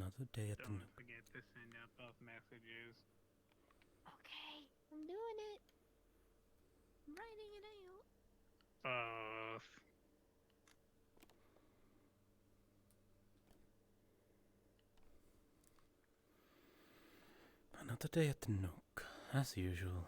Another day at the Don't Nook. forget to send out those messages. Okay, I'm doing it. I'm writing it out. Another day at the Nook, as usual.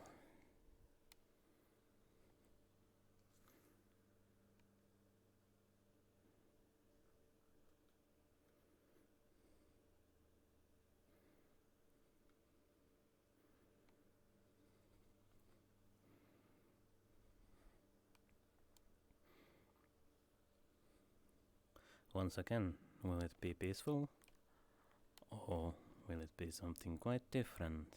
Once again, will it be peaceful? Or will it be something quite different?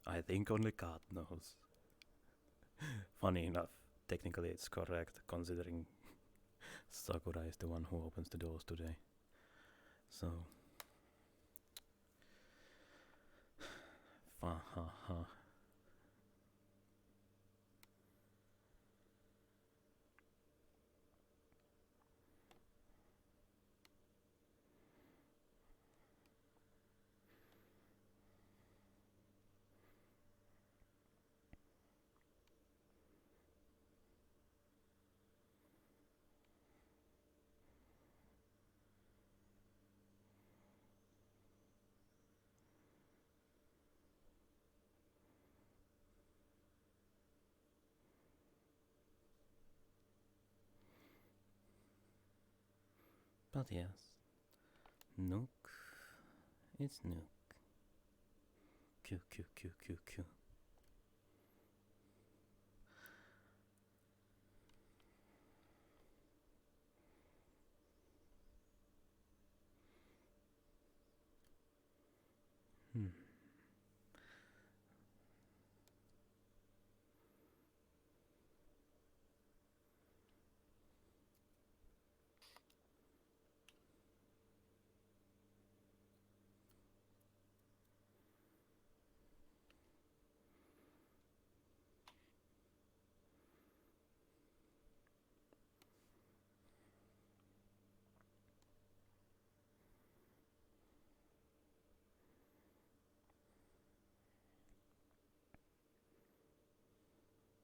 I think only God knows. Funny enough, technically it's correct, considering Sakura is the one who opens the doors today. So... Fa ha ha. But yes, Nook, it's Nook. Q, Q, Q, Q, Q. Hmm.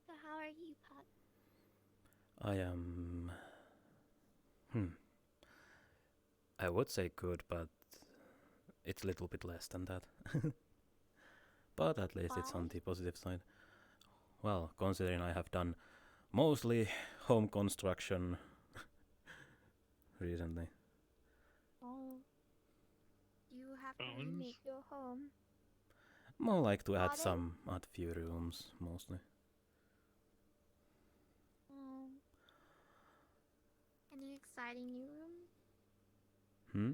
So how are you, Puck? I am... I would say good, but it's a little bit less than that. But at least it's on the positive side. Well, considering I have done mostly home construction recently. Oh, you have to Phones? remake your home. More like to add Pardon? add few rooms, mostly. Any exciting new rooms? Hmm?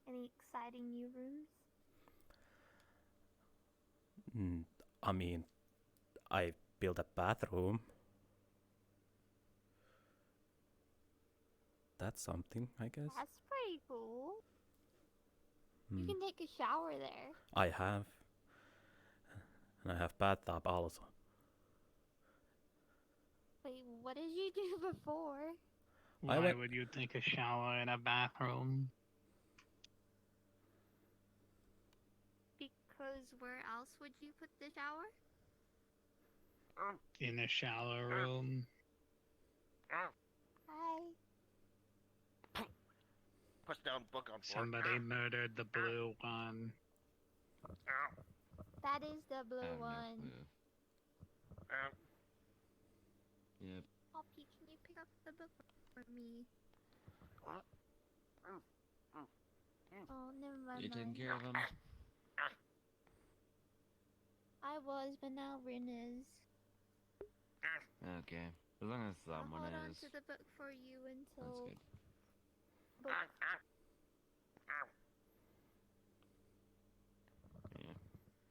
Any exciting new rooms? I mean, I built a bathroom. That's something, I guess. That's pretty cool. You Hmm. can take a shower there. I have. And I have bathtub also. Wait, what did you do before? Why would you take a shower in a bathroom? Because where else would you put the shower? In a shower room? Hi. Push down book on floor. Somebody murdered the blue one. That is the I blue have one. no clue. Yep. Poppy, can you pick up the book for me? Oh, never mind. You taking care of him? I was, but now Rin is. Okay. As long as I'll someone hold on is. to the book for you until. That's good. Book. Yeah.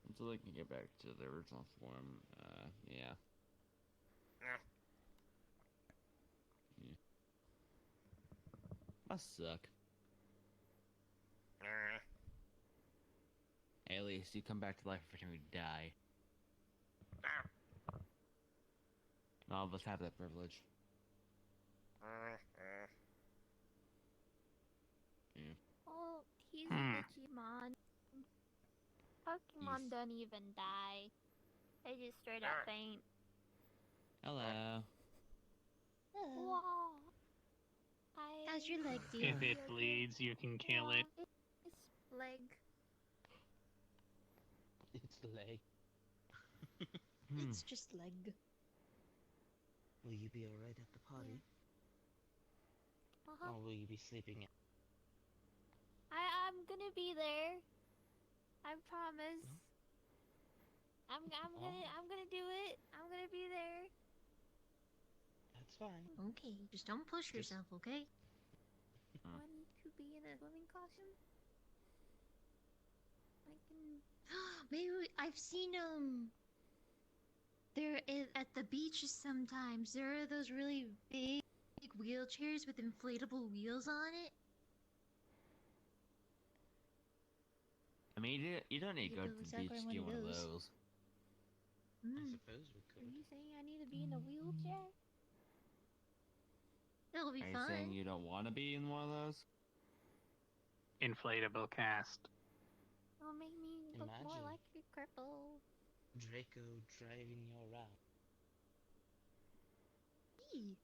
Until they can get back to their original form, yeah. Yeah. Must suck. Hey, at least you come back to life every time you die. All of us have that privilege. Oh, he's Hmm. a Digimon. Pokemon don't even die. They just straight up faint. Hello. Wow. How's your leg, If dear? it bleeds, you can kill it. It's leg. It's leg. It's just leg. Will you be alright at the party? Uh-huh. Or will you be sleeping in? I'm gonna be there. I promise. I'm gonna do it. I'm gonna be there. That's fine. Okay, just don't push yourself, okay? Do I need to be in a swimming costume? I can. Maybe I've seen there at the beaches sometimes. There are those really big wheelchairs with inflatable wheels on it. I mean, you don't need to You go go to the exactly beach to one get of one of those. those. I suppose we Are could. you saying I need to be in a wheelchair? It'll be Are you fun. saying you don't want to be in one of those? Inflatable cast. It'll make me look more Imagine. like a cripple. Draco driving you around. Eee.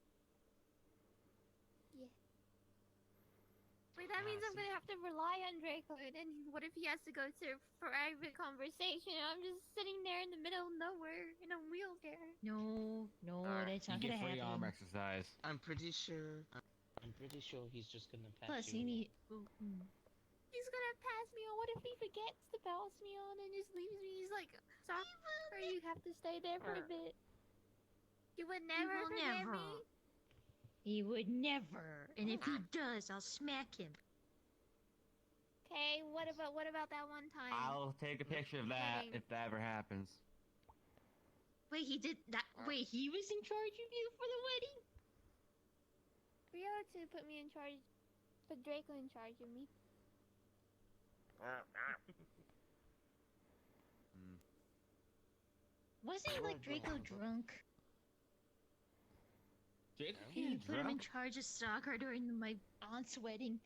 Wait, that means I'm see. gonna have to rely on Draco. And then what if he has to go to private conversation? And I'm just sitting there in the middle of nowhere in a wheelchair. No, that's You not get gonna free arm happen. exercise. I'm pretty sure he's just gonna pass Plus, you. you need. He's gonna pass me on. What if he forgets to pass me on and just leaves me? He's like, sorry, you have to stay there for a bit. You would never will forget never. me. He would never. And if he does, I'll smack him. Okay, what about that one time? I'll take a picture of that Kidding. if that ever happens. Wait, he did that? Wait, he was in charge of you for the wedding? Rio to put me in charge, put Draco in charge of me. Wasn't like Draco drunk? Jake, And you put him in charge of soccer during my aunt's wedding.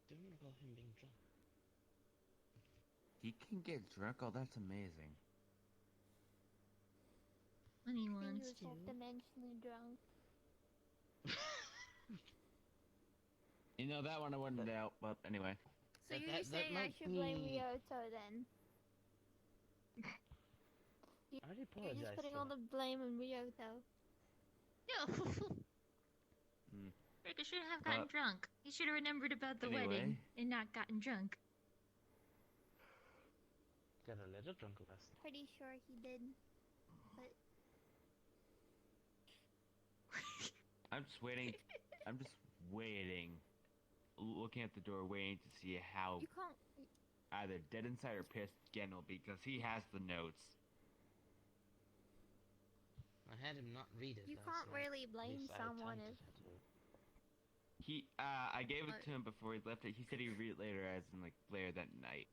Don't recall him being drunk. He can get drunk. Oh, that's amazing. When he I think wants he was to. self-dimensionally drunk. You know, that one I wouldn't doubt, but anyway. So That- you're that saying I might should blame be- Ryoto then? I already You're apologize just putting for all the blame on Ryoto. No. Draco shouldn't have gotten drunk. He should have remembered about the Anyway. wedding and not gotten drunk. Got a little drunk last night. Pretty sure he did. But I'm just waiting. I'm just waiting. Looking at the door, waiting to see how you can't. either dead inside or pissed Gen will be, because he has the notes. I had him not read it. You last can't night. really At blame least I had someone time if. to do it. I gave it to him before he left it. He said he'd read it later, as in, like, later that night.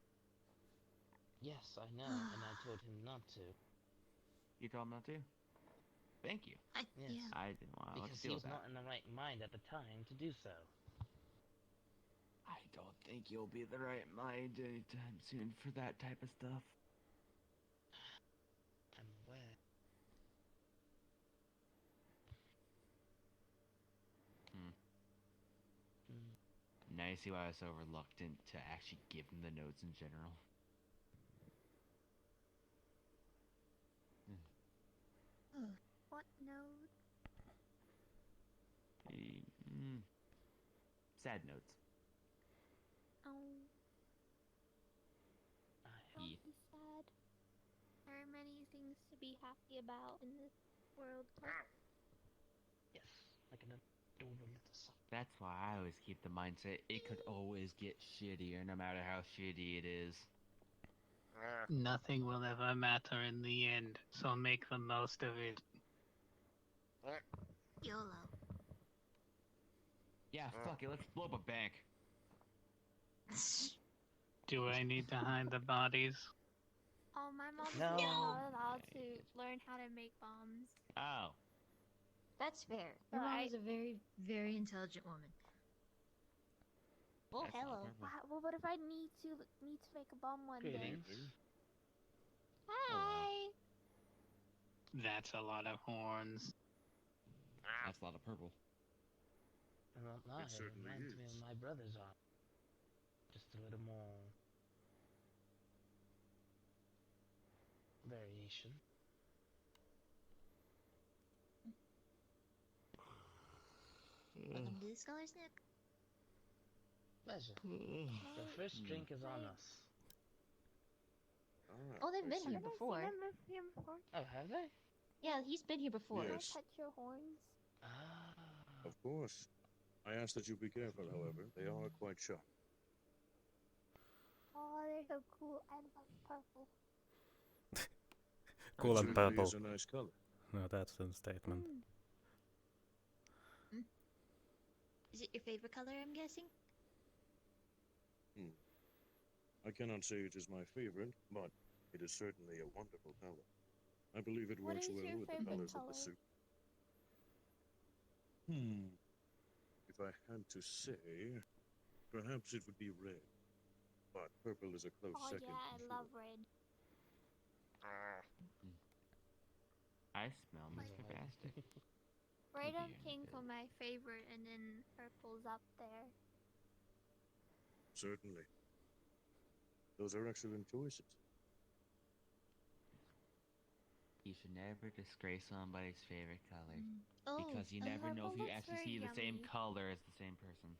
Yes, I know, and I told him not to. You told him not to? Thank you. Yes. Yeah. I didn't want to Because he deal was with that. not in the right mind at the time to do so. I don't think you'll be the right mind anytime soon for that type of stuff. I'm aware. Now you see why I was so reluctant to actually give him the notes in general. What note? Sad notes. Oh, don't Yeah. be sad. There are many things to be happy about in this world. Yes, like an adorable little son. That's why I always keep the mindset it could always get shittier no matter how shitty it is. Nothing will ever matter in the end, so make the most of it. YOLO. Yeah, fuck it, let's blow up a bank. Do I need to hide the bodies? Oh, my mom's No. not allowed to learn how to make bombs. Oh. That's fair. So Your mom I- is a very, very intelligent woman. Oh, That's not hello. purple. Well, what if I need to make a bomb one day? Greetings. Hi. That's a lot of horns. That's a lot of purple. I don't know. It It certainly reminds me is. of my brother's arm. Just a little more variation. Welcome to the Scholar's Nook. Pleasure. Can The I- first drink is on Right. us. Oh, they've I been see. here Have I before. seen him here before? Oh, have they? Yeah, he's been here before. Can I Yes. touch your horns? Ah. Of course. I ask that you be careful, however. They are quite sharp. Oh, they're so cool. I love purple. Cool It and certainly purple. is a nice color. No, that's a statement. Mm. Is it your favorite color, I'm guessing? I cannot say it is my favorite, but it is certainly a wonderful color. I believe it What works is well your with the favorite colors of color? the suit. If I had to say, perhaps it would be red. But purple is a close Oh second. yeah, I for sure. love red. I smell Like- Mr. Bastic. Red and Dear pink me. are my favorite, and then purple's up there. Certainly. Those are excellent choices. You should never disgrace somebody's favorite color. Oh, Because you never know if purple you looks actually very see the same yummy. color as the same person.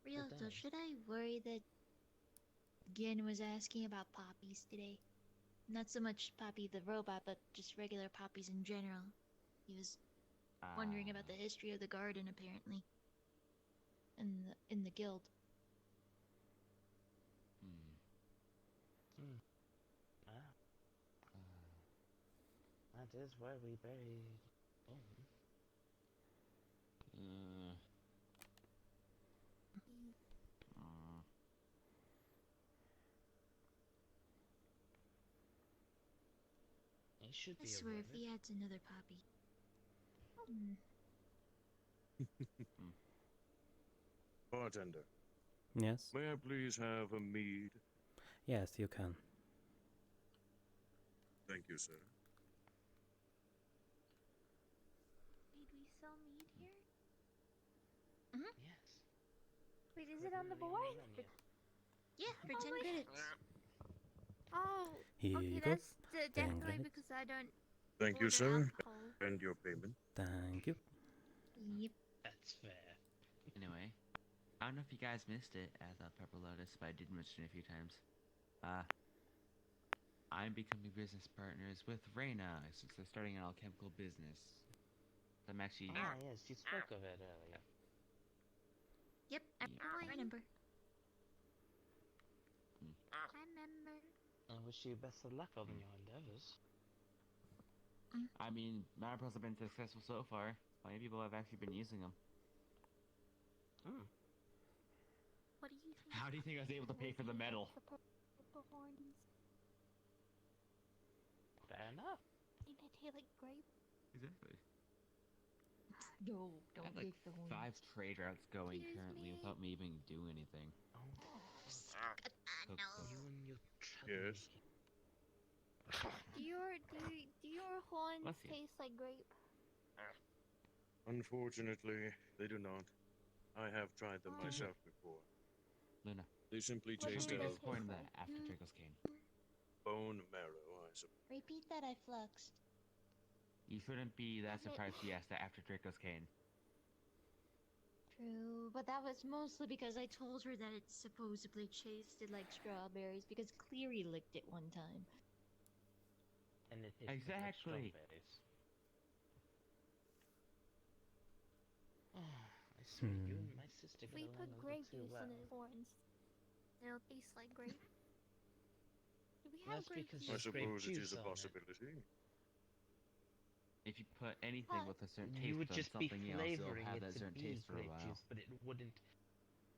real. So does. should I worry that Gin was asking about poppies today? Not so much Poppy the robot, but just regular poppies in general. He was wondering about the history of the garden, apparently. In the guild. Ah, that is where we buried. Oh. It should I be swear, if avoided. he adds another poppy. Bartender, Yes? may I please have a mead? Yes, you can. Thank you, sir. Wait, we sell meat here? Yes. Wait, is But it on the really board? menu. Yeah, for Oh 10 my- credits. Oh, Here okay, you go. that's definitely credits. because I don't Thank you, order sir. alcohol. And your payment. Thank you. Yep. That's fair. Anyway, I don't know if you guys missed it as a Purple Lotus, but I did mention it a few times. I'm becoming business partners with Reyna since they're starting an alchemical business. I'm actually Ah, yes, you spoke of it earlier. Yep, I remember. I remember. I wish you best of luck on your endeavors. I mean, my pearls have been successful so far. Plenty of people have actually been using them. What do you think? How do you think I was able to pay for the metal? The purple horns. Fair enough. Think they taste like grape? Exactly. No, I don't have like break the horn. 5 trade routes going Excuse currently me? without me even doing anything. Oh, Cook, cook. you and your Yes. Do your horns Bless you. taste like grape? Unfortunately, they do not. I have tried them Oh. myself before. Luna, They simply What do taste they of taste point that like? after Draco's cane. bone marrow, I suppose. Repeat that, I fluxed. You shouldn't be that Damn it. surprised she asked that after Draco's cane. True, but that was mostly because I told her that it supposedly tasted like strawberries because Cleary licked it one time. And it tastes like Exactly. strawberries. I swear, you and my sister If we get along put a little grape too juice well. in his horns, it'll taste like grape. Do we have That's grape because juice? I There's grape suppose it juice is a on it. possibility. If you put anything But with a certain You taste would on just be something else, it'll flavoring have it that to certain be taste for a grape while. juice, but it wouldn't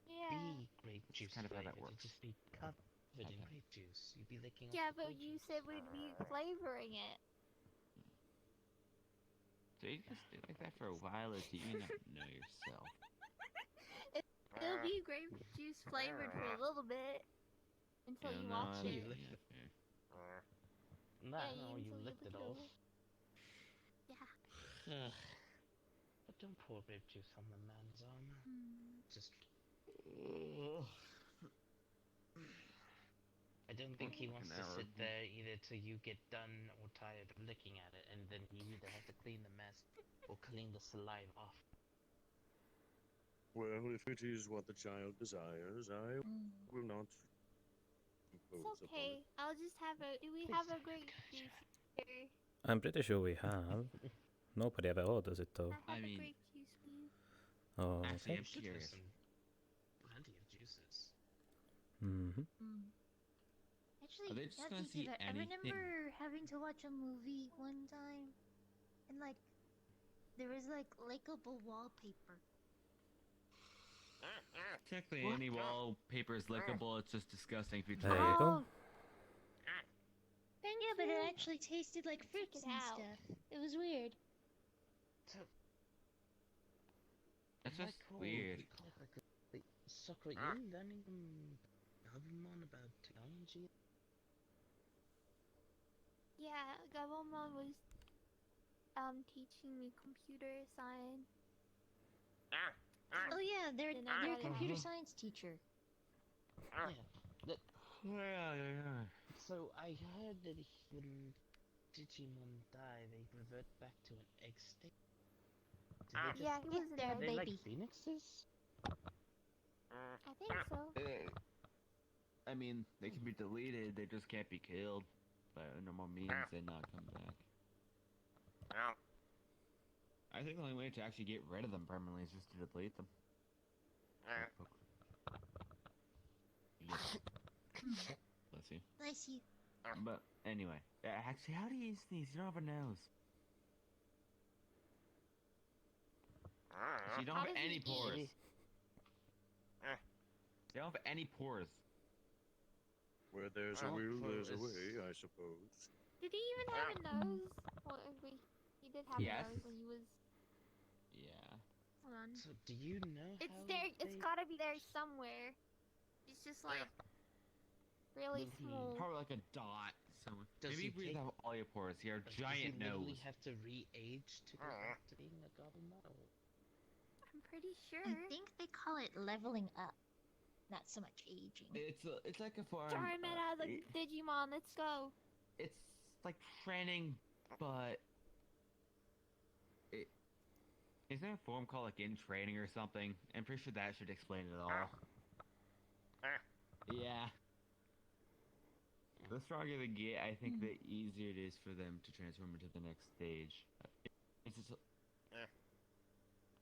Yeah. be grape juice kind of how that flavored. works. It'd just be covered in Okay. grape juice. You'd be licking off Yeah, the but grape you juice. said we'd be flavoring it. So you just stay like that for a while, or do you not know yourself? It'll be grape juice flavored for a little bit until Yeah, you no, watch I- it. yeah, fair. Nah, Yeah, no, you until licked look it over. off. Yeah. But don't pour grape juice on the man's armor. Just. I don't think he wants An to hour. sit there either till you get done or tired of looking at it, and then he either has to clean the mess or clean the saliva off. Well, if it is what the child desires, I will not impose It's upon okay. it. I'll just have a. Do we Please have a don't grape go, juice Jack. here? I'm pretty sure we have. Nobody ever orders it though. I have I mean- a grape juice, please. Oh, Actually, okay. I'm Should have curious. plenty of juices. Mm-hmm. Actually, Are they just now gonna thinking see about it, I anything? remember having to watch a movie one time, and like, there was like lickable wallpaper. Technically, any wallpaper is lickable. It's just disgusting if you There try you it. go. Thank Yeah, you. but it actually tasted like Check fruits it and out. stuff. It was weird. So, That's if I just call- weird. call like sucker in learning from Gabumon about technology. Yeah, Gabumon was teaching me computer science. Oh yeah, they're Then I a got it. computer science teacher. Yeah. So I heard that when Digimon die, they revert back to an egg state. Do they just, Yeah, he was an they're a egg. they like baby. phoenixes? I think so. I mean, they can be deleted. They just can't be killed by normal means and not come back. I think the only way to actually get rid of them permanently is just to delete them. Bless you. Bless you. But anyway, actually, how do you sneeze? You don't have a nose. So you don't How have does he any eat? pores. You don't have any pores. Where there's a Well, will, there's a it's- way, I suppose. Did he even have a nose? Well, wait, he did have Yes. a nose when he was. Yeah. Hold on. So do you know It's how there. It's they- gotta be there somewhere. It's just like really Will he- small. Probably like a dot. So Does maybe he we take- have all your pores. You have a Does he giant literally nose. have to re-age to go back to being a Gabumon? Or... I'm pretty sure. I think they call it leveling up, not so much aging. It's like a form. Charmander, the Digimon. Let's go. It's like training, but is there a form called like in training or something? I'm pretty sure that should explain it all. Yeah. The stronger they get, I think the easier it is for them to transform into the next stage. It's just.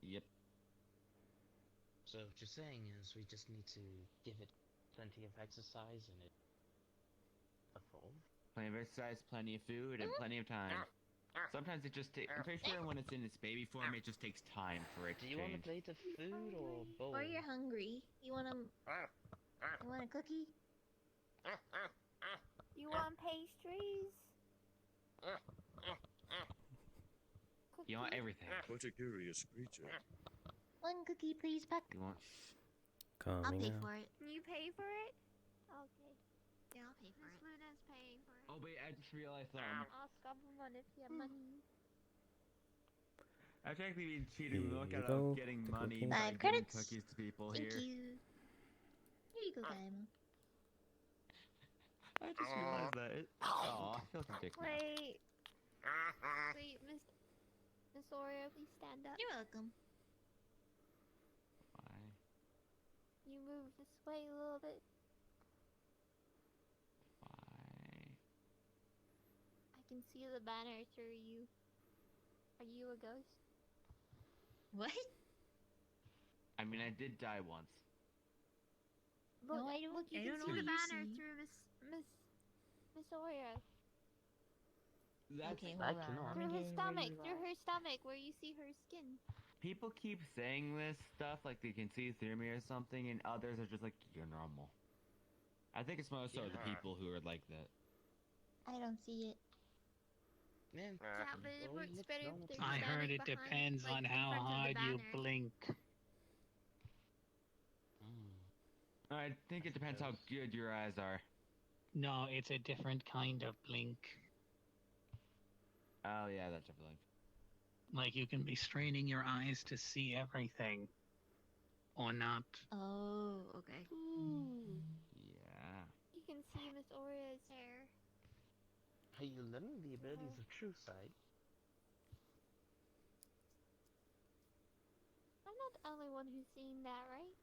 Yep. So what you're saying is we just need to give it plenty of exercise and it evolve. Plenty of exercise, plenty of food, and plenty of time. Sometimes it just takes. I'm pretty sure when it's in its baby form, it just takes time for it to Do you want a change. plate of food or bowl? Or you're hungry. You want a cookie? You want pastries? You want Cookies? everything. What a curious creature. One cookie, please, Puck. You want. I'll Coming pay out. for it. Can you pay for it? Okay. Yeah, I'll pay for Miss it. Luna's paying for it. Oh wait, I just realized Ask Gabumon if you have money. I've technically been cheating Here the look you out go, of getting the money cookie. by 5 giving credits. cookies to people Thank here. you. Here you go, Gaimon. I just realized that. Aw, I feel like a dick now. Wait. Wait, Miss Oreo, please stand up. You're welcome. Why? You move this way a little bit. Why? I can see the banner through you. Are you a ghost? What? I mean, I did die once. Look, No, I don't- Look, you I can don't see know the what you banner see. through Miss Oreo. That's Okay, I hold on. cannot. Let me Through her get it stomach, really through well. her stomach, where you see her skin. people keep saying this stuff like they can see through me or something, and others are just like, "You're normal." I think it's most so the Yeah. people who are like that. I don't see it. Man, Yeah, but it oh, works looks better if normal to they're me. I heard standing it behind, depends like, on in how front of the hard you banner. blink. I think it depends how good your eyes are. No, it's a different kind of blink. Oh yeah, that's a blink. Like you can be straining your eyes to see everything, or not. Oh, okay. Ooh. Yeah. You can see Miss Aurea's hair. Are you learning the abilities of true sight? I'm not the only one who's seen that, right?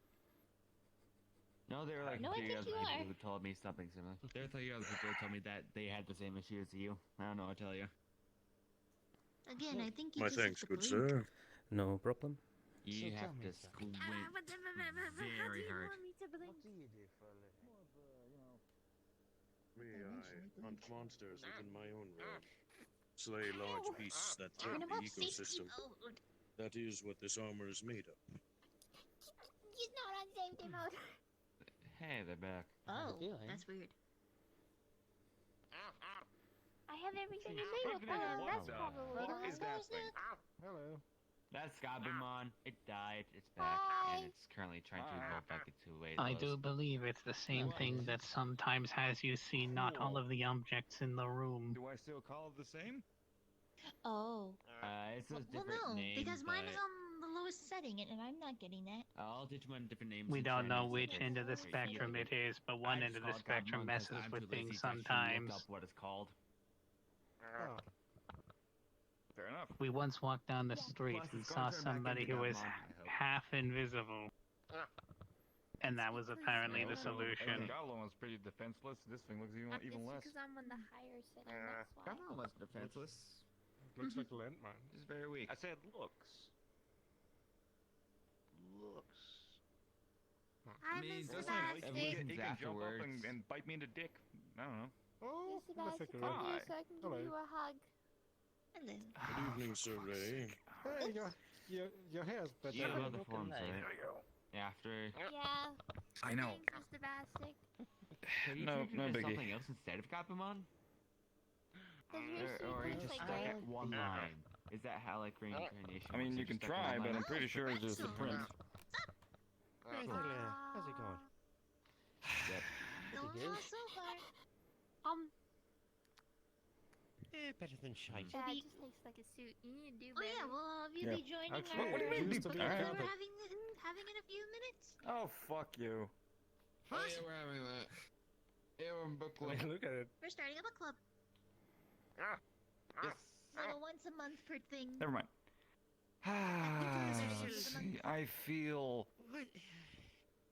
No, there were like No, I three think other you people are. who told me something similar. There were three other people who told me that they had the same issue as you. I don't know what to tell you. Again, I think you My just thanks, have to good blink. sir. No problem. You So have tell to me, sir. squint How do very you hard. want me to blink? What do you do for a living? Me, Eventually I hunt blink. monsters within my own realm. Slay large beasts that Turn threaten him the up, safety ecosystem. mode. That is what this armor is made of. He's not on safety mode. Hey, they're back. Oh, feeling. that's weird. I have everything Jeez, enabled what for him. the That's fuck probably is that thing? Hello. That's Gabumon. It died. It's back, and Hi. it's currently trying to evolve back into a way it I was. do believe it's the same thing that sometimes has you see not all of the objects in the room. Do I still call it the same? Oh. It's a Well, different no, name, because mine but is on the lowest setting, and I'm not getting that. I'll teach one different names. We and don't try know and which make end of the sense. spectrum it is, but one I end just of the call it spectrum Gabumon 'cause messes I'm with too lazy things to actually sometimes. look up what it's called. Oh. Fair enough. We once walked down the street Plus, and it's gonna saw turn back somebody into who was Gabumon, I hope. half invisible. And that was apparently the Because I think solution. Goblin was pretty defenseless. This thing looks even It's less. because I'm on the higher setting, that's why. Gabumon was defenseless. Looks like a landmine. Just very weak. I said looks. Looks. Hi, mean, Miss doesn't Sebastian. everyone- He can jump up afterwards. and bite me in the dick. I don't know. Oh, Miss Sebastian, perfect. come here Hi. so I can give Hello. you a hug. Hello. Good evening, Sir Ray. Hey, your hair's better. You have than- other forms, nice. right? There you go. After. Yeah. I know. Thanks, Mr. Bastic. Can you No, change it no to biggie. something else instead of Gabumon? Does your suit Or you look just like stuck that? at one line? Is that how like reincarnation I mean, works? you You're can stuck at try, one but line? I'm pretty sure it's just a print. Hey, Taylor, how's it going? Yep. Going good. well so far. Better than shite. That be- just takes like a suit. You need to do Oh better. yeah, well, have you Yeah. be joining Actually, our what do you mean used to be- be a we're Alright. carpet. having in a few minutes? Oh, fuck you. Oh yeah, we're having that. Yeah, we're in book club. Look at it. We're starting a book club. Yes. Little once a month per thing. Never mind. See, I feel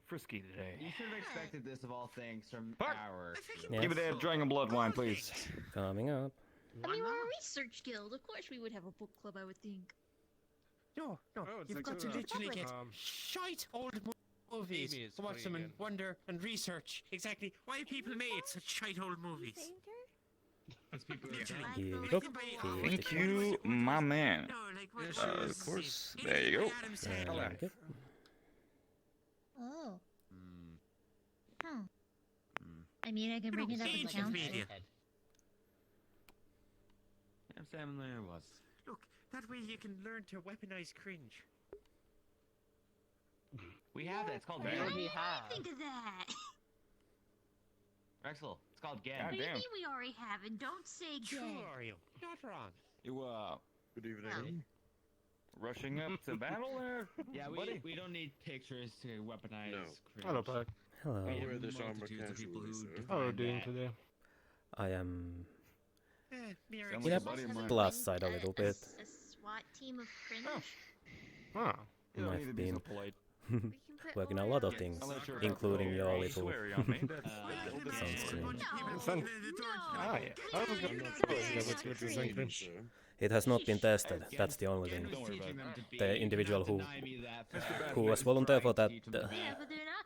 frisky today. You should have expected this of all things from Fuck. our. Yes. Give me that dragon blood wine, please. Coming up. I mean, we're a research guild. Of course, we would have a book club, I would think. No, Oh, it's you've like got to a- literally get Um, shite old movies, Amy is watch them funny and again. wonder and research exactly why people made such shite old movies. Saved her? Because people are Yeah. dumb. Here we Like go. the Here wall. we Thank go. you, my man. No, like what? Yes, what sir. was Of course. it? There you go. Adam said. There we go. Oh. Mm. Hmm. Mm. I mean, I can bring it up in Ancient council. media. Yeah, Sam there was. Look, that way you can learn to weaponize cringe. We have that. It's called Why There Gag. he didn't I has. think of that? Rexel. It's called God Gag. damn. Maybe we already have it. Don't say True, gay. are you? Not wrong. You, Good evening. rushing up to battle there? Yeah, buddy? we don't need pictures to weaponize. No. cringe. Hello, Pack. Hello. We I have wear this armor multitudes of people casually, who sir. How are you define doing that. today? I am Mirror Sounds in like a a buddy of mine. plus side a little bit. A SWAT team of cringe. Huh. You don't I've need to be so been polite. We can put working a oil lot of on things, it. Unless you're including your all little. sweary on me. That's Sounds good. No. Fun. No. Ah, yeah. I was Cringe. going not to sure that what's was your design name, cringe. sir. It has not been tested. Again, That's the only Ken thing. was Don't worry teaching about them to be- The you cannot individual who- deny me that fact. who was volunteer for that, Teach them to be- Yeah, but they're not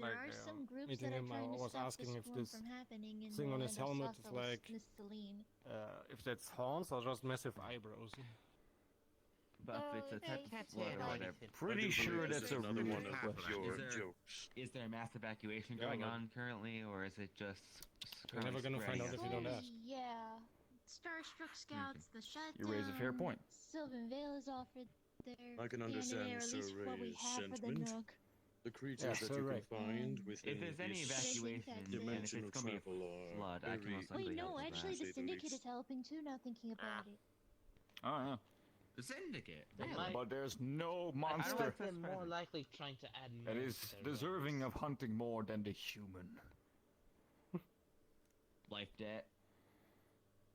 There are some groups meeting that are him, I trying to was stop asking the if storm this from happening in thing the on land his of helmet is Sothos, like Miss Celine. if that's horns or just massive eyebrows. buff, it's a type of flood or whatever. Pretty sure that's a another one rune of your Is there- jokes. Is there a mass evacuation Yeah, going but- on currently, or is it just We're never gonna find spreading out if out? you don't Oh, ask. yeah. Starstruck Scouts, the shutdown. You raise a fair point. Sylvan Vale has offered their I can hand in understand there, at Sir least what we Ray's have for the sentiment. Nook. The creatures Yeah, that so you right. can find Um, within If there's any this evacuation, and if dimensional it's gonna be travel are flood, I can very most likely Wait, help no, with actually, that. the say the Syndicate least. is helping too, now thinking about it. Oh yeah. The Syndicate. They Really? might- But there's no I monster feel like they're That's more present. likely trying to add more that is to their deserving ranks. of hunting more than the human. Life debt.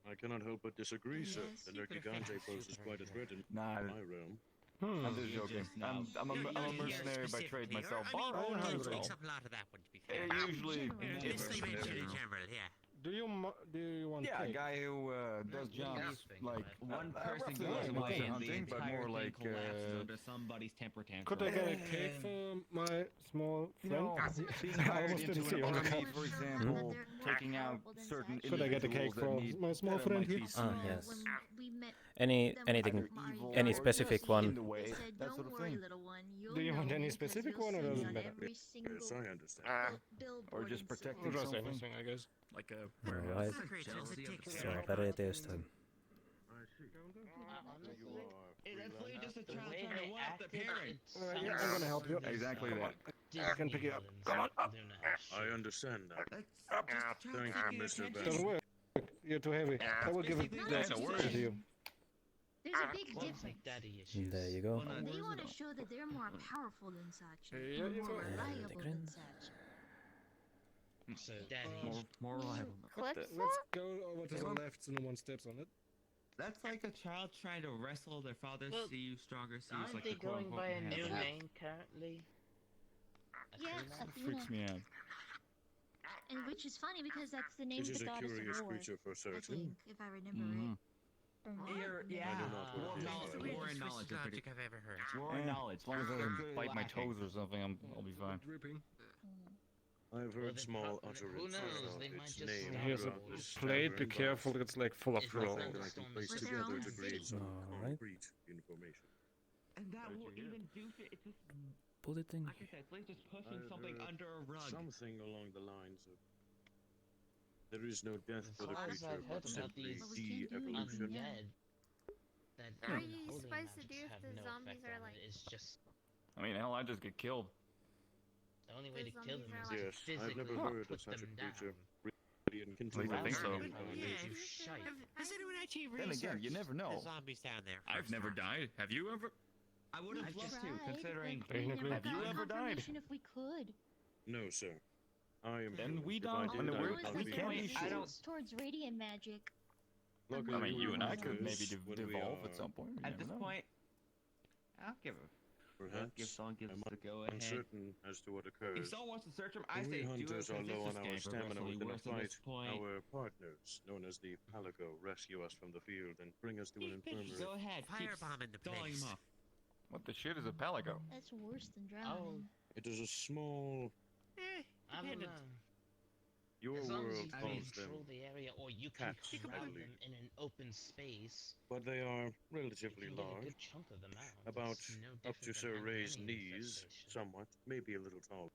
I cannot help but disagree, sir. Yes. The Nergigante poses quite a threat in Nah, my realm. I'm just You're joking. just now- I'm You're a here mercenary by trade specifically, or- myself. I mean, Oh, the game yeah. takes up a lot of that one, to be fair. Usually, General. Just they mention in Yeah. general, yeah. Do you want yeah, a cake? guy who does Yeah, jobs yeah. like One person roughly goes like away monster and the hunting, but entire more thing like collapses under somebody's temper tantrum. Could I get a cake for my small you friend? know, being I hired almost into didn't see an you. army, For for sure, example, that they're more taking out powerful than certain Satch. Could I get a cake individuals that for need my small that friend might here? be Also, Ah, yes. when we met Any them anything from our evil any or yard, specific just one? in the they way, said, that "Don't sort of worry, thing. little one. You'll Do you want know any because specific you'll one or see doesn't on matter? every Yes, single I understand. billboard Or just in protecting Or just something. anything, I guess. Like a Alright, Creatures, it takes so very tasty. It's actually just a The child way trying to they one up their acted, parents. it Alright, yeah, sounds I'm gonna help you. like Exactly some that. I can pick you up. Disney Come on, villains doing that I shit. understand that. That's just a child Thank you, seeking Mr. attention. Doesn't work. You're too heavy. I will give it basically back what I'm to saying. you. There's a big Well, difference. like daddy issues. There you go. Well, no, They want to show that they're more powerful than such, Yeah, and you more go. reliable than Grin. such. So daddy more reliable. Clips Let's go over to the left so no one steps on it. That's like a child trying to wrestle their father, Well, see you stronger, see you aren't like they the quote going unquote by a man new of that. name currently? Yeah, Athena? freaks me out. And which is funny because that's the name It of is the a goddess curious of war. creature for I certain. think, if I remember Mhm. right. From what- Yeah, I do not war want of to knowledge, be war Weirdest and knowledge. twisted are pretty- logic I've ever heard. War and knowledge. As long as I They're don't good bite my laughing. toes or something, I'll be fine. Dripping. I've Well, heard they small probably- who utterances knows, of they might its just name. start Here's a throughout this plate. Be tavern, careful, but it's like full of It's nothing roll. that I can Thunderstorm place is But they're together own to city. create some Alright. concrete information. And that How'd will you get even do it. It's just, Bullet thing. like I said, it's like just pushing I've something heard under a rug. Something along the lines of there is no death As for the far as creature, I've heard but about simply these But we can't do de-evolution. anything. undead that What are holy you supposed to magics do if have the no zombies effect are on like? it. It's just I mean, hell, I just get killed. the only way The to kill zombies them are is like- to Yes, physically I've never heard of put such a them creature. down. And continue I think so. on Yeah, nature. if- Shite. Has anyone actually Then again, you researched never know. the zombies down there? I've first never off? died. Have you ever? I would have I've loved to, tried, considering. but we Technically. never Have you got ever died? confirmation if we could. No, sir. I am. Then we If I don't. did, And I we're- would not we be can't here. be I don't- resistance towards radiant magic. Luckily, I mean, you and I we're could maybe workers when we devolve are at some point. You At never this know. point, I'll give a. Perhaps If someone gives I'm us the go ahead. uncertain as to what occurs. If someone wants to search them, I When say we do it hunters because are this low is on our getting stamina progressively within a worse at fight, this point. our partners, known as the Palico, rescue us from the field and bring us to an infirmary. Go ahead, keep Firebombing the stalling place. them off. What the shit is a palico? That's worse than drowning. It is a small. I don't Dependent. know. Your As long as world you I can mean- calls control them, the area, or you can cats, corral I them believe. in an open space, but they are you relatively can get a large, good chunk of them out. about It's no up to different Sir than Ray's any knees, infestation. somewhat, maybe a little tall,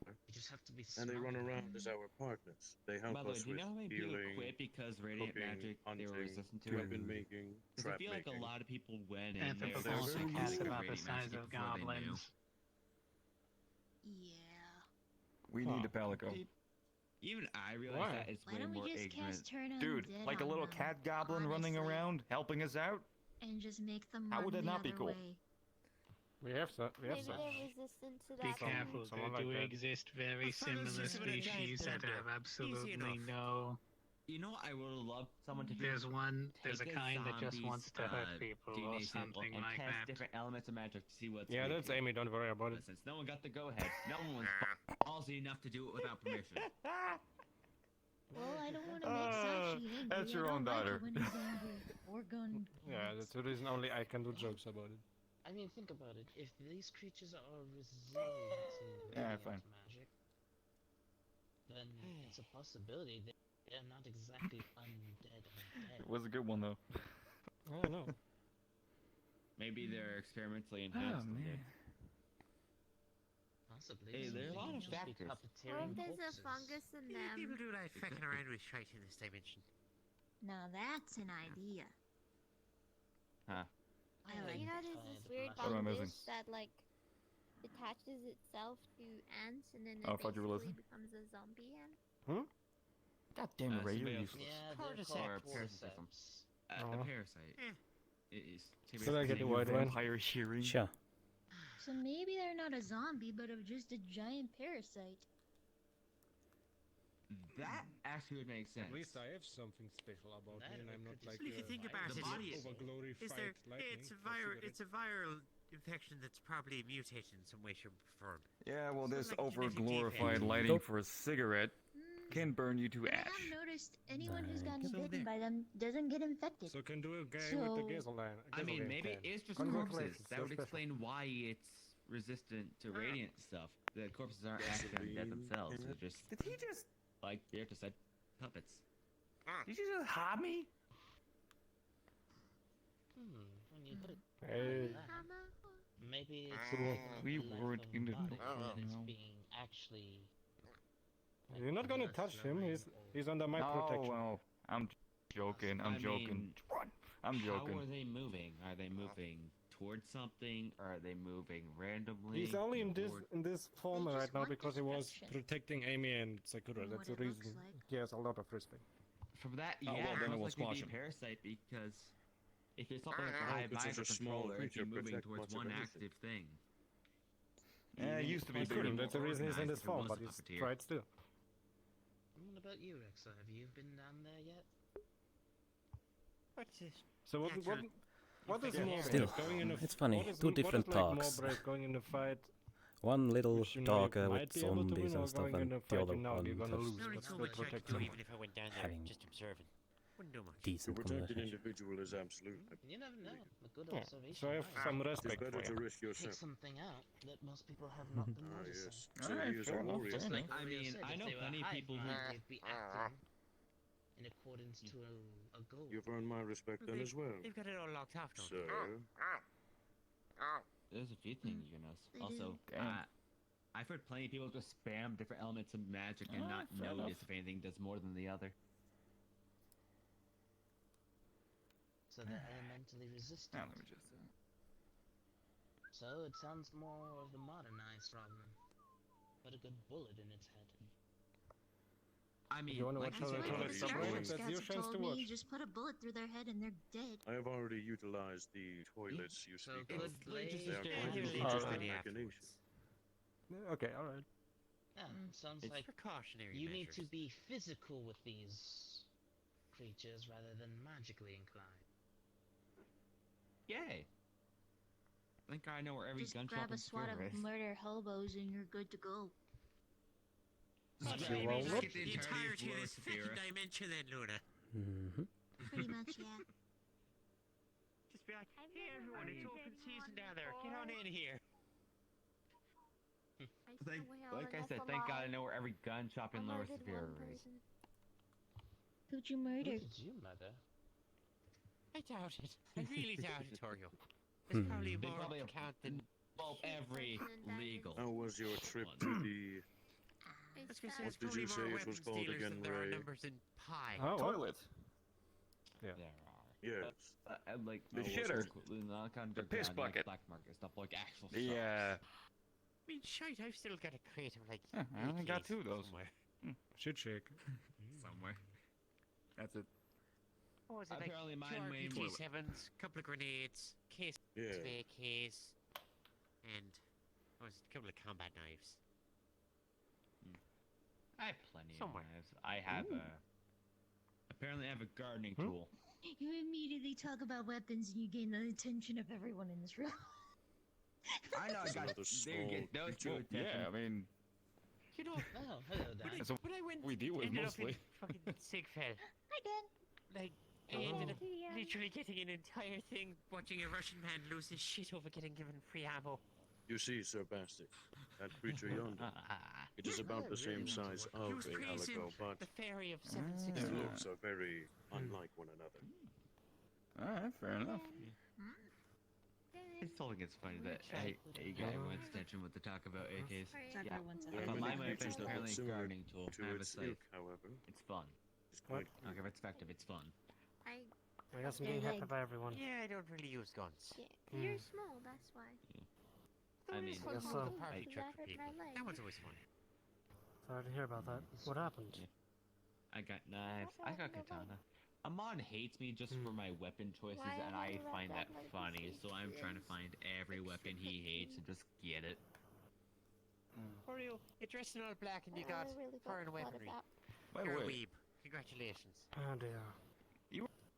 You just have to be and they smart run about around it. as our partners. They help By the way, us do you with know how many people healing, quit because radiant cooking, magic they hunting, were resistant to it? weapon making, 'Cause I trap feel like a making. lot of people went in And there the they're false very cats good. about the radiant size magic of before they knew. goblins. Yeah. We need a palico. Even I realize Why? that it's Why way don't more we just ignorant. cast turn Dude, undead like a on little them, cat goblin running honestly, around, helping us out? and just make them How run would that the not be other cool? way. We have some. We have Maybe some. they're resistant to Be that. careful, someone there like do that. exist very I thought it was similar just about a giant species that bender. have Easy absolutely enough. no. You know what I would have loved someone to do? There's a Take kind that just zombies, wants to hurt people or DNA sample something and like test that. different elements of magic to see what's Yeah, that's weak. Amy. Don't worry about it. But since no one got the go ahead, no one was ballsy enough to do it without permission. Well, I don't want to make Sachi angry. that's your I don't own like daughter. it when he's angry or gun. Yeah, that's the reason only I can do jokes about it. I mean, think about it. If these creatures are resilient to Yeah, radiant fine. magic, then it's a possibility that they're not exactly undead. It was a good one though. I don't know. Maybe they're experimentally enhanced. Possibly. Hey, there are a lot of Just be factors. puppeteering Or there's a corpses. fungus in them. People do like fucking around with shite in this dimension. Now that's an idea. Huh. I like You know, the there's this fire weird department. What am I missing? fungus that like attaches itself to ants and then it Oh, I thought you were basically listening. becomes a zombie ant. God damn it, Ray, you're symbiosis. useless. Yeah, Cordyceps. they're Or called parasitism. cordyceps. A Aw. parasite. Is Should I get the You white one? vampire hearing. Sure. So maybe they're not a zombie, but just a giant parasite. That actually would make sense. At least I have something special about That me, and I'm not could like Well, if you think about the it, body is over-glorified there? lightning. It's a viral infection that's probably mutated in some way, shape, or form. Yeah, well, So this like genetic over-glorified defect. lighting for a cigarette Mm, can burn you to and I ash. have noticed anyone who's gotten So bitten there. by them doesn't get infected. So can do a guy with So- the gasoline. I mean, gasoline maybe can. it's just Congratulations, corpses. That you're would special. explain why it's resistant to radiant stuff. The corpses aren't actually dead themselves. They're just, Did he just... like Beatrice said, puppets. Did you just hop me? When you put it Hey. like that, maybe it's So, not we the life weren't of in the the body, Nook, but it's no. being actually. You're not gonna touch him. He's under my Oh, protection. well, I'm joking. I'm I joking. mean, Run. I'm How joking. are they moving? Are they moving towards something? Or are they moving randomly? He's only in toward- this form just right now want because he was destruction. protecting Amy and Sakura. From That's what the it looks reason like. he has a lot of respect. From that, Oh, yeah, well, it then it sounds will like squash it'd him. be parasite because if it's something like a Oh, high 'cause it's a small microcontroller, if you're creature, moving protect towards much of one anything. active thing. Yeah, it even used to be if He it's couldn't. more That's the reason he's in organized this if it form, was but a he's puppeteer. tried still. What about you, Rexa? Have you been down there yet? What's this? So what is Yeah, more Still, brave? Going in a it's funny, what is two what is different like more talks. brave, going in a fight One little which you dog might with be able to win, zombies or and stuff, going in and a the fight other you know one you're gonna just lose. There's only But so still much I could protect do him. even if I went down there having just observing. Wouldn't do much. The decent protected conversation. individual is absolute. You never know. A good Yeah, observation. so I have might some It's respect better for to you. risk pick yourself. something out that most people have not been Ah, noticing. yes. So Alright, he is a fair enough, warrior. Just like I Mario mean, said, I if know they were plenty of hive people who- mind, they'd be acting in accordance to a goal. You've earned my respect then as well. They've got it all locked off, don't So, There's a few things you can notice. They Also, do. I've heard plenty of people just spam different elements of magic and Ah, not fair notice enough. if anything does more than the other. So they're elementally resistant. Now, let me just... So it sounds more of the modernized problem. Put a good bullet in its head. I mean, You wanna like watch you how said, they That's tell what us the to Star break? Wars That's scouts your have chance told to me. watch. You just put a bullet through their head and they're dead. I have already utilized the toilets you So speak good of. blade. They are Yeah, quite he'll an leave interesting money machination. afterwards. Okay, alright. Yeah, sounds It's like Precautionary you need to measures. be physical with these creatures rather than magically inclined. yay. I think I know where every Just gun grab shop a in swat of Sphere is. murder hobos and you're good to go. Just You grab- roll just up. get The entirety of entirety of Flora this Sphere. fucking dimension then, Luna. Mm-hmm. Pretty much, yeah. Just be like, I've hey never everyone, it's murdered open anyone season down there. Get on before. in here. Like I said, thank God I know where every gun shop in Lower Sphere is. Who'd you Who murder? did you murder? I doubt it. I really doubt it, Torio. There's probably They more probably up to count than... Bulb every legal. How was your trip one. to the... I was gonna say, What there's did you probably say more it was weapons called dealers again, than there are Ray? numbers in pi. Oh, what? Toilet. There are. Yes. And like The no, shitter. not kind of The piss bucket. black market stuff like actual The, shops. I mean, shite, I've still got a crate of like... I only got AKs 2 of those. somewhere. Shit shake. somewhere. That's it. What was it, like Apparently two mine weighing RPG-7s, couple of grenades, case Yeah. of AKs, and what was it, a couple of combat knives. I have plenty Somewhere. of knives. I have apparently I have a gardening tool. You immediately talk about weapons and you gain the attention of everyone in this room. I know I It's got another there small you get those two creature. Yeah, I mean, You know, Oh, hello, Dan. That's what when I went, we deal with ended mostly. up in fucking Sigfell, Hi, Dan. like, I ended up literally getting an entire thing watching a Russian man lose his shit over getting given free ammo. You see, Sir Bastic, that creature yonder. It is about the same size He of was a praising calico, but the fairy of its 760. looks are very unlike one another. alright, fair enough. Dan, still think it's funny that a guy wants attention with the talk about AKs. Sucker Yeah. wants There are But my many weapon is creatures that apparently look a similar gardening tool. to I have a its scythe. ilk, however. It's fun. It's quite I don't care if it's effective, it's fun. I I guess I'm getting hit by everyone. Yeah, I don't really use guns. yeah, you're small. That's why. I mean, I guess so. Party trick for people. That one's always fun. Sorry to hear about that. What happened? I got knives. I got katana. Amon hates me just for my weapon choices, Why and I I never find read that that funny. like So I'm trying to find every weapon he hates and just get it. Oreo, you're dressed in all black and you got foreign weaponry. By the You're a way, weeb. Congratulations. Oh dear.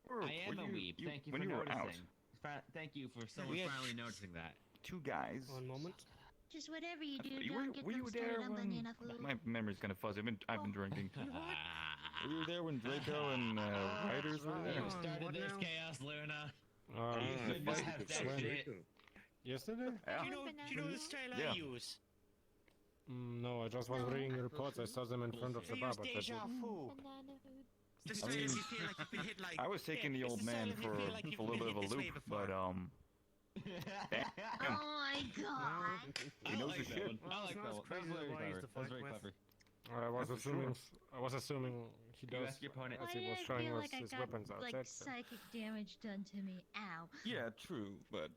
I am a weeb. Thank you when for you were noticing. out, Thank you for someone We had- finally noticing that. 2 guys. One moment. Just whatever you do, You don't get were them you started there on when banana food. my memory's kind of fuzzy. I've been drinking. Were you there when Draco and Riders were there? You started what this now? chaos, Luna. Ah, You I just think have it's that quite shit. good. Yesterday? Yeah. Do you know the style Yeah. I use? No, I just was reading the reports. I saw them in front of the I bar, use but that's it. deja vu. Banana food. The I style mean, if you feel like you've been hit like. I was taking the it's old the style man if you for feel like you've a little been bit of a hit this way loop, before. but Oh my god. he knows his shit. I like It's not that as one. That crazy was as very what I used clever. to That was fight very with. clever. I was That's for assuming. I was assuming he You does. ask your opponent. As Why he did was I showing feel us like I his got weapons like outside. So. psychic damage done to me? Ow. Yeah, true, but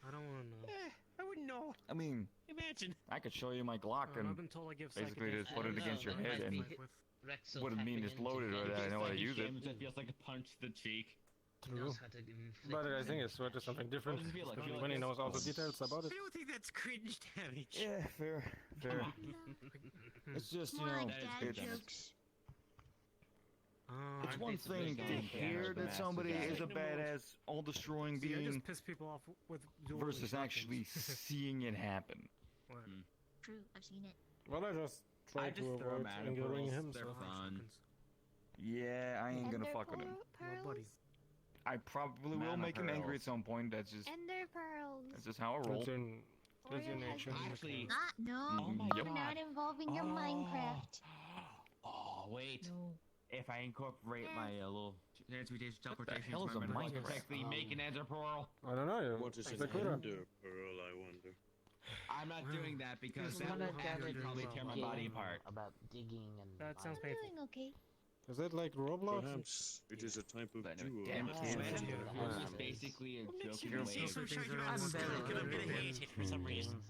I don't want to know. I wouldn't know. I mean, Imagine. I could show you my Glock I've and been told I give basically psychic just put it damage. against your That head might and be with Rexel wouldn't mean tapping it's into loaded or him. that I know how to use it. It feels like a punch to the cheek. He True. knows how to inflict But I think damage. it's sort of something different. What does it feel like? especially Feel when he like knows all the this? details about I it. don't think that's cringe damage. yeah, fair. It's just More like that is dad good damage. jokes. Oh, it's I- one thing to hear that somebody is a badass, all-destroying See, I being just piss people off with dual versus instructions. actually seeing it happen. What? True, I've seen it. Well, I just I tried just to throw avoid mana angering pearls. him. They're So. fun. Yeah, I ain't gonna fuck with him. Well, buddy. I probably will Mana make him angry at pearls. some point. That's just Ender pearls. how I roll. That's in Oreo has nature. them. Actually, No, oh my Yep. god. not involving your Oh. Minecraft. Oh, wait. No. If I incorporate my little transmutation teleportation, hell is a I'm gonna Minecraft? technically make an ender pearl. I don't know. What is an Sakura. ender pearl, I wonder? I'm not doing that because that Wanna will actually gather probably these tear my up. body apart. About digging and That sounds I'm painful. doing okay. Is that like Roblox? Perhaps it is a type of But anyway, jewel. damn it, Yeah. man. Yeah. It's just basically a joking You way. see some Things shiny are ass more stuff, common. and I'm gonna hate it for some reason.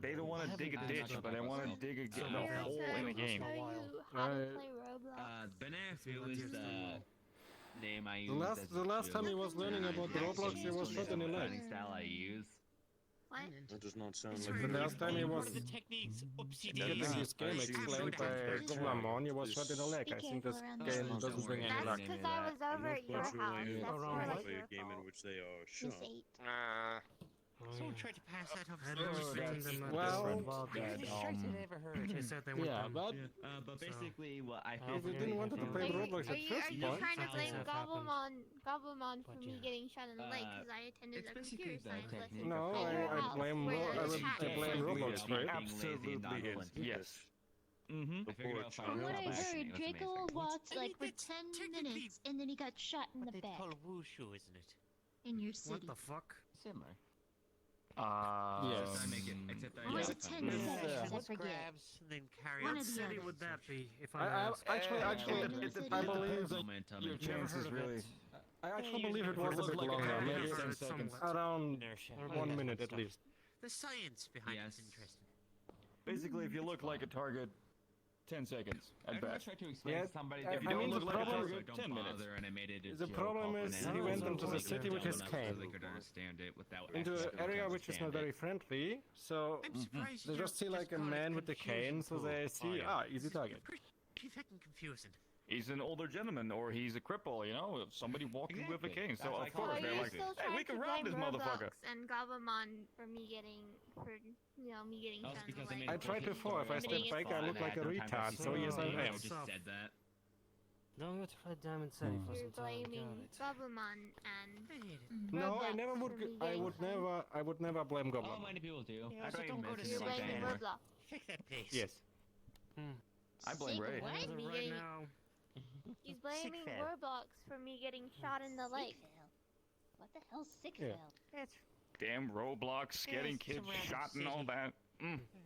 They don't want to dig a I'm ditch, not but they gonna want to fuck dig a with get a it. hole in the game. Show you how to Right. play Roblox. Benefu is the name I use. The last time he was learning about Roblox, he was shot in the leg. Style I use. What? That does not sound It's like The very last time he one was of the techniques. Oopsie getting daisy. his game explained by Glamon, he was shot in the leg. I think this game doesn't bring any That's luck. because I was over at your house. Unfortunately, That's I more have like played your a game in fault. which they are Miss shot. 8. Someone tried to pass that off. I've never seen them at well, different ball Biggest games. strikes I ever heard. They said they went Yeah, down. but But So- basically, what I If if feel you didn't want to play Are you, Roblox are at you, first are you point, trying to blame Something happened. Gobblemon for But me yeah. getting shot in the leg because I attended it's a basically computer the science technique lesson? of no, At your I house, blame where I the would chat I is. blame Roblox for it. Absolutely is. Yes. Mm-hmm. I figured out From what I heard, Draco walked like for think that's 10 technically minutes and then he got shot in What the they back call wushu, isn't it? in your What city. the fuck? Similar. Yes. I make it, except I Or was do it it 10 It's, seconds? I What forget. grabs and then carry One on. of What the city others. would that be, if I may I ask? actually I I believe depends on momentum. your and Never chances, heard of really. it. I actually Yeah, believe it usually was a it bit looked like longer, a half maybe hour. 10 somewhat. seconds. around Inertia. 1 minute at least. The science behind Yes. it's interesting. Basically, if you look like a target, 10 seconds at Every time I best. tried to explain Yeah, to somebody, I if you mean, don't the look like a problem- target, 10 minutes. And I made it a The joke problem up, is and he then went it was into the like city with his so cane. They could understand it without Into actually an being able area to which is not understand very it. friendly, so I'm surprised they you just see like a call it man with the cane, confusion so pool. they see, easy target. Pretty fucking confusing. He's an older gentleman, or he's a cripple, you know? Somebody walking with a Exactly. cane. So, That's of like course, So Or they're you're like, still hey, trying we can to rob blame this motherfucker. Roblox and Gobblemon for me getting, me getting That's shot in because the I leg. made I tried before, if I step back, I look like a retard, so yes, I am. Said that. Don't go to Fred Diamond City for You're some time. blaming Got it. Gobblemon and I hate it. No, I Roblox never would. for me I getting would shot. I would never blame Oh, Goblin. many people do. Yeah, I so don't don't even go to mention You're it like that blaming anymore. Roblox. Fix that place. Yes. I blame Ray. What? As of Me right getting- now, He's blaming fail. Roblox for me getting shot in the leg. Sick fail. What the hell's sick Yeah. fail? That's Damn Roblox, getting kids somewhere in the shot and all city. that.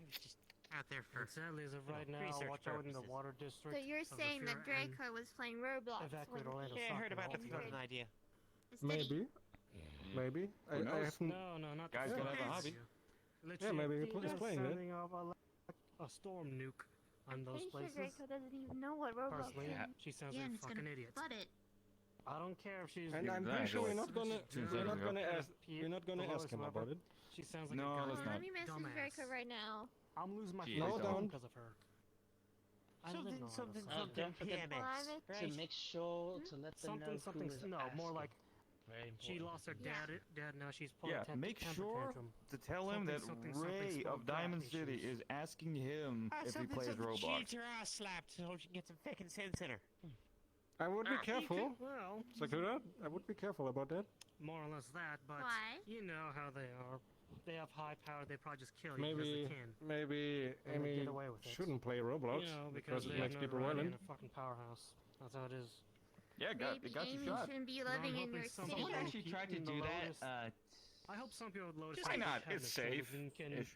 It's just out there for And sadly, as of right now, research watch out in the purposes. water district. So you're of the saying that Fear and Draco was playing Roblox evacuate when Orlando Yeah, I heard Soccer about that. all Got an together. idea. the city. Maybe. Maybe. I knows? haven't. No, not Guys the gotta soccer have a hobby. area. Literally, maybe he they're is playing it. sending up a storm nuke on those Pretty sure places. Draco doesn't even know what Roblox Personally, is. she sounds Yeah, like and a it's fucking gonna idiot. flood it. I don't care if she's. And I'm pretty sure we're not gonna. Seems We're like not it. gonna ask. We're not gonna ask him about it. She sounds like No, a let's Oh, not. let me message dumbass. Draco right now. I'm losing my She No, fucking don't. home because of her. I live in Something, Orlando Soccer. don't forget PMS, to To right? make sure to let them know Something, who is no, more asking. like Very she important. lost her Yeah. dad. Now she's pulling Yeah, temper make sure tantrum. to tell him that Something Ray small of Diamond gap City issues. is asking him if he plays She Roblox. needs her ass slapped so she can get some fucking sense in her. I would be careful, Well, Sakura. I would be careful about that. more or less that, but Why? you know how they are. They have high power. They probably just kill you Maybe, because they can. maybe And they Amy get away with it. shouldn't play Roblox You know, because they it have makes people notoriety violent. in a fucking powerhouse. That's how it is. Yeah, Maybe got you Amy shot. shouldn't be But I'm living in hoping your some city. Someone people actually keep tried to in the do Lotus. that. I hope some people would load Why not? It's safe. Can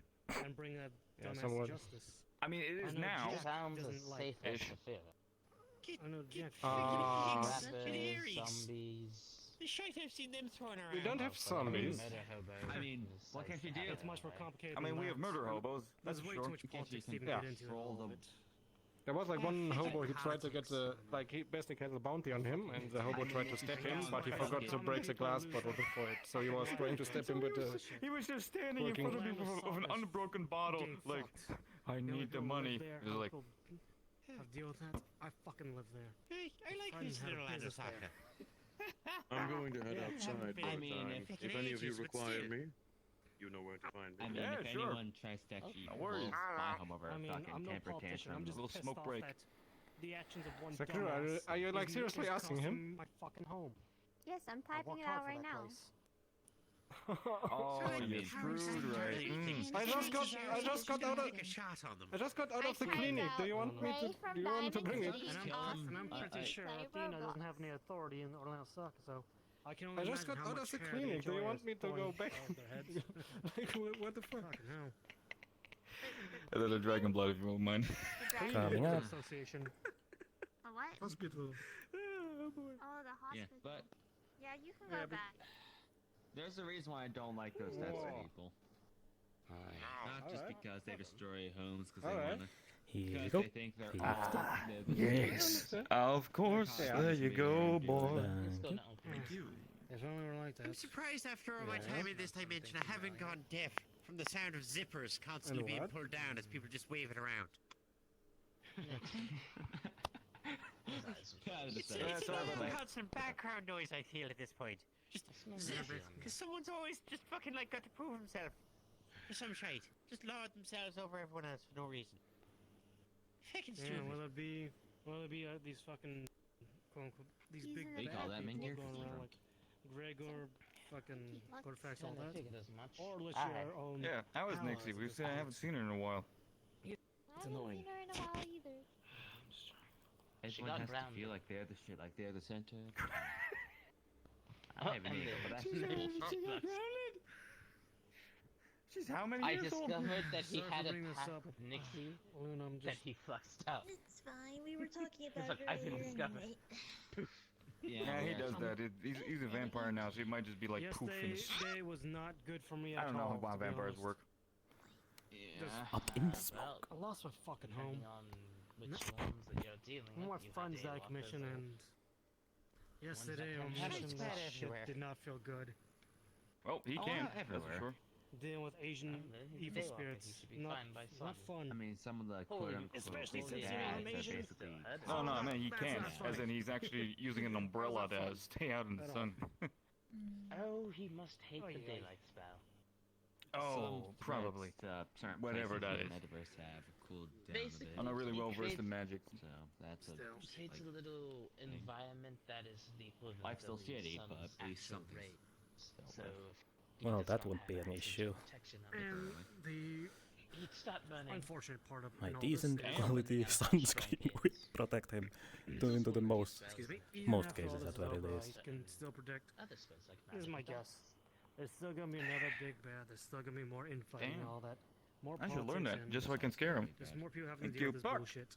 and bring that Yeah, dumbass somewhat. to justice. I mean, it is know now. Jack Sounds as doesn't like safe as ish. the fear. I know Jack. Rappers, Aries. zombies. The shite I've seen them throwing around. We don't have motherfucking zombies. murder hobos I mean, is what safe can you to do? have It's much more anyway. complicated. I mean, than we have that. murder hobos. That's There's for way sure. too much You can't politics to even even Yeah. get into. in control all of them. it. There was like one Oh, hobo. He politics. tried to get the he basically had a bounty on him, and the hobo tried to step him, but he forgot to break the glass bottle before it. So he was trying to step him with the. He was just standing in Working. front of people of an unbroken bottle, Getting like, fucked. I You wanna need the go live money. there, He's like, help deal with that. I fucking live there. Hey, I like Friends visiting had a Orlando business there. soccer. I'm going to head Yeah, outside for I a mean, time. if- If any of you ages, but require still. me, you know where to find me. I mean, Yeah, if sure. anyone tries to actually No worries. blow my home over I a mean, fucking I'm no temper politician. I'm tantrum, just Little pissed smoke off break. that the actions of one Sakura, dumbass are you like is seriously asking him? costing My fucking home. Yes, I'm I typing worked it hard out for right that now. place. oh, I you mean, screwed right. I just got out of. Take a shot on them. I just got out of the I clinic. found Do you want out me Ray to? from Do you want me to Diamond bring it? City And I'm, asked and I'm me pretty to sure play Athena doesn't Roblox. have any authority in Orlando Soccer, so I can I only just imagine got how out much of the hair they clinic. Do you enjoy want us me to go pulling back? out of their heads. Like, what the fuck? Fucking hell. A little dragon blood, if you won't mind. The Dragon Coming up. Association. A what? Hospital. Oh, the hospital. Yeah, but Yeah, you can Yeah, go but- back. there's a reason why I don't like those types of Whoa. people. Not just Alright. because they destroy homes, because they Alright. wanna, Here you because go. they think they're Ah, the Yes, of course. Yeah. There you go, boy. Let's go Thank now. Thank you. If only we're like I'm that. surprised after all my Yeah. time in this dimension I haven't gone deaf from the sound of zippers constantly And being what? pulled down as people just wave it around. It's sorry an about that. constant background noise I feel at this point. Just zippers. Because someone's always just fucking like got to prove himself. For some shite. Just lord themselves over everyone else for no reason. Fucking Yeah, stupid. will it be these fucking quote unquote these He's big in the bad They call that people Mingir going around syndrome. like Gregor, fucking What? Cortex, Yeah, all I that, figured as much. or let Alright. your own. Yeah, how is Nixie? allies We just I haven't seen her in a while. I haven't annoying. seen her in a while either. Everyone got has to grounded. feel like they're the shit, like they're the center. Oh, I have an and ego, they- but that's She's how many I years old? discovered that he Sorry for had a bringing this pact up. with Nixie Luna, I'm that just. he fucked up. It's fine. We were talking It's about like, it I've been earlier discovered. anyway. Yeah, he does that. He's a vampire now, so he might just be like poof in his... Yesterday was not good for me I at don't know all. how to be vampires honest. work. Yeah. Up in the smoke. I lost my fucking home. Depending on which ones that you're dealing One of my with. you had friends died daywalkers commission, or- and yesterday that on have mission, shit that everywhere. shit did not feel good. Well, he Oh, can, not that's for everywhere. sure. Dealing with Asian He's a evil daywalker, spirits, he should be not fine by not some. fun. I mean, some of the Holy- quote-unquote especially since you're dads Asian. are basically... No, no, I mean, he That's can, not as funny. in he's actually using an umbrella That's not to stay out in the At all. sun. Oh, he must hate Oh, the yeah. daylight spell. Oh, probably. Certain Whatever places that in is. Metaverse have cooled down Basically, a I'm bit, not really He well versed in creates- magic. so that's a... Still. He creates like, a little environment that is the equivalent Life's still of the shitty, but sun's at least actual something's rays. still So worth. if he Well, does that not won't be have an actual issue. protection of it, And the he'd start burning. unfortunate part of My in all decent this is- quality sunscreen will protect him into the most. Excuse me. Most Even after all cases this at very over, least. I can still protect. Other spells like This is my magic guess. There's still gonna be another big bad. There's still gonna be more infighting and Damn. all that. More I should learn politics that and just so I can scare him. There's more people having Thank to deal you, with this Buck. bullshit.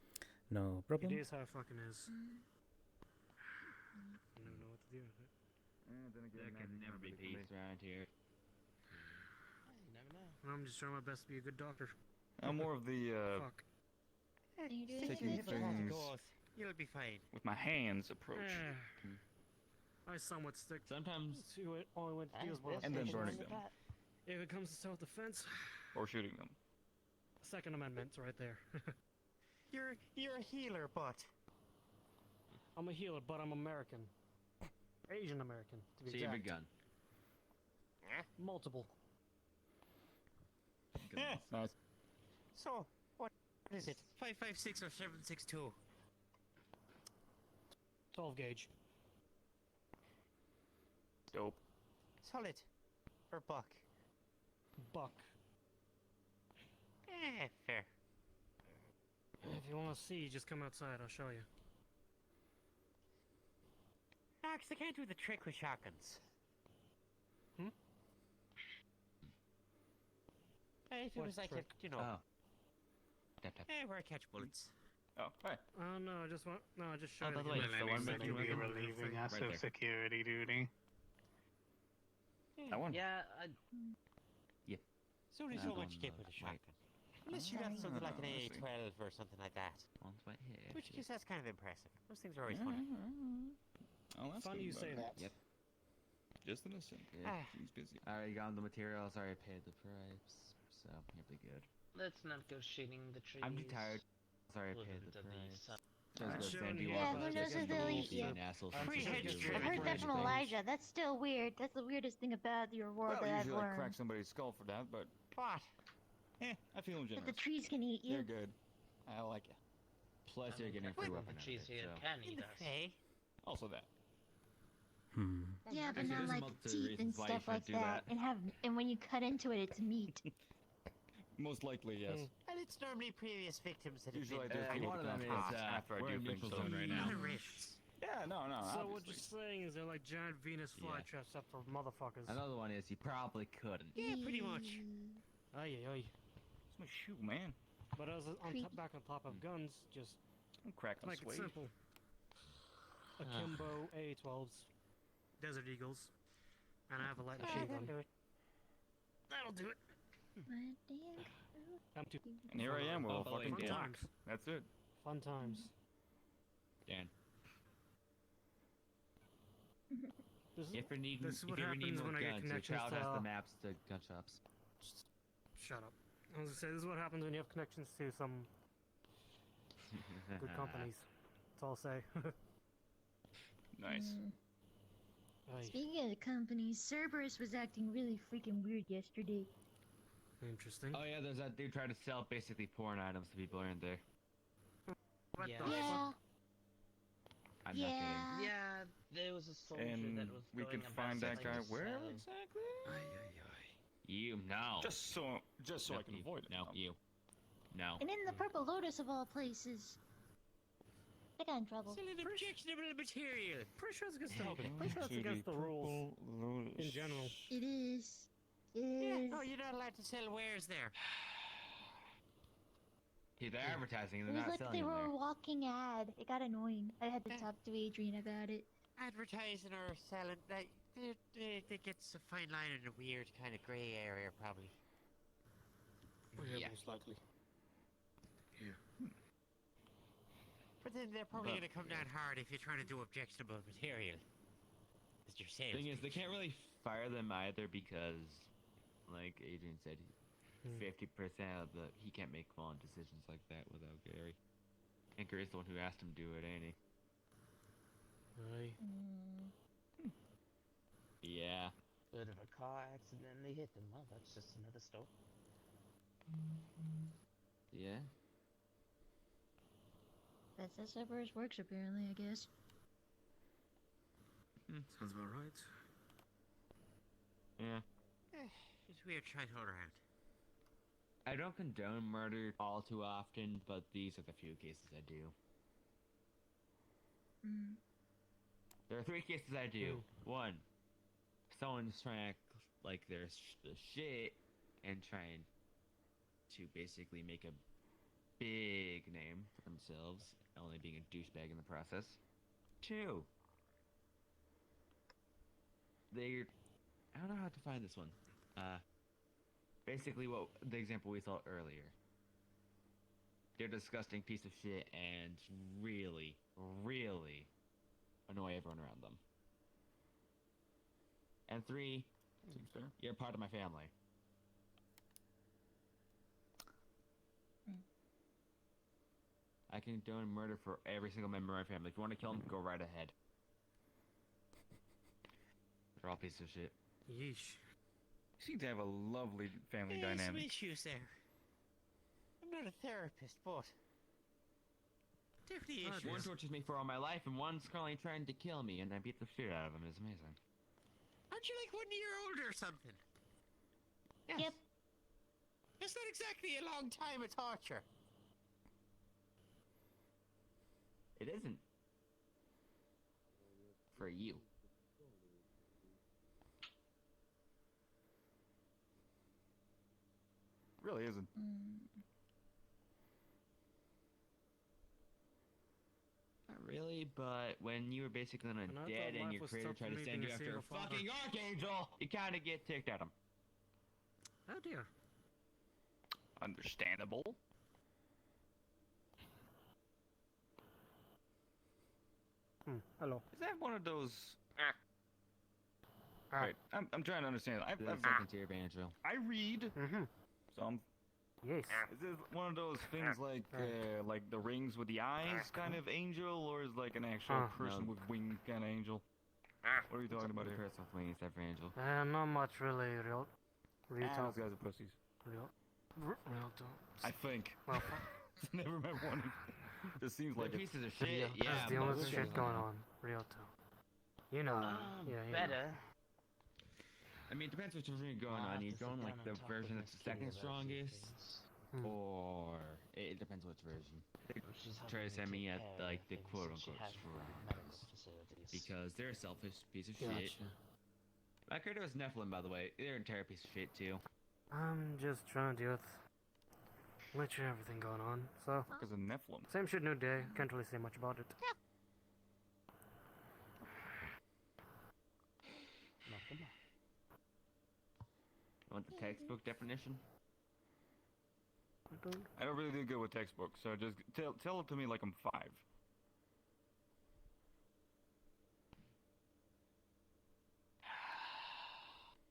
No It problem. is how it fucking is. I don't know what to do with it. There can never be peace around here. You never know. I'm just trying my best to be a good doctor. I'm more of the Fuck. You're doing taking good. things You'll be fine. with my hands approach. I somewhat stick Sometimes to it only when it deals with And then burning them. If it comes to self-defense, Or shooting them. Second Amendment's right there. You're a healer, but I'm a healer, but I'm American. Asian American, to be so you have a exact. gun. Multiple. Eh. Nice. So what is it? 5.56 or 7.62? 12 gauge. Dope. Solid or buck? Buck. Fair. If you want to see, just come outside. I'll show you. Max, I can't do the trick with shotguns. If it What was like trick? you know, Oh. Tap, tap. where I catch bullets. Oh, hi. Oh no, I just want. No, I just Oh, showed by you. the way, Will the one anybody making be weapon? relieving us Right of there. security duty? That one. Yeah, Soon as That so much one, get with a right. shotgun. Unless you got something like an I see. A12 or something like that. One's right here. In which case, that's kind of impressive. Those things are always funny. Oh, that's Funny good, you say buddy. that. Yep. Just innocent. Yeah. He's busy. I already got the materials, I already paid the price, so you'll be good. let's not go shooting the trees. I'm too tired. Sorry, I We'll paid do the the price. sub- Just I'm go showing send you you Yeah, off who to knows get if the they'll whole eat you. being asshole I'm since sure you it's do true. it I've heard for that from things. Elijah. That's still weird. That's the weirdest thing about your world Well, that I've usually I learned. crack somebody's skull for that, but What? I feel That generous. the trees can eat you. You're good. I like it. Plus, you're getting a free the weapon out trees of it, here so. can In eat the us. Fae? Also that. Yeah, but Actually, not there's like multiple teeth and reasons why you stuff like shouldn't do that. that. And when you cut into it, it's meat. Most likely, yes. And it's normally previous victims that have Usually I been do people one of with them guns, is, but after I we're do in things neutral so. zone right now. the rifts. Yeah, no, So what you're obviously. saying is they're like giant Venus Yeah. flytraps up for motherfuckers. Another one is you probably couldn't. Yeah, pretty much. Aye, aye, aye. It's my shoe, man. But as on Creepy. back on top of guns, just I'm cracking make it suede. simple. Akimbo A12s, Desert Eagles, and I have a light machine gun. That'll do it. My damn. I'm too And here I am with a by the way, fucking fun block. times. That's it. Fun times. Dan. This is, If you need, This is if what you ever need happens more when I get guns, your connections child to, has the maps to gun shops. shut up. I was gonna say this is what happens when you have connections to some good companies. That's all I'll say. Nice. Aye. Speaking of companies, Cerberus was acting really freaking weird yesterday. Interesting. Oh yeah, there's that dude trying to sell basically porn items to people aren't there. What Yeah. the Yeah. fuck? I'm Yeah. not kidding. Yeah, there was a soldier And that was we going can about find that selling guy his, where uh, exactly? You no. Just so I Nope, can you. avoid it. No, you. No. And in the Purple Lotus of all places. I got in trouble. Still an objectionable material. Pretty sure it's against the pretty sure it's against the rules in general. It is. It Yeah, is. no, you're not allowed to sell wares there. See, they're advertising and It they're was not like selling they them were there. a walking ad. It got annoying. I had to talk to Adrian about it. Advertising or selling, they get a fine line in a weird kind of grey area, probably. Yeah, most likely. But then they're probably But- going to come down hard if you're trying to do objectionable material. As your sales. Thing is, they can't really fire them either because, like Adrian said, 50% of the he can't make fallen decisions like that without Gary. And Gary's the one who asked him to do it, ain't he? Aye. Yeah. But if a car accidentally hit them, well, that's just another story. Yeah. That's how Cerberus works, apparently, I guess. Sounds about right. Yeah. It's weird trying to hold around. I don't condone murder all too often, but these are the few cases I do. There are 3 cases I do. 1, someone's trying to like their shit and trying to basically make a big name for themselves, only being a douchebag in the process. 2, I don't know how to find this one. Basically what the example we saw earlier. They're a disgusting piece of shit and really, really annoy everyone around them. And 3, you're part of my family. I can condone murder for every single member of my family. If you want to kill them, go right ahead. They're all pieces of shit. Yeesh. You seem to have a lovely family There's some dynamic. issues there. I'm not a therapist, but definitely issues. One tortures me for all my life, and one's currently trying to kill me, and I beat the shit out of him. It's amazing. Aren't you like 1 year older or something? Yes. Yep. That's not exactly a long time of torture. It isn't. For you. Really isn't. Not really, but when you were basically on a And I dead thought and life your was creator tough tried to for me send you being a after a single father. fucking archangel, you kinda get ticked at him. Oh dear. Understandable. Hello. Is that one of those? Ah. Right, I'm trying to understand. The second tier banjo. I read some. Yes. Is this one of those things like the rings with the eyes kind of angel, or is like an actual person No. with wings kind of angel? What are you talking about here? Person with wings, that for angel. Not much really real Ah, talk. those guys are pussies. Real talk. I think. Well, Never met one. Just seems like They're it. pieces of shit, yeah. That's the only most shit of them. going on. Real talk. You know. Yeah, you know. Better. I mean, it depends which version you're going on. You're going like the version that's the second strongest, or it depends which version. Try to send me at like the quote unquote strongest, because they're a selfish piece of shit. Gotcha. My character was Nephilim, by the way. They're an entire piece of shit too. I'm just trying to deal with literally everything going on. So Because of Nephilim. same shit, new day. Can't really say much about it. You want the textbook definition? I don't really do good with textbooks, so just tell it to me like I'm 5.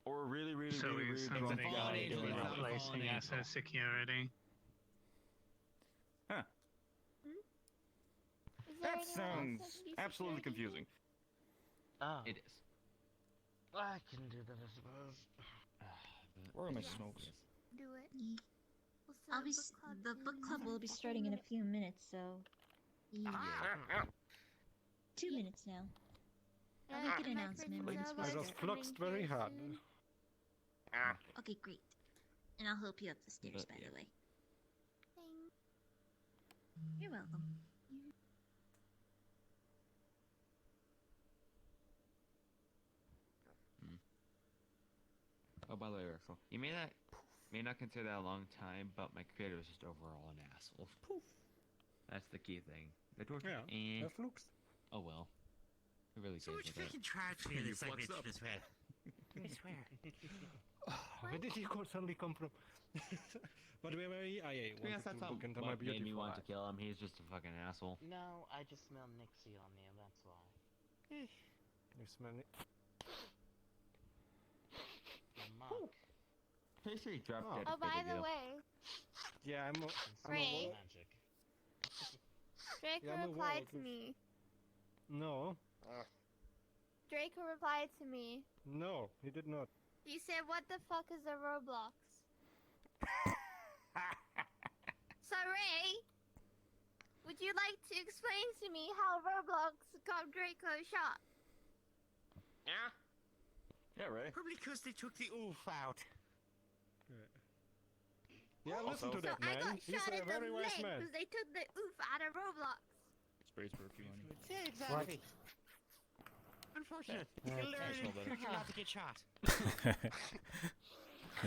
Or really, really, So really, he's really drunk somebody guy angel, doing it's it. not replacing fallen us angel. as security. Huh. Is there That anyone else sounds that can be absolutely security confusing. Oh, It is. I can do that, I suppose. Where are my Yes. smokes? Do it. Ye- We'll I'll start be. book club The in book club will be a starting in a minute. few minutes, so. Yeah. 2 minutes now. I'll make an My announcement friend once Zelda we I is just start. coming fluxed very here hard. soon. Okay, great. And I'll help you up the stairs, But, by yeah. the way. Thanks. You're welcome. Oh, by the way, Russell, you may not consider that a long time, but my creator was just overall an asshole. Poof. That's the key thing. The torture. Yeah, that looks. Oh well. It really So cares much about that. freaking tragedy in You this fluxed dimension up. as well. I swear. Where did you suddenly come from? But where were you? I Yes, wanted that's to not look into my what made me beautiful want to eyes. kill him. He's just a fucking asshole. No, I just smell Nixie on you, that's why. You smell it? The monk. Pretty sure he dropped Oh. dead. Oh, if they by did the do. way, Yeah, I'm Ray. Magic. Draco Yeah, I'm a replied to werewolf. me. No, Draco replied to me. no, he did not. He said, "What the fuck is a Roblox?" So Ray, would you like to explain to me how Roblox got Draco shot? Yeah? Yeah, right. Probably because they took the oof out. Yeah, listen to So that I man. got He's shot a in the very wise leg man. because they took the oof out of Roblox. Space for a few money. Yeah, exactly. Unfortunate. Yeah, You'll it's learn actual in better. future not to get shot.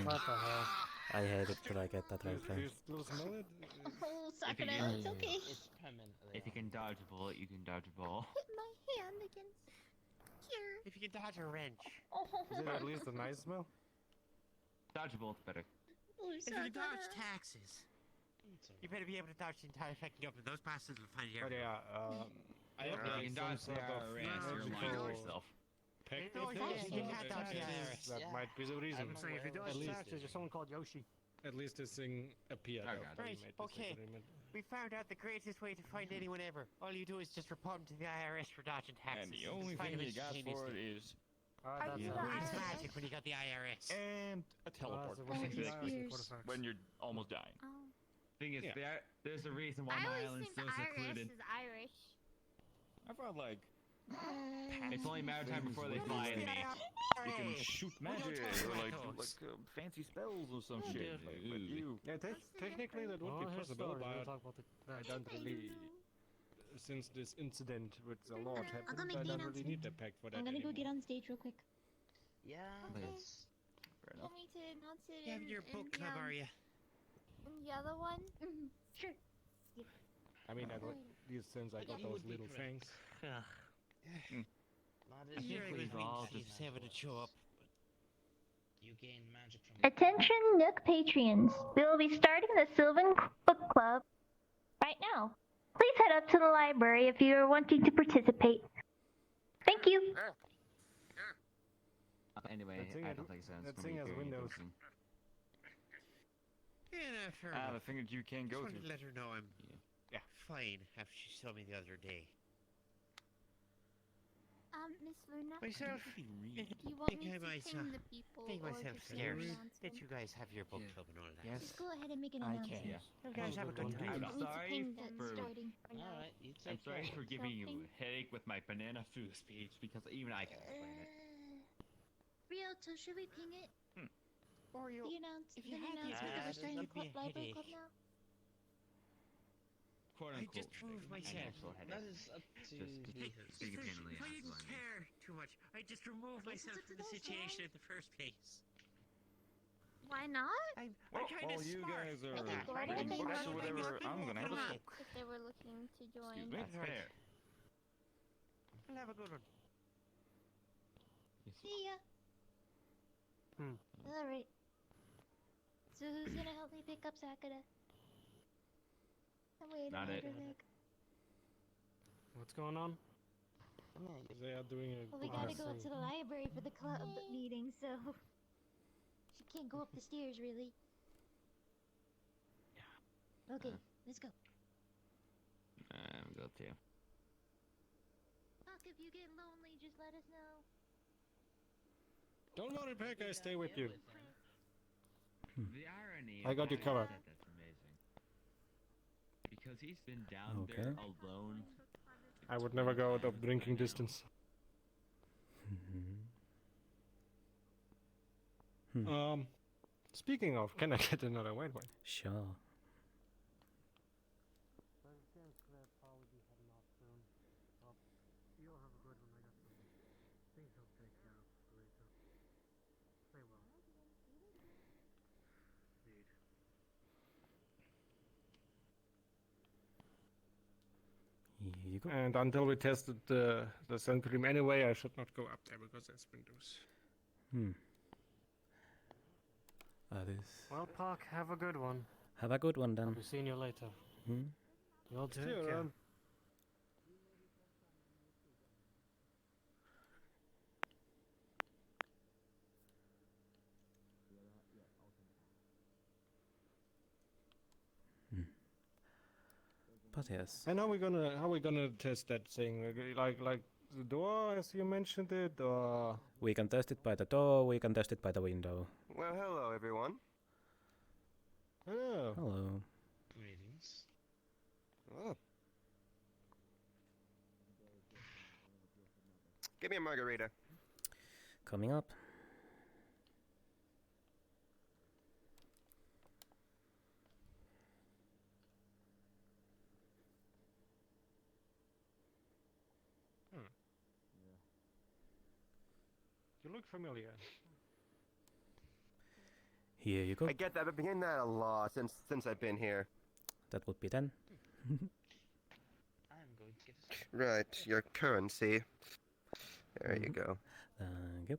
What the hell? I hate it till I get that Do you reference. still smell it? Oh, If you Sakura, can- it's okay. It's permanently. If you can dodge a bullet, you can dodge a ball. Hit my hand against here. If you can dodge a wrench. Is it at least a nice smell? Dodge a bullet's better. Oh, If you can dodge Sakura. taxes. You better be able to dodge the entire fucking government. Those bastards will find you But everywhere. yeah, I If have you like can some dodge sort the of IRS, you're lying to magical yourself. pact No, with yeah, it, you so can't dodge the IRS. that Yeah. might be the reason. I'm saying if you dodge At least- taxes, you're someone called Yoshi. At least this thing appeared Oh, after God. we Right, made this okay. agreement. We found out the greatest way to find anyone ever. All you do is just report them to the IRS for dodging taxes. And the only Find thing them you got for instantaneously. it is Ah, Are that's you a the Well, it's IRS? magic when you got the IRS. and a teleport. so Oh, we're these actually beers. for the facts. When you're almost dying. Oh. Thing is, Yeah. there's a reason why I my always island's think so the IRS secluded. is Irish. I thought like It's only a matter of time things before they with fly like- in me. you can shoot We don't magic talk or about like do those. like fancy spells or some Oh, shit. dude. But you, Yeah, technically that would be Oh, here's possible, story. We'll but talk about I it. don't really. Since this incident with the Lord I'll go happened, make I the don't really need announcement. the pact for that I'm gonna go anymore. get on stage real quick. Yeah, Okay. that's fair You enough. want me to announce it You have in, your in book the, club, are you? in the other one? Sure. I mean, at least since I got You those would be little correct. things. Ugh. not I'm as hearing we've with all me just- seven to show up. you gain magic from Attention Nook patrons. We will be starting the Sylvan Book Club right now. Please head up to the library if you are wanting to participate. Thank you. Anyway, That thing I had- don't think so. that thing has windows. Yeah, fair Ah, the enough. thing that you can't Just go wanted to. to let her know I'm Yeah. fine after she saw me the other day. Miss Luna, Myself, do you want think me I to might, ping the people make or myself just make scarce. an Let announcement? you guys have your book Yeah. club and all that. Yes. Just go ahead and make an I announcement. can. You guys have a good One time. thing. I I'm need to sorry ping that for- starting. Alright, you take I'm sorry care. for giving you Something. a headache with my banana food speech because even I can explain it. Ryoto, should we ping it? Or you, The announcement if you that had the we're idea, starting the it'd be a library club headache. now? Quote I unquote. just proved an myself. actual That headache. is up to Just the being a pain in the if I ass didn't is what I mean. care too much, I'd just remove Listen myself to from the those situation lines. in the first place. Why not? I'm Well, kind while of you smart. guys I are think Gordon reading and books Gordon or would whatever, like I'm gonna have a Come on. smoke. if they were looking to join. Excuse me. That's fair. I'll have a good one. See ya. Alright. So who's gonna help me pick up Sakura? I'm waiting Not on it. her leg. What's going on? They are doing a. Well, we I gotta go up see. to the library for the club meeting, so she can't go up the stairs really. Okay, let's go. I'm go too. Fuck, if you get lonely, just let us know. Don't worry, Pack, I stay with you. The irony. I got you covered. That's amazing. Because he's been down there Okay. alone. I would never go out of drinking distance. Speaking of, can I get another white wine? Sure. You go. And until we tested the sun cream anyway, I should not go up there because there's windows. That is. Well, Park, have a good one. Have a good one then. I'll be seeing you later. Hmm? You'll See take you care. around. But yes. And how we gonna test that thing? Like the door as you mentioned it, or We can test it by the door, we can test it by the window. Well, hello everyone. oh, Hello. Greetings. Oh. Give me a margarita. Coming up. You look familiar. Here you go. I get that. I've been getting that a lot since I've been here. That would be 10. I'm going to get this. Right, your currency. There you go. Thank you.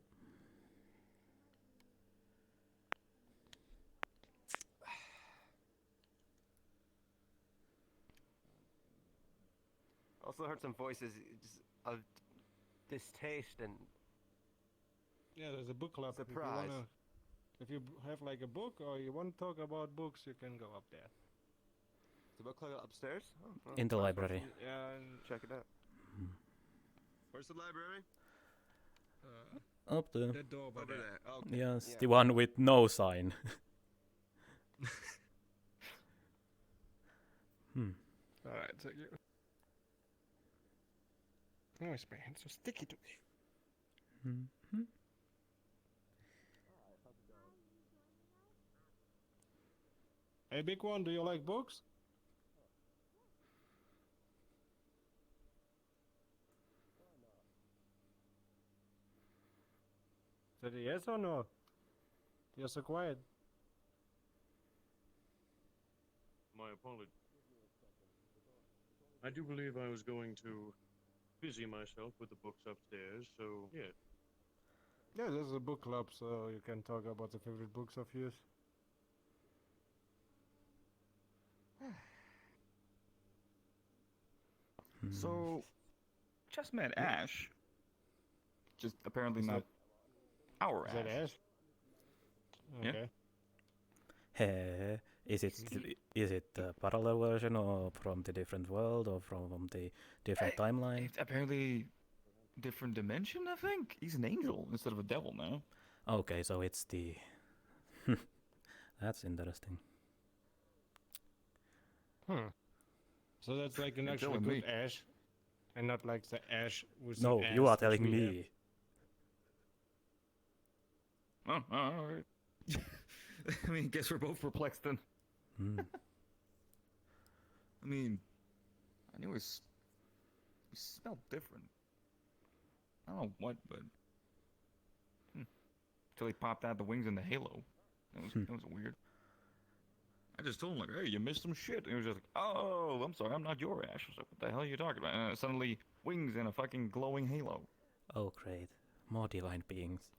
Also heard some voices of distaste and Yeah, there's a book club. surprise. If you have like a book or you want to talk about books, you can go up there. The book club upstairs? Oh, well, In the library. Yeah, and check it out. Where's the library? Up there. that door over Over there. there. Okay. Yes, Yeah. the one with no sign. Alright, thank you. Oh, it's my hands so sticky today. Mhm. Hey, big one, do you like books? Is it a yes or no? You're so quiet. My apologies. I do believe I was going to busy myself with the books upstairs, so yeah. Yeah, there's a book club, so you can talk about the favorite books of yours. So, just met Ash. Just apparently Is not our Is that Ash. Ash? Yeah. Okay. Hey, is it the parallel version or from the different world or from the different timeline? It's apparently different dimension, I think. He's an angel instead of a devil now. Okay, so it's the... That's interesting. So that's like an You're actual telling good me. Ash, and not like the Ash with No, the you ass are which telling we me. Oh, alright. I mean, guess we're both perplexed then. Hmm. I mean, I knew it smelled different. I don't know what, but... Till he popped out the wings in the halo. That was weird. I just told him, like, hey, you missed some shit. And he was just like, oh, I'm sorry, I'm not your Ash. I was like, what the hell are you talking about? And suddenly, wings and a fucking glowing halo. Oh, great. More divine beings.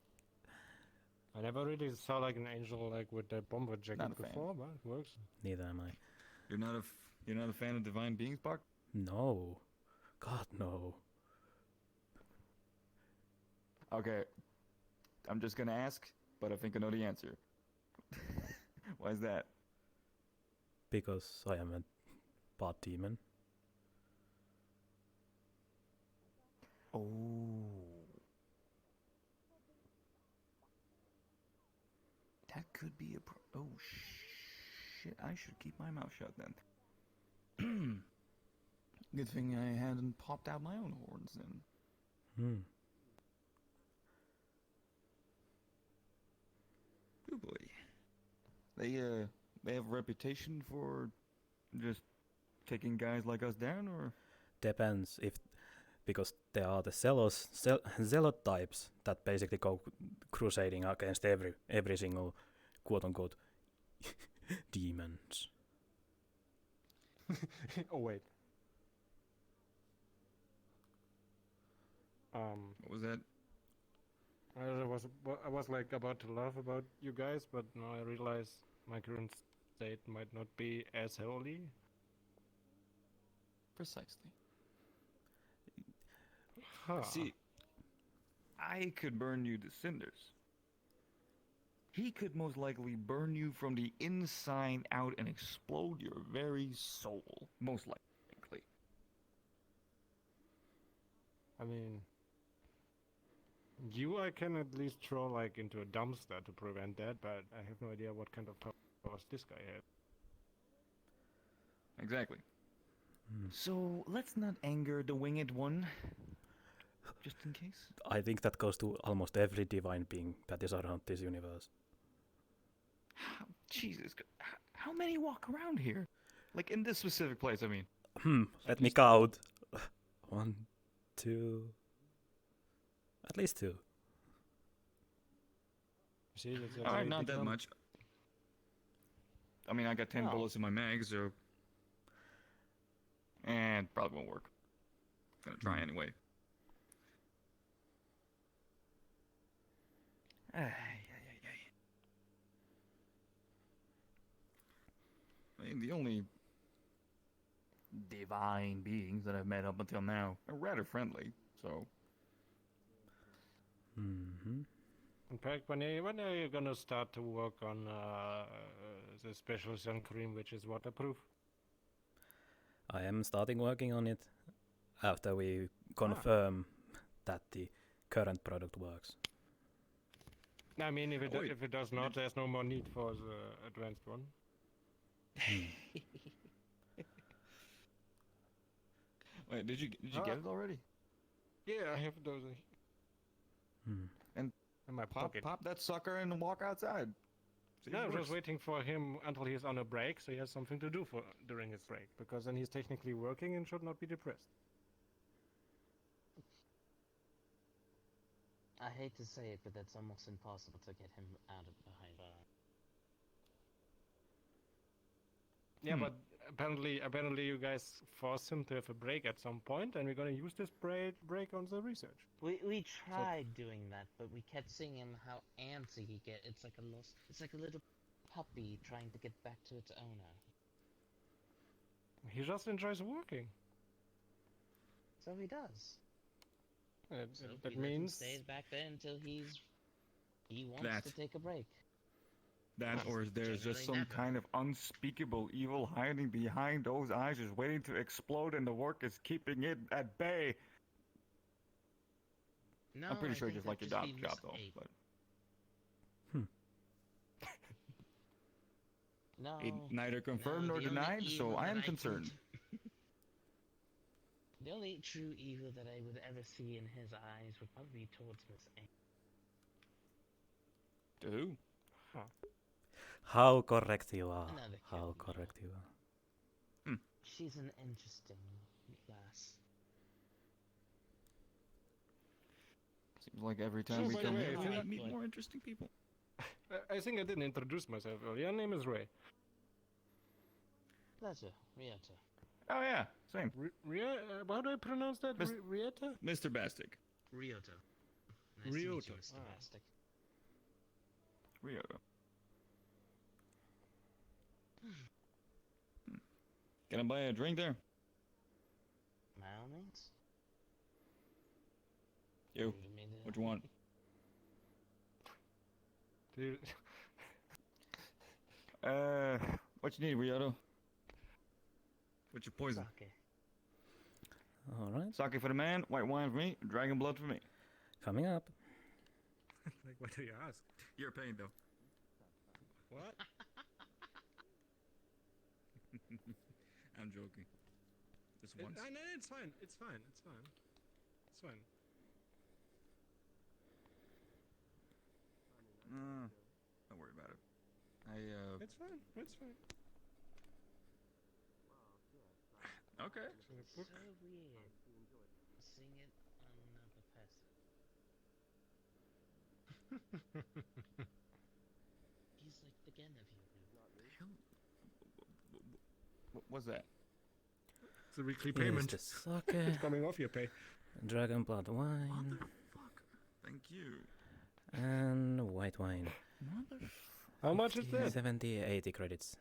I never really saw like an angel like with that bomber jacket Not a fan. before, but it works. Neither am I. You're not a fan of divine beings, Pakk? No. God, no. Okay. I'm just gonna ask, but I think I know the answer. Why is that? Because I am a bad demon. Oh. That could be a oh shit, I should keep my mouth shut then. Good thing I hadn't popped out my own horns then. Oh boy. They have a reputation for just taking guys like us down, or? Depends if... Because there are the zealot types that basically go crusading against every single quote-unquote demons. Oh wait. What was that? I was like about to laugh about you guys, but now I realize my current state might not be as holy. Precisely. Huh. See, I could burn you to cinders. He could most likely burn you from the inside out and explode your very soul. Most likely. I mean, you I can at least throw like into a dumpster to prevent that, but I have no idea what kind of powers this guy has. Exactly. So, let's not anger the winged one. Just in case. I think that goes to almost every divine being that is around this universe. Jesus, how many walk around here? Like in this specific place, I mean. Let me count. 1, 2... At least 2. See, that's a Alright, very not big that number. much. I mean, I got 10 Well. bullets in my mag, so... And probably won't work. Gonna try anyway. I mean, the only divine beings that I've met up until now are rather friendly, so... Mm-hmm. In fact, when are you gonna start to work on the special sun cream which is waterproof? I am starting working on it after we confirm that the current product works. I mean, if Wait, if it does not, there's no more need for the advanced one. Wait, did you get it already? Yeah, I have those And in my pocket. pop that sucker and walk outside. See if No, it I'm works. just waiting for him until he's on a break, so he has something to do during his break, because then he's technically working and should not be depressed. I hate to say it, but that's almost impossible to get him out of behind bar. Yeah, but apparently you guys forced him to have a break at some point, and we're gonna use this break on the research. We tried doing that, but we kept seeing him how antsy he get. It's like a little puppy trying to get back to its owner. He just enjoys working. So he does. So That we let him means stay back there until he wants That. to take a break. That, or there's just some Generally kind of unspeakable evil hiding behind those eyes, just waiting to explode, and the work is keeping it at bay. No, I'm pretty I sure think just like that your just job be though. mistake. But No. neither confirmed no, nor the only denied, evil so I that am can- concerned. The only true evil that I would ever see in his eyes would probably be towards Miss A. To who? How correct you are. Another kid, How no. correct you are. She's an interesting class. Seems like every time So, we by come the way, here, if we you- meet more interesting people. I think I didn't introduce myself earlier. Your name is Ray. Pleasure, Rieta. Oh yeah, same. How do I pronounce that? Mis- Rieta? Mr. Bastic. Ryoto. Nice to meet you, Ryoto. Mr. Ah. Bastic. Ryoto. Can I buy a drink there? By all means. You. You made it What you want? Dude. What you need, Ryoto? What's your poison? Sake. Alright, Sake for the man, white wine for me, dragon blood for me. coming up. Like, what do you ask? You're paying though. What? I'm joking. Just once. No, it's fine. It's fine. It's fine. It's fine. Don't worry about it. It's fine. It's fine. Okay. So weird. Sing it on another person. He's like the Gen of you. What was that? It's a weekly Here's payment. the sake, It's coming off your pay. dragon blood wine, Motherfucker. Thank you. and white wine. How much is that? 70, 80 credits.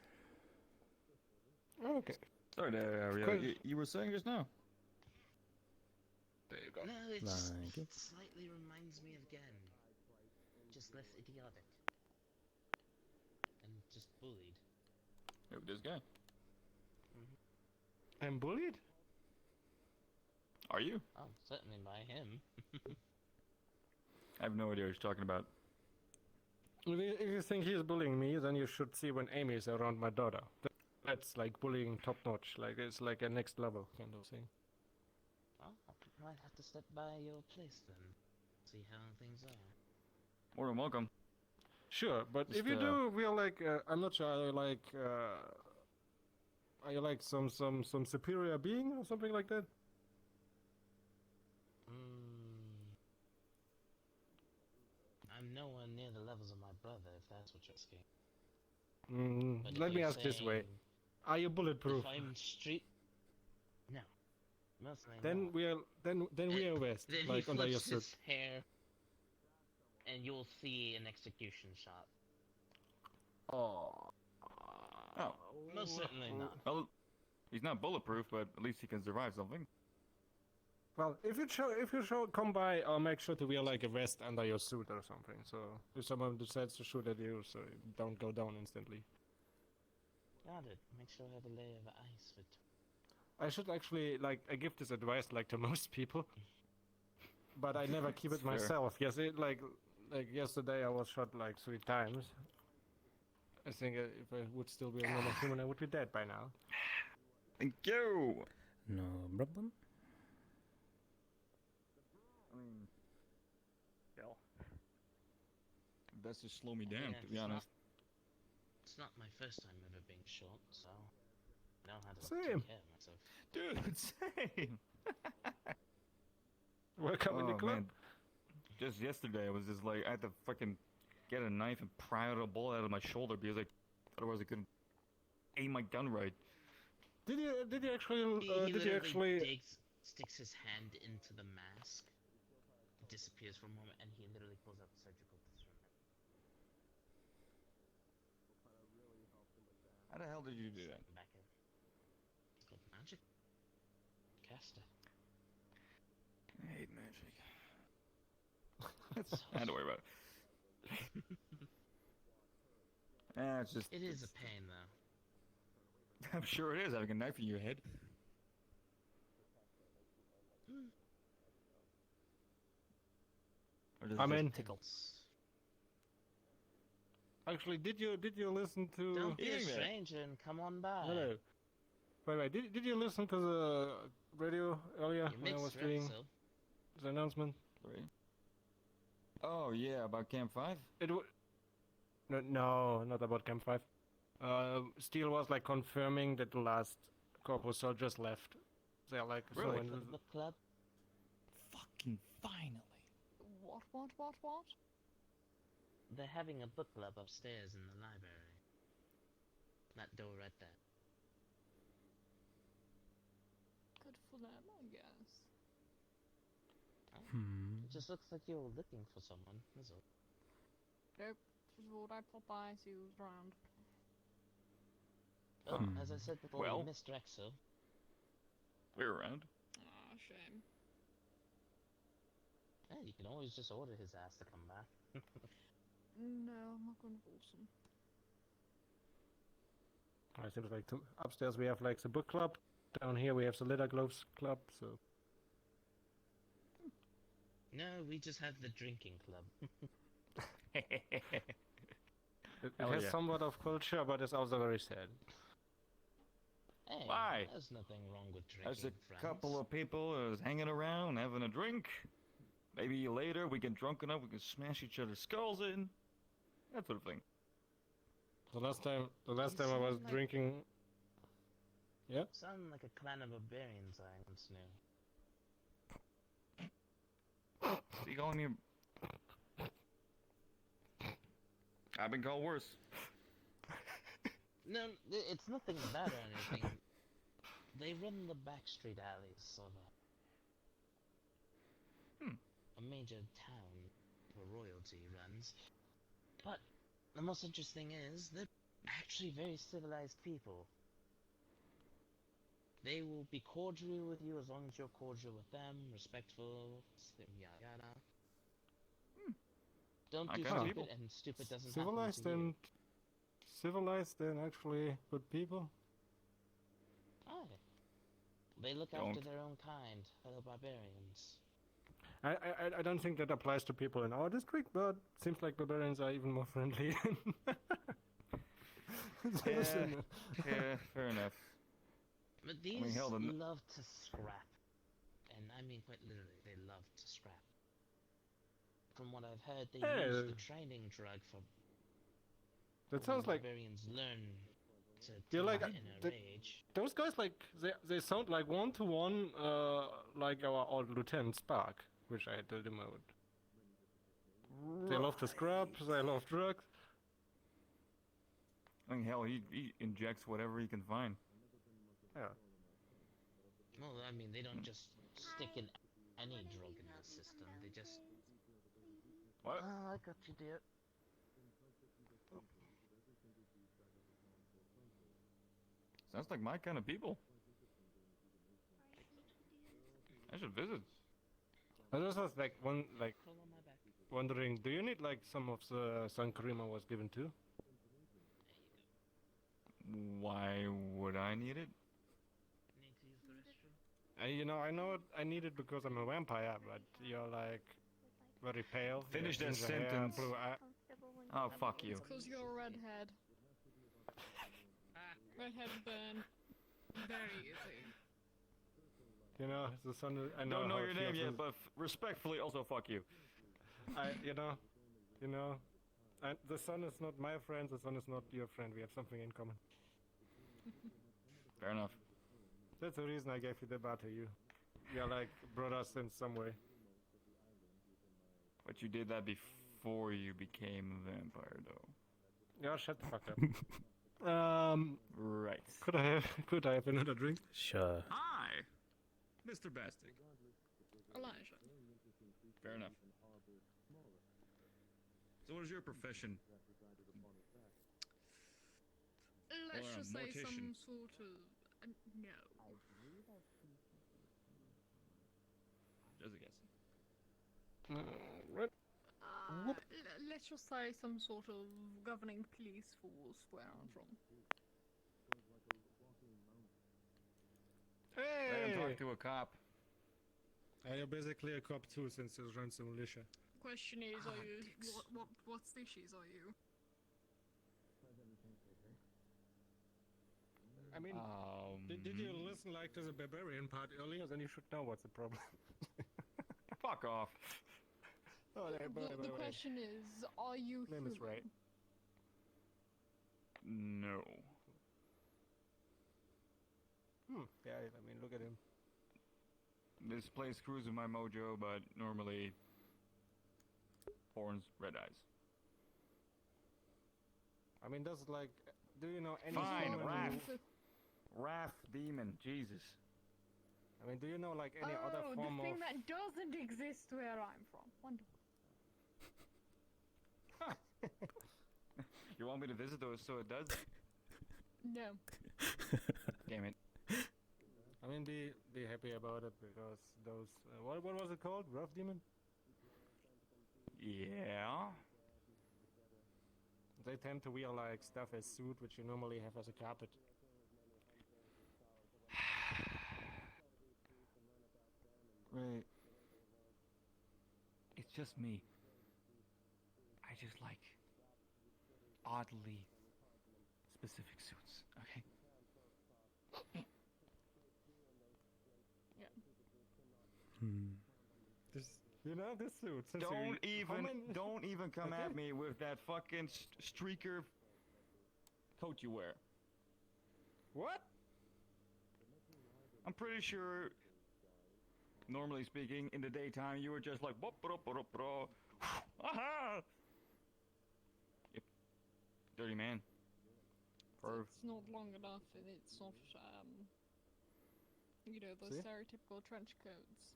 Okay. Sorry there, Ryoto. Cool. You were saying just now? There you go. No, it just Like it. slightly reminds me of Gen. Just less idiotic. And just bullied. Who, this guy? I'm bullied? Are you? Oh, certainly by him. I have no idea what you're talking about. If you think he's bullying me, then you should see when Amy is around my daughter. That's like bullying top notch. Like, it's like a next level kind of thing. Well, I might have to step by your place then. See how things are. More than welcome. Sure, but Just, if you do feel like I'm not sure, are you like some superior being or something like that? I'm nowhere near the levels of my brother. asking. But if Let me you're ask this way: saying, are you bulletproof? If I'm street, no, mostly Then not. we are then we are west, Then like he under your flips suit. his hair, and you'll see an execution shot. Oh. Most certainly not. Well, he's not bulletproof, but at least he can survive something. Well, if you come by, I'll make sure to wear like a vest under your suit or something. So if someone decides to shoot at you, so you don't go down instantly. Got it. Make sure I have a layer of ice with. I should actually I give this advice like to most people, but I never keep it Fair. myself. Yes, like yesterday I was shot like 3 times. I think if I would still be a normal human, I would be dead by now. Thank you. No problem. That's just slow me down, Yeah, to be honest. It's not my first time ever being shot, so I know how to Same. take care of myself. Dude, same. Welcome in the club. Man. Just yesterday, I was just like, I had to fucking get a knife and pry out a bullet out of my shoulder because otherwise I couldn't aim my gun right. Did you actually He did you actually sticks his hand into the mask, disappears for a moment, and he literally pulls out the surgical instrument. How the hell did you do that? Back in. It's called magic. Caster. I hate magic. Don't worry about it. It's just. It is a pain, though. I'm sure it is, having a knife in your head. Or does it I'm just in. tickle? Actually, did you listen to? Don't be a stranger and come on by. Hello. By the way, did you listen to the radio earlier You when I mix was doing Repsil. the announcement? Sorry. Oh yeah, about Camp 5? No, not about Camp 5. Steele was like confirming that the last corpus soldiers left. They're like Really? so The book club. Fucking finally. What? They're having a book club upstairs in the library. That door right there. Good for them, I guess. It just looks like you're looking for someone, that's all. Nope. Just thought I'd pop by, see who's around. Oh, as I said before, Well. we missed Rexo. We're around. Ah, shame. Yeah, you can always just order his ass to come back. No, I'm not gonna force him. I seems like upstairs we have like the book club. Down here we have the leather gloves club. So No, we just have the drinking club. it Hell has yeah. somewhat of culture, but it's also very sad. Hey, Why? there's nothing wrong with drinking, There's a friends. couple of people hanging around, having a drink. Maybe later we get drunk enough, we can smash each other's skulls in. That sort of thing. The last time I was sound like- drinking. Yeah. Sound like a clan of barbarians I once knew. So you calling me? I've been called worse. No, it's nothing bad or anything. They run the backstreet alleys of a major town where royalty runs. But the most interesting is they're actually very civilized people. They will be cordial with you as long as you're cordial with them, respectful, yada yada. Don't I do got stupid, people. and stupid doesn't Civilized happen to you. and civilized and actually good people. Aye. They look after their own kind, fellow barbarians. I don't think that applies to people in our district, but seems like barbarians are even more friendly. Yeah, fair enough. But these mean, hell, the- love to scrap. And I mean quite literally, they love to scrap. From what I've heard, they use the training drug for That sounds when like barbarians learn to You're like, in a rage. those guys like they sound like 1-to-1 like our old Lieutenant Spark, which I did demote. They love to scrap, they love drugs. I mean, hell, he injects whatever he can find. Yeah. Well, I mean, they don't just stick in any drug in the system. They just. What? Oh, I got you, dear. Sounds like my kind of people. I should visit. I just was like wondering, do you need like some of the sun cream I was given too? Why would I need it? Need to use the restroom? You know, I know I need it because I'm a vampire, but you're like very pale. Finish you have that ginger hair, sentence. blue eye. Oh, fuck you. It's because you're a redhead. Redhead burn. Very easy. You know, the sun. I know Don't know how your it name feels. yet, but respectfully, also fuck you. you know, and the sun is not my friend. The sun is not your friend. We have something in common. Fair enough. That's the reason I gave you the bar to you. We are like brothers in some way. But you did that before you became a vampire, though. Yeah, shut the fuck up. Right. Could I have another drink? Sure. Hi, Mr. Bastic. Elijah. Fair enough. So, what is your profession? Let's Or a just say mortician. some sort of no. Just a guess. What? Let's just say some sort of governing police force where I'm from. Let him Hey! talk to a cop. You're basically a cop too, since you run some militia. Question is, are you what species are you? I mean, did you listen like to the barbarian part earlier? Then you should know what's the problem. Fuck off. Oh, The question is, are you Name human? is right. No. Yeah, I mean, look at him. This place screws with my mojo, but normally horns, red eyes. I mean, does like, do you know any? Fine, human Raph. who- Raph demon, Jesus. I mean, do you know like any other Oh, form the thing of? that doesn't exist where I'm from. Wonderful. You want me to visit those so it does? No. Damn it. I mean, be happy about it because those. What was it called? Rough demon. Yeah. They tend to wear like stuff as suit, which you normally have as a carpet. Right. It's just me. I just like oddly specific suits, okay? This, you know, this suit. Since Don't even come Okay. at me with that fucking streaker coat you wear. What? I'm pretty sure, normally speaking, in the daytime you were just like aha! Yep. Dirty man. It's not long enough, and it's not you know, those See? stereotypical trench coats.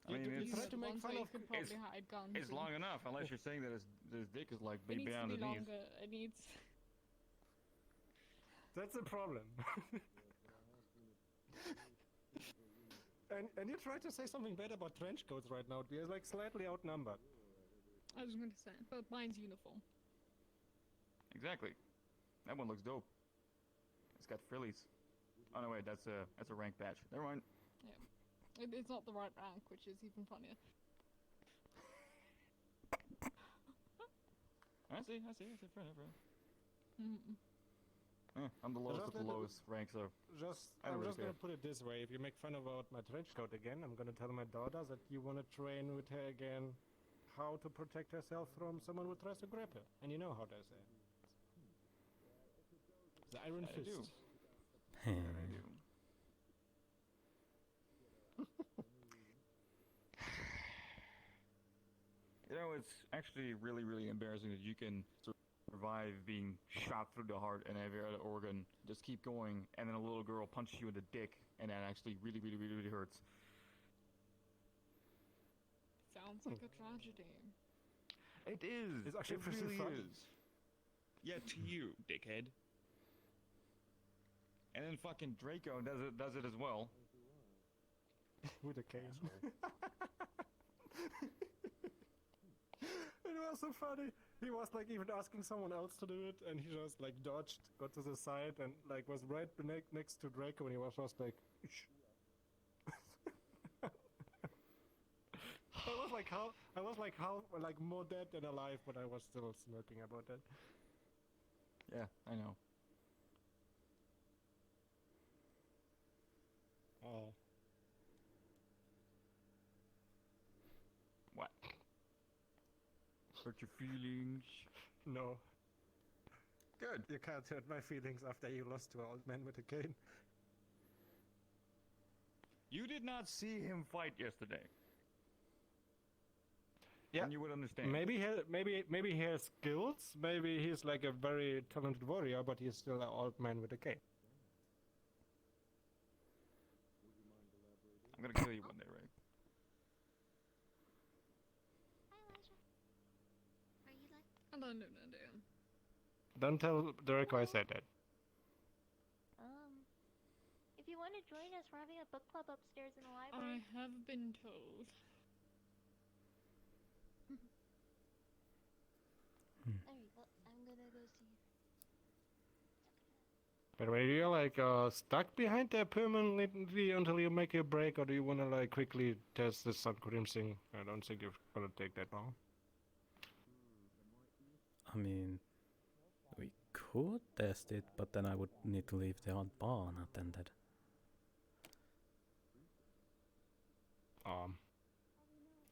I mean, you it's, try to make ones fun where you of. could probably hide guns. it's in. long enough, unless you're saying that his dick is like It big needs to down be the knees. longer. It needs. That's the problem. and you try to say something bad about trench coats right now. We're like slightly outnumbered. I was going to say, but mine's uniform. Exactly. That one looks dope. It's got frillies. Oh no, wait, that's a rank patch. Never mind. Yeah, it's not the right rank, which is even funnier. I see. Fair enough. Mm-mm. I'm the lowest of the Just- lowest rank, so I don't I'm really just gonna care. put it this way: if you make fun about my trench coat again, I'm gonna tell my daughter that you wanna train with her again, how to protect herself from someone who tries to grab her. And you know how they say. The iron I fist. do. I do. You know, it's actually really, really embarrassing that you can survive being shot through the heart and every other organ. Just keep going, and then a little girl punches you in the dick, and that actually really, really, really, really hurts. Sounds like a tragedy. It is. It's actually it pretty really funny. is. Yeah, to you, dickhead. And then fucking Draco does it as well. With a cane. It was so funny. He was like even asking someone else to do it, and he just like dodged, got to the side, and like was right next to Draco, and he was just like. I was like more dead than alive, but I was still smirking about that. Yeah, I know. Oh. What? Hurt your feelings? No. Good. You can't hurt my feelings after you lost to an old man with a cane. You did not see him fight yesterday. Yeah. And you would understand. Maybe he has skills. Maybe he's like a very talented warrior, but he's still an old man with a cane. I'm gonna kill you one day, right? Hi, Elijah. Are you like? I don't know, Nadia. Don't tell Draco I said that. If you want to join us, we're having a book club upstairs in the I library. have been told. Alright, well, I'm gonna go see. By the way, you're like stuck behind there permanently until you make your break, or do you wanna like quickly test the sun cream thing? I don't think you're gonna take that long. I mean, we could test it, but then I would need to leave the bar unattended.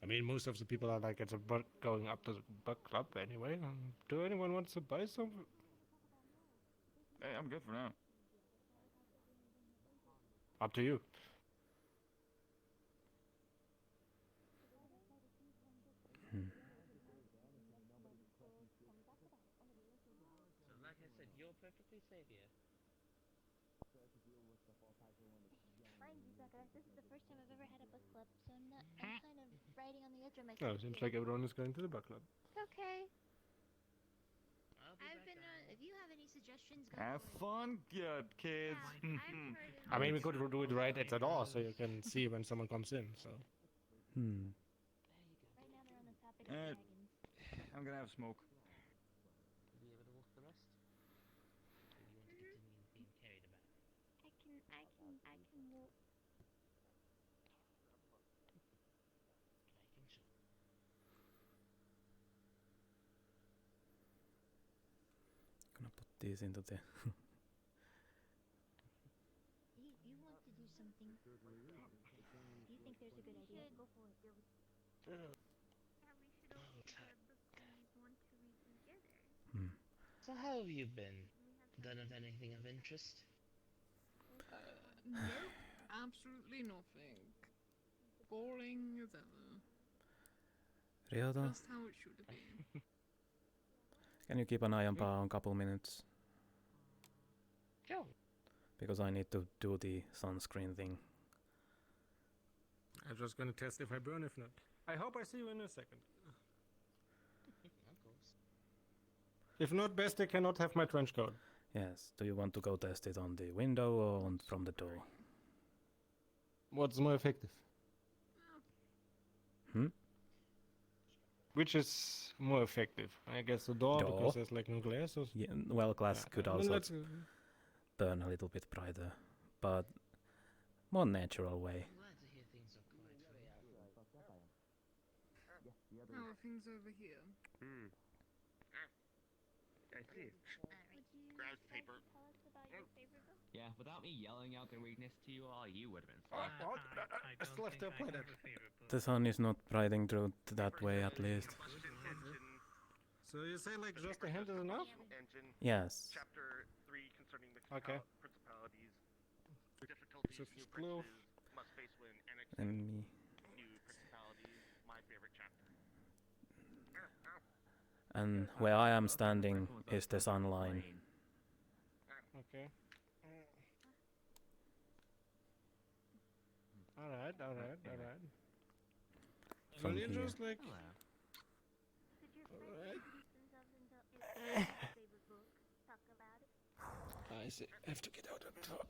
I mean, most of the people are like it's a book going up to the book club anyway. Do anyone want to buy some? Hey, I'm good for now. Up to you. So, like I said, you're perfectly safe here. Fine, Zuzaka. This is the first time I've ever had a book club, so I'm kind of riding on the edge of my Oh, seat. seems like everyone is going to the book club. Okay. I've been. If you have any suggestions, go Have fun, good kids. I mean, we could do it right at the door, so you can see when someone comes in. So. Hmm. Right now they're on the topic of dragons. I'm gonna have a smoke. Will you be able to walk the rest? Or do you want to continue being carried about? I can walk. Making sure. Gonna put these into the. You want to do something? Do you think there's a good idea? Go for it. So how have you been? Done of anything of interest? Nope, absolutely nothing. Boring as ever. Ryota, Just how it should be. can you keep an eye on bar on couple minutes? Sure. Because I need to do the sunscreen thing. I'm just gonna test if I burn. If not, I hope I see you in a second. Of course. If not, best I cannot have my trench coat. Yes. Do you want to go test it on the window or on from the door? What's more effective? Which is more effective? I guess the door, Door. because there's like no glass. Or... Yeah, well, glass could then also let's- burn a little bit brighter, but more natural way. I'm glad to hear things are quiet for you. How are things over here? I see. Grabs paper. Tell us about your favorite book. Yeah, without me yelling out their weakness to you all, you would have been What? fine. I still have to play that. The sun is not brighting through that way, at least. So you say like just a hand is enough? Engine. Yes. Chapter 3 concerning the Okay. principalities. Difficulties So new blue. princes must face when annexing And me. new principalities. My favorite chapter. And where I am standing is the sun line. Okay. Alright. From Really here. just like. I see. I have to get out of the top.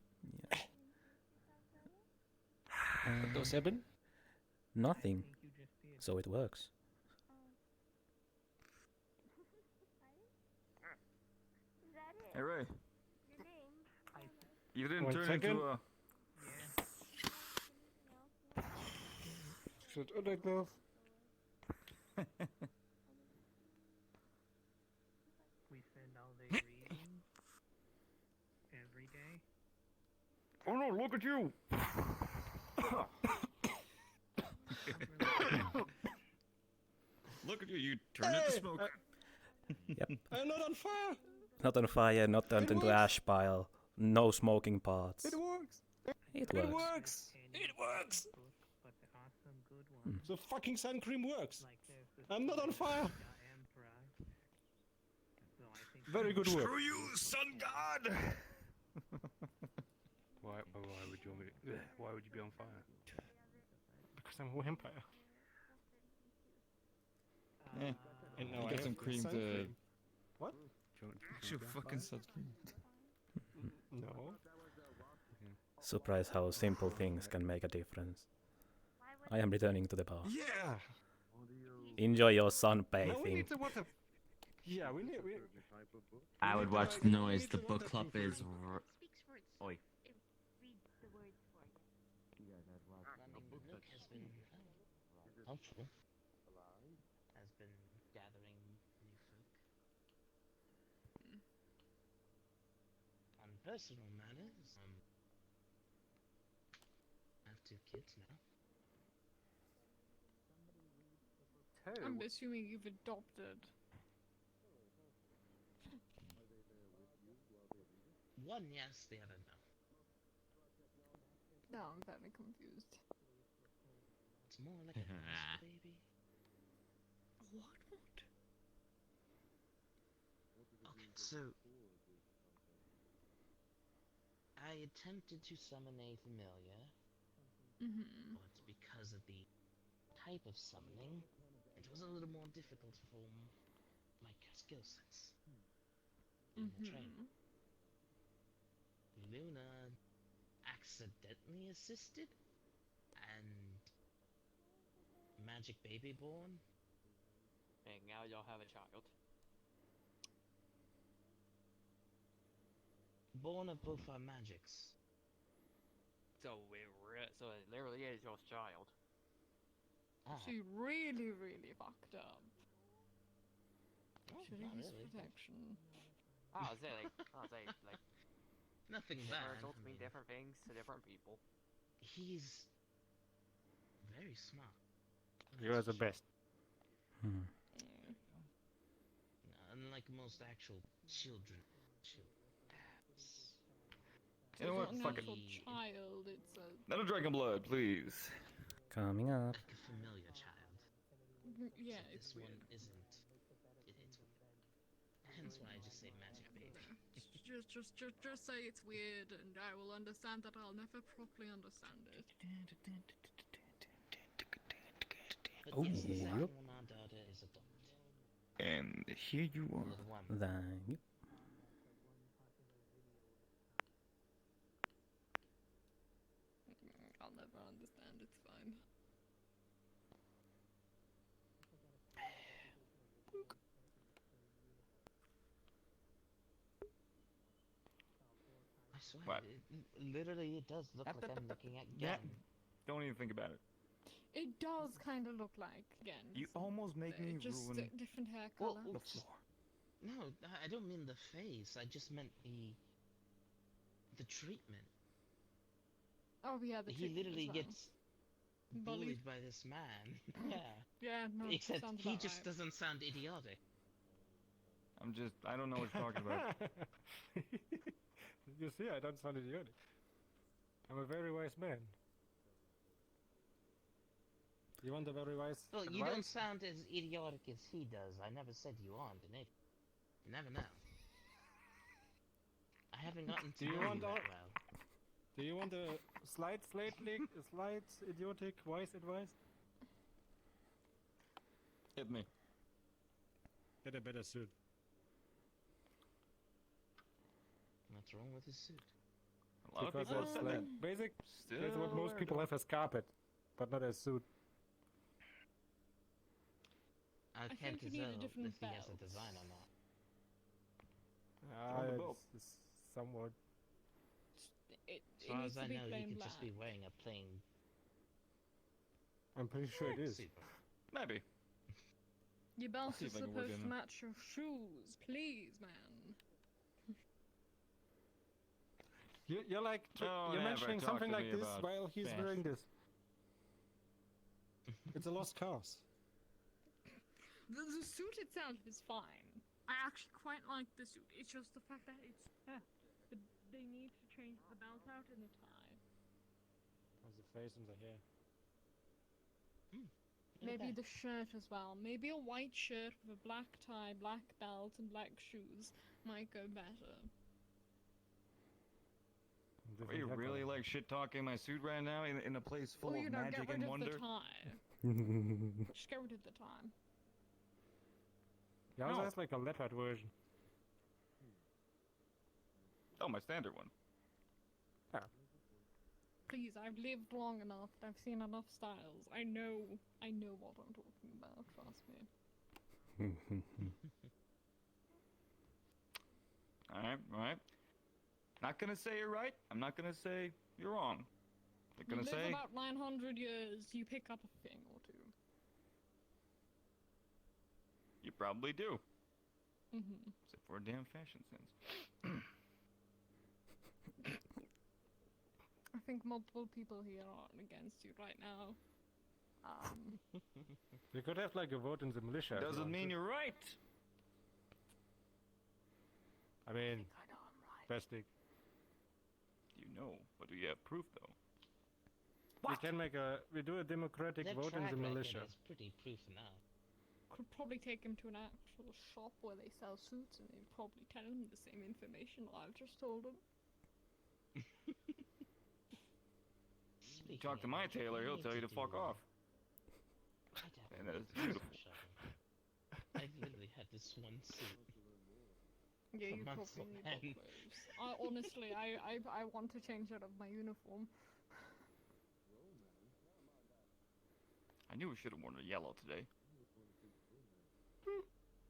What does happen? Nothing. So it works. Hey Ray. You didn't 1 turn second. into a. Should I go? We spend all day reading every day. Oh no! Look at you. Look at you! You turned into smoke. Yep. I'm not on fire. Not on fire, not turned into ash pile. No smoking parts. It works. It It works. works. It works. But the awesome good ones. The fucking sun cream works. Like there's this I'm not on fire. Emperor. So I think Very good work. Screw you, sun god! Why would you? Why would you be on fire? Because I'm a vampire. Yeah. And now You I got have some cream sun to. cream. What? Your fucking sunscreen. No. Surprise how simple things can make a difference. I am returning to the bar. Yeah. Enjoy your Now we sunbathing. need to what the. Yeah, we need. I would watch the noise. The book club is. Oi. Nook has been helpful. Has been gathering new folk. On personal matters, I have 2 kids now. I'm assuming you've adopted. One yes, the other no. No, I'm very confused. It's more like a house baby. What? Okay, so I attempted to summon a familiar, Mm-hmm. but because of the type of summoning, it was a little more difficult for my skill sets. In the training. Luna accidentally assisted, and Magic Baby born. And now y'all have a child. Born of both our magics. So it literally is your child. She really fucked up. Oh, Should not use really. protection. I'll say like Nothing different bad. results I mean mean, different things to different people. He's very smart. You are the best. Unlike most actual children. You know what? It's Fuck not it. an actual child, it's a... Not a dragon blood, please. Coming up. Like a familiar child. Yeah, So it's this one weird. isn't. It's weird. Hence why I just say magic baby. Just say it's weird, and I will understand that I'll never properly understand it. But Oh, yes, the yep. second one, our daughter is adopted. And here you are. Little one. Thank you. I'll never understand, it's fine. I swear, What? literally it does look like I'm looking at Yeah. Gen. Don't even think about it. It does kind of look like, again. You almost make me just ruin a different hair Well, color. the floor. No, I don't mean the face. I just meant the treatment. Oh yeah, the He treatment literally as well. gets Bullied. bullied by this man. Yeah. Yeah, no, Except sounds he about just right. doesn't sound idiotic. I don't know what you're talking about. You see, I don't sound idiotic. I'm a very wise man. You want a very wise Well, advice? you don't sound as idiotic as he does. I never said you aren't an idiot. You never know. I haven't gotten to Do you know want you that all- well. Do you want a slight idiotic wise advice? Hit me. Get a better suit. What's wrong with his suit? A lot Because of people it's have said like that. basic. Still That's what most wear people them. have as carpet, but not as suit. I think can't you need a tell different if he has a belt. design or not. Ah, the belt. it's somewhat. It As far needs as I to be know, he plain could black. just be wearing a plain I'm pretty sure it is. suit. Maybe. Your belt see is if I can work supposed to in. match your shoes, please, man. You're like Don't you're ever mentioning talk something to like me this about while he's fashion. wearing this. It's a lost cause. The suit itself is fine. I actually quite like the suit. It's just the fact that they need to change the belt out and the tie. There's the face and the hair. Maybe the shirt as well. Maybe a white shirt with a black tie, black belt, and black shoes might go better. Are you really like shit talking my suit right now in a place full Oh, of you know, magic get rid and of wonder? the tie. Just get rid of the tie. He also No. has like a leopard version. Oh, my standard one. Please, I've lived long enough. I've seen enough styles. I know what I'm talking about. Trust me. Alright. Not gonna say you're right. I'm not gonna say you're wrong. I'm You gonna live say about 900 years. You pick up a thing or two. you probably do. Mm-hmm. Except for a damn fashion sense. I think multiple people here are against you right now. We could have like a vote in the militia. if you Doesn't want mean to. you're right. I mean, I know I'm right. Bestic. You know, but do you have proof though? We do a democratic Their vote in track the record militia. is pretty proof enough. Could probably take him to an actual shop where they sell suits, and they'd probably tell him the same information I've just told him. You talk to my tailor, he'll tell you to fuck off. And that is beautiful. I've literally had this one suit. Yeah, for you months probably on need more end. clothes. Honestly, I want to change out of my uniform. I knew we should have worn a yellow today.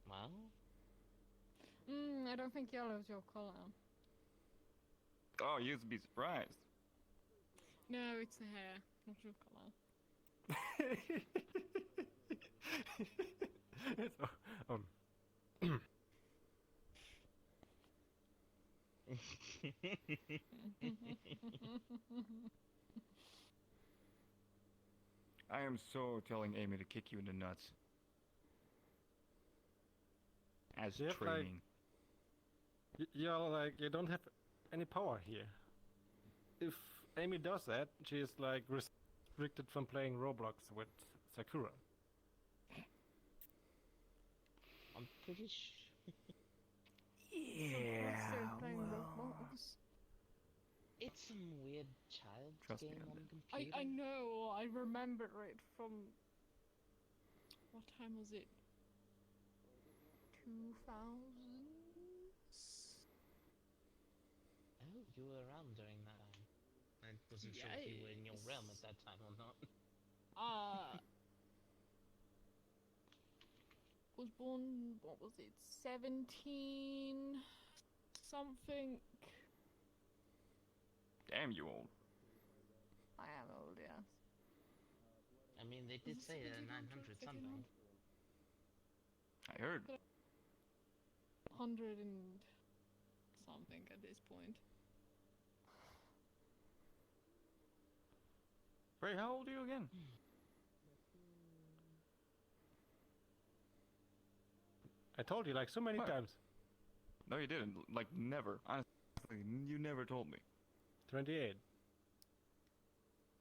Well, I don't think yellow's your color. Oh, you'd be surprised. No, it's the hair, not your color. I am so telling Amy to kick you in the nuts. As You have, like, training. You're like, you don't have any power here. If Amy does that, she is like restricted from playing Roblox with Sakura. I'm pretty sure. It's some weird child's Trust me game on on that. computer. I know, I remember it from... What time was it? 2000s? Oh, you were around during that time. I wasn't sure if you were in your realm at that time or not. Was born, what was it, 17 something? Damn you old. I am old, yes. I mean, they did say 900 something. I heard. 100 and something at this point. Ray, how old are you again? I told you like so many What? times. No, you didn't. Like, never. Honestly, you never told me. 28.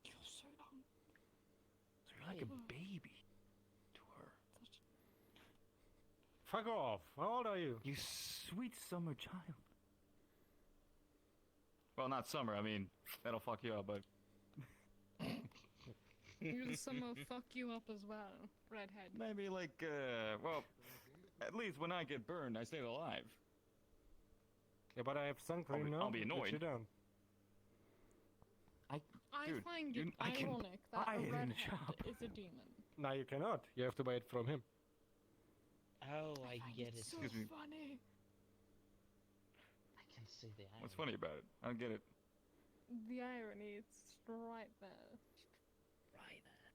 You're so young. So you're like a baby to her. Fuck off. How old are you? You sweet summer child. Well, not summer. I mean, that'll fuck you up, but Will summer fuck you up as well, redhead? maybe like, well, at least when I get burned, I stay alive. Yeah, but I have sun cream now. I'll be which annoyed. you don't. I Dude, find it I can ironic that buy a it in the redhead shop. is a demon. No, you cannot. You have to buy it from him. Oh, I find get it it. so Excuse me. funny. I can see the irony. What's funny about it? I don't get it. The irony is right there. Right there.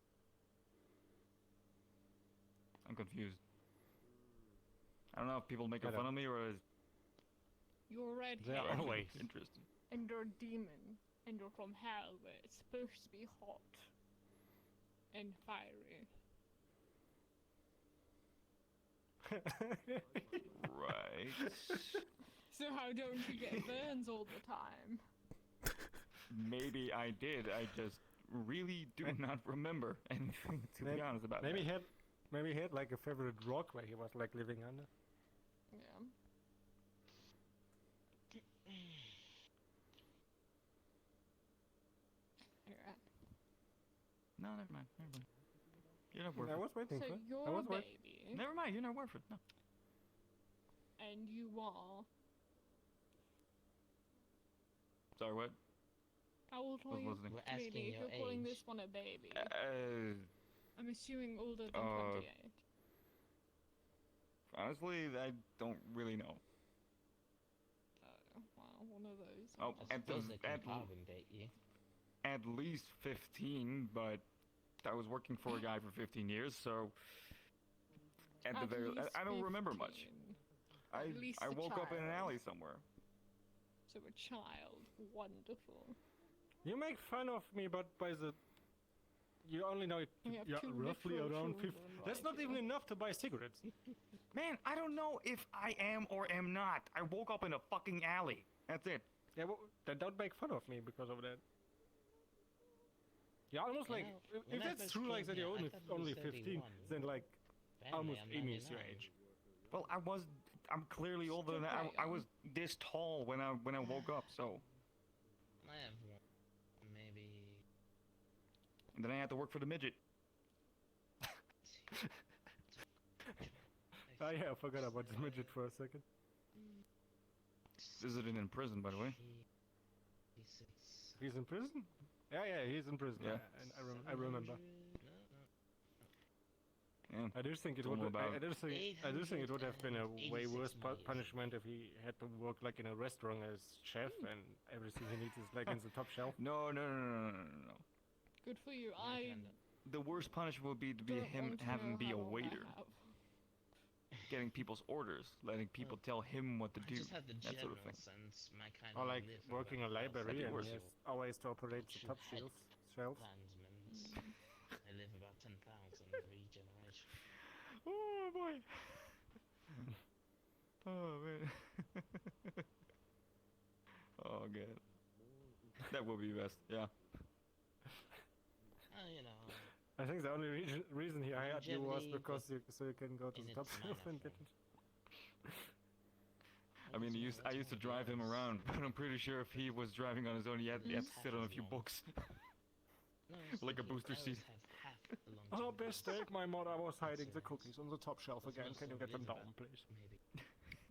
I'm confused. I don't know if people making I fun don't- of me or is You're They redhead, are always. interesting. and you're a demon, and you're from hell, where it's supposed to be hot and fiery. Right. So how don't you get burns all the time? Maybe I did. I just really do not remember anything to be honest about Maybe that. he had like a favorite rock where he was like living under. Yeah. Alright. No, never mind. Never mind. You're not worth I it. was waiting So for it. you're I a was waiting. baby, Never mind. You're not worth it. No. and you are. Sorry. What? How old are Was you? listening. We're asking Really, if your you're calling age. this one a baby, Uh, I'm assuming older than 28. honestly, I don't really know. Wow, one of those. Oh, I at the suppose they can at, carbon date you. at least 15, but I was working for a guy for 15 years, so at the At very, least I don't remember much. 15. I At least I a woke up in an child. alley somewhere. So a child. Wonderful. You make fun of me, but by the you only know it. We have Yeah, two roughly literal around 50. children That's right not even here. enough to buy cigarettes. Man, I don't know if I am or am not. I woke up in a fucking alley. That's it. Yeah, well, then don't make fun of me because of that. Yeah, almost like Well, if when I that's first true, like came that you're here, I only thought you were 15, 31. then like Apparently, almost I'm Amy is your 99. age. Well, I'm clearly older than that. Still I was this tall when I woke up, so. I have one. Maybe. And then I had to work for the midget. Oh yeah, I forgot about the midget for a second. Visited in prison, by the way. He's in prison? Yeah, he's in prison. Yeah. I remember. Yeah. I do think it Told would. him about I do think it would have been a way 886 worse million. punishment if he had to work like in a restaurant as chef and everything he needs is like in the top shelf. No. Good for you. I The worst punishment would be to be don't him want to having know be how a long I waiter, have. getting people's orders, letting people tell him what to I do. just had the That sort general of thing. sense. My kind Or of like live working a about library and worse. he has always to operate the Two top head shelves. clansmen. They live about 10,000 every generation. Oh boy. Oh man. Oh god. That would be best. Yeah. You know. I think the only reason he hired you was Longevity, because so you can go to in the top its shelf and get it. I mean, I used to drive him around, but I'm pretty sure if he was driving on his own, he had to sit on a few books. No, Like a seriously, booster I seat. always have half the Oh, longevity best steak, my mother was hiding the Serious. cookies on the top shelf Because again. most Can you of get them live down, about please? Maybe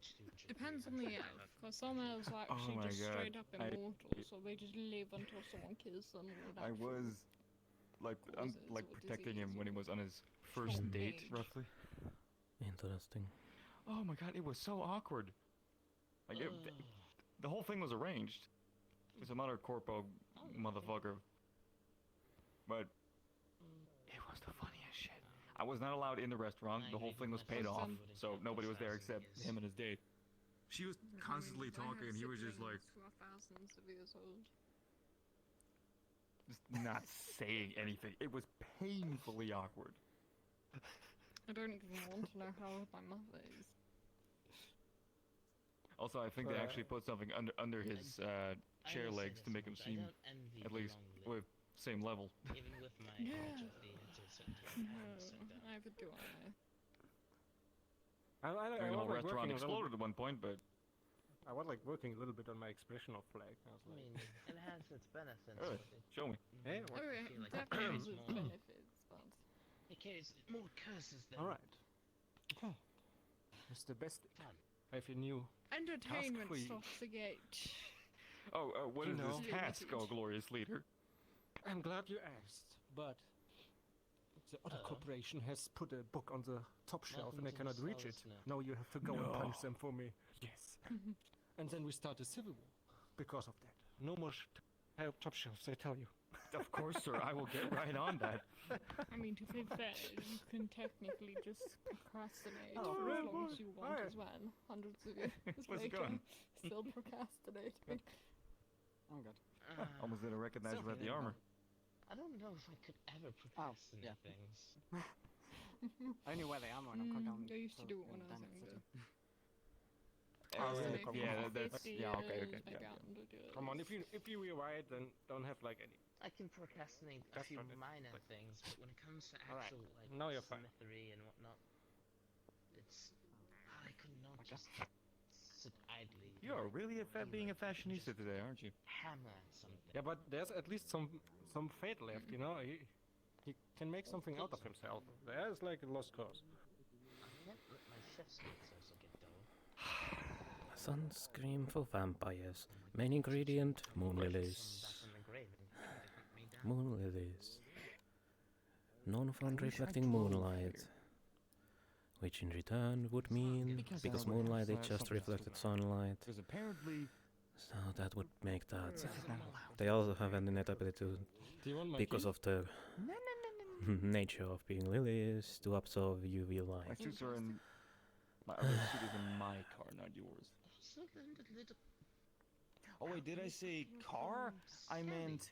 200 Depends on the years. elf, because some elves are Oh actually my just God. straight up immortal, so they just live until someone kills them without I was like causes like or protecting him disease when he or was on his first old date, age. roughly. Interesting. Oh my god, it was so awkward. Like the whole thing was arranged. There's some other corpo motherfucker. But it was the funniest shit. I was not allowed in the restaurant. The whole thing was paid off, so nobody was there except him and his date. She was constantly talking, and he was just like, who are thousands of years old. just not saying anything. It was painfully awkward. I don't even want to know how old my mother is. Also, I think they actually put something under his chair legs to make him seem at least same level. Even with my Yeah. knowledge of the anti-certain sector. Neither do I. I The whole was like restaurant working a little exploded at one point, but I was like working a little bit on my expression of flag. I was I like, mean, it has its benefits. oh, but it, show me. Hey, I what? Oh, feel like it definitely carries with more. benefits, but It carries more curses than All right. Okay. Mr. Best, fun. I have a new entertainment for you. stops the gate. Oh, what You is know. this task, oh glorious leader? I'm glad you asked, but the other corporation has put a book on the top shelf and I cannot reach it. Now you have to go and punish them for me. Yes. And then we start a civil war because of that. No more top shelves, I tell you. Of course, sir. I will get right on that. I mean, to be fair, you can technically just procrastinate Oh, for as really? long as you want Alright. as well. Hundreds of years Where's it later, going? still procrastinating. Oh god. Almost didn't recognize you at the armor. I don't know if I could ever procrastinate things. I knew where they are when I cut down. I used to do it when I was younger. Yeah, that's yeah. Okay, okay. I Yeah. got to do it. Come on, if you rewrite, then don't have like any. I can procrastinate a That's few not it. minor things, but when it comes to Alright, actual like now you're fine. smithery and whatnot, it's I could not just sit idly. You are really being a fashionista today, aren't you? Hammer at something. Yeah, but there's at least some fate left, you know. He can make something out of himself. There's like a lost cause. I can't let my chef skills also get dull. Sunscreen for vampires. Main ingredient, moon lilies. Back on the grave and hunt me down. Moon lilies. Non-found reflecting moonlight. Which in return would mean, because moonlight is just reflected sunlight. Because apparently, So that would make that. They also have an innate ability to, Do you want my because key? of the nature of being lilies, to absorb UV my light. suits are in. My other suit is in my car, not yours. So little Oh wait, did I say car? I meant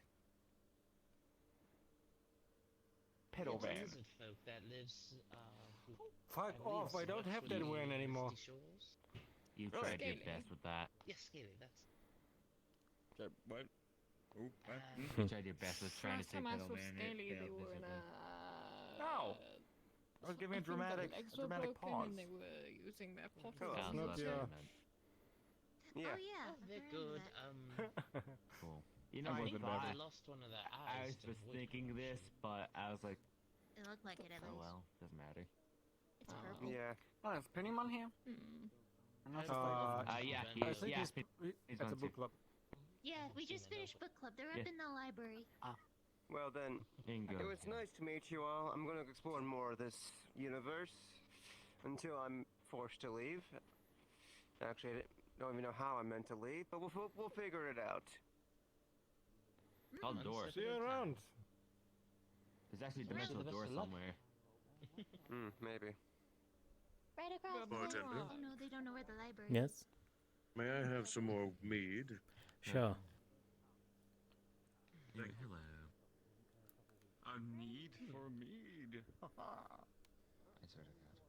pedo There's a van. lizard folk that lives who Fuck I off! I believe don't have that actually word anymore. misty shores. You Really? tried your Scaly. best with that. Yes, Scaly, that's What? Oh, what? You tried your best with trying to Last say time I pedo saw man. Scaly, It they failed were in miserably. a. No. I was giving a think their dramatic, legs a were dramatic broken pause. and they were using their Oh, pockets. it's Sounds not less your- than that. Yeah. Oh yeah. oh, I've they're heard of good. that. Cool. You know, I I, think better. I lost one of their I eyes. was to just wood. thinking this, but I was like, It looked like it at oh least. well, doesn't matter. It's purple. Yeah. Oh, is Pennymon here? Hmm. I'm not I just thought like, yeah, I he- I think yeah, he's he's at the on book too. club. Yeah, we just finished book club. They're Yeah. up in the library. Well then, Ingo. it was nice to meet you all. I'm going to explore more of this universe until I'm forced to leave. Actually, I don't even know how I'm meant to leave, but we'll figure it out. Call the door. See you around. There's actually a Well, dimensional best door of luck. somewhere. Maybe. Right across the Bartender. hall. Oh no, they don't know where the library Yes? is. May I have some more mead? Sure. Thank Hello. A need for mead. I swear to God.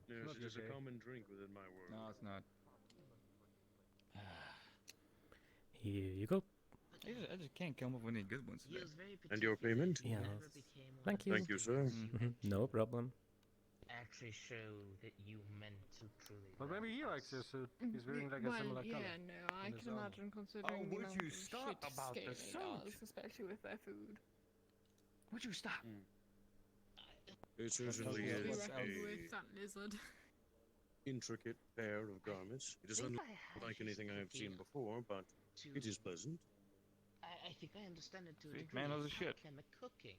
Yes, Not it is a okay. common drink within my world. No, it's not. Here you go. I just can't come up with any good ones He today. was very And your particular. payment? He Yes. never became one Thank of you. us Thank you, to sir. No problem. Actually show that you meant to truly. But love maybe he us. likes your suit. He's wearing like a Well, similar yeah, color. no, I in his can armor. imagine considering the would amount you of stop shit about the Scaly suit? does, especially with their food. Would you stop? It certainly Be is reckoned a with that lizard. intricate pair of garments. It is think unlike I had anything I have seen before, but to- it is pleasant. I think I understand it to a See, degree. man knows of his shit. Alchemic cooking.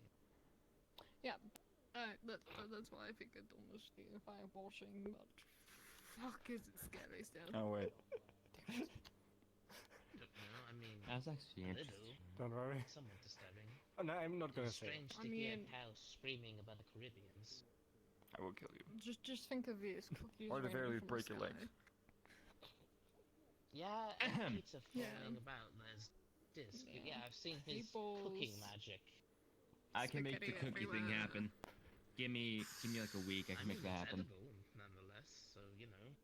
Yeah, that's why I figured almost the fire washing, but fuck, is it scary still? Oh wait. Don't know. I mean, That's actually a interesting. little, Don't worry. somewhat disturbing. Oh, no, I'm not gonna It's say it. strange I to hear mean- cows screaming about the Caribbeans. I will kill you. Just think of it as cookies. Or at the very raining least, from break the your sky. legs. Yeah, and pizza Yeah. falling about. There's disc. Yeah. Yeah, I've seen his Meatballs. cooking magic. I can make the Spaghetti cookie thing everywhere. happen. Give me like a week. I can make mean, that it's happen. edible, nonetheless. So you know,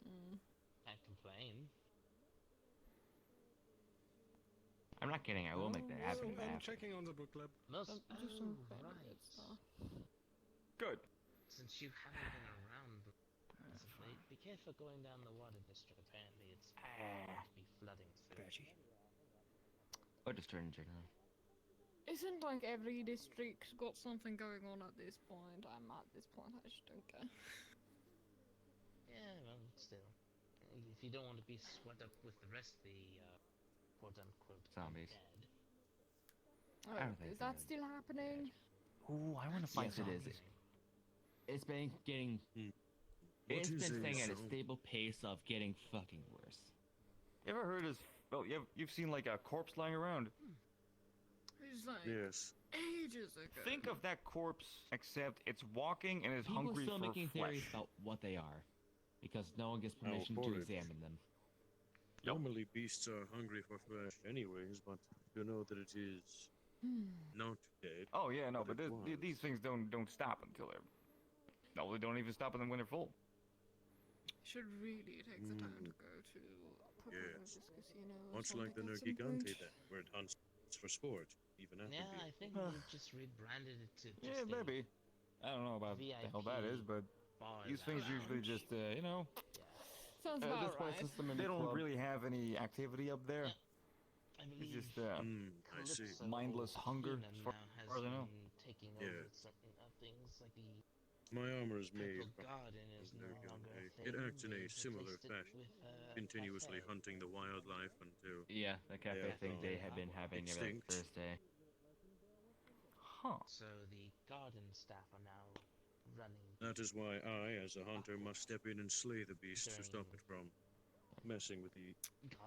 Mm. can't complain. I'm not kidding. I will make that happen. if I I'm have to. checking on the book club. Most Just some right. benefit stuff. Good. Since you haven't been around as of late, be careful going down the water district. Apparently, it's going to be flooding soon. Or just turn in general. Isn't like every district got something going on at this point? I'm at this point, I just don't care. Yeah, well, still. If you don't want to be swept up with the rest of the quote-unquote Zombies. dead. Oh, I don't think is that so. still happening? Ooh, I want to find Yes, it is. zombies. It's been getting. What It's is been a staying at a zombie? stable pace of getting fucking worse. You ever heard of? Well, you've seen like a corpse lying around. It's like Yes. ages ago. Think of that corpse, except it's walking and is People hungry still for making flesh. theories about what they are, because no one gets permission to porridge. examine them. Normally beasts are hungry for flesh anyways, but you know that it is not dead. Oh yeah, no, But but it was. these things don't stop until they're. No, they don't even stop them when they're full. Should really take the time to go to Yes. Pakk-ventures casino or Much like the something at Nook some point. Gigante then, where it hunts for sport, even after Yeah, I being think full. we've just rebranded it to just Yeah, maybe. I don't know about the hell that is, but these things usually just, you know, Sounds this about point right. system they don't really have any activity up there. I It's believe just I see. Calypso mindless hunger, Athena as far now has as I know. been taking Yeah. over certain things like the My armor is made Purple from Garden is no Nook longer a Gigante. thing. It acts in a They've similar replaced it fashion, with, continuously cafe. hunting the wildlife until Yeah, the cafe they are thing they gone have been having every extinct. Thursday. Huh. So the garden staff are now running. That is why I, as a hunter, must step in and slay the beast to stop it from messing with the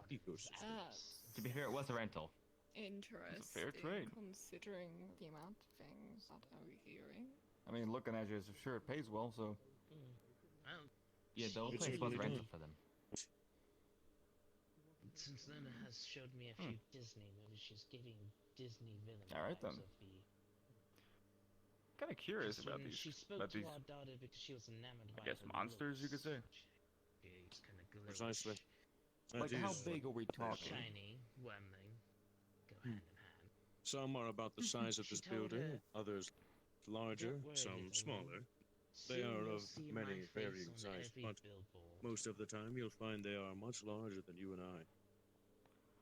ecosystem. That's To be fair, it was a rental. interesting. fair trade. Considering the amount of things that I'm hearing. I mean, looking at you, I'm sure it pays well, so. Well, Yeah, the whole It place was certainly rental does. for them. since Luna has showed me a few Disney movies, she's giving Disney villain All right, vibes then. of the. Kind of curious Just about when these. She spoke About to these. our daughter because she was enamored by I guess her monsters, you could say. looks. It's kind of glitch. Precisely. That Like, how is big are we what they're talking? Shiny, whirling, go hand in hand. Some are about the size of She this told building, her, others larger, "Don't worry, some little smaller. one. They Soon are you'll of see many my face varying on sizes, every but billboard." most of the time you'll find they are much larger than you and I.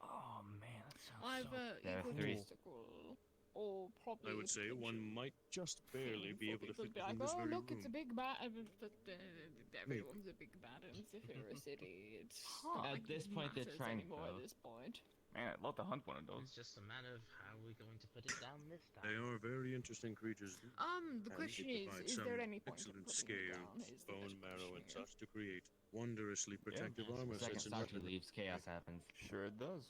Oh man, that sounds Either There are three. egotistical or probably. I would say one potential might just barely be able to people fit be within like, this oh very look, room. it's a big bat. Everyone's a big bat in Zephyr City. It's not At like this it point, they're matters trying anymore to- at this point. Man, I'd love to hunt one of those. It's just a matter of how we're going to put it down this time. They are very interesting creatures. The and question they is provide there some any point in excellent putting it scale, down? Is the bone best marrow, and question here. such to create wondrously protective The armor second sets and Saki weaponry. leaves, chaos happens. Sure it does.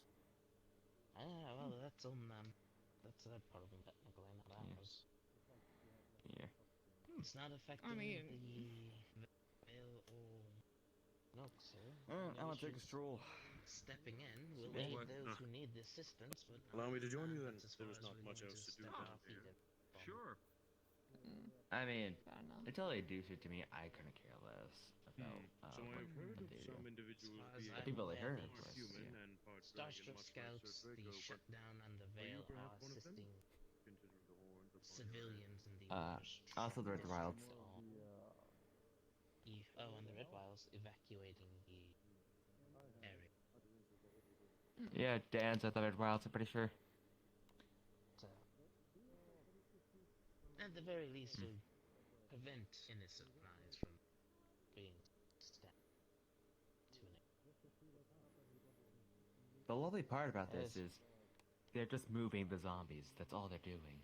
Ah, well, that's on that's their problem technically, not ours. Yeah. It's not affecting mean- the Veil or Nook, so I'm no gonna take a issues stroll. stepping in. We'll Yeah. aid What? those who need the assistance, but Allow me to join you then. that's as There far is as not we're much going else to do step down our feet here. in. Sure. I mean, Fair enough. until they do shit to me, I couldn't care less about So what I've heard of they some do. individuals As being far as people they I'm heard aware, of these was, human yeah. and part dragon, Starstruck much like Scouts, Sir the Draco, but shutdown and the you Veil perhaps are one of them? assisting consider the horns upon your civilians in the Also the Red Wilds. and the Red Wilds evacuating the area. Yeah, Dan's at the Red Wilds, I'm pretty sure. So, at the very least, will prevent innocent lives from being stabbed to an The lovely part about this is they're just moving the zombies. That's all they're doing.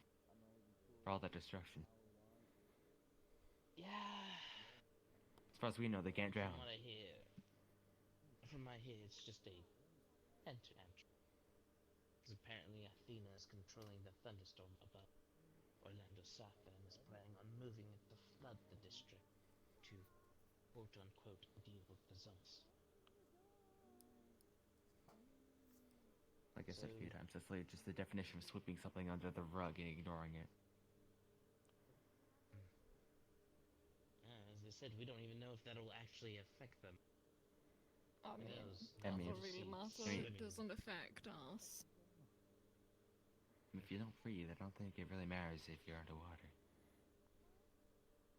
For all that destruction. Yeah. As far as we know, they can't drown. From what I hear, it's just a enter. Because apparently Athena is controlling the thunderstorm above Orlando Saka and is planning on moving it to flood the district to quote-unquote deal with the zombies. Like I said a few times, that's like just the definition of sweeping something under the rug and ignoring it. As I said, we don't even know if that'll actually affect them. I Who mean, knows? I mean, doesn't really matter. I mean- It doesn't affect us. If you don't breathe, I don't think it really matters if you're underwater.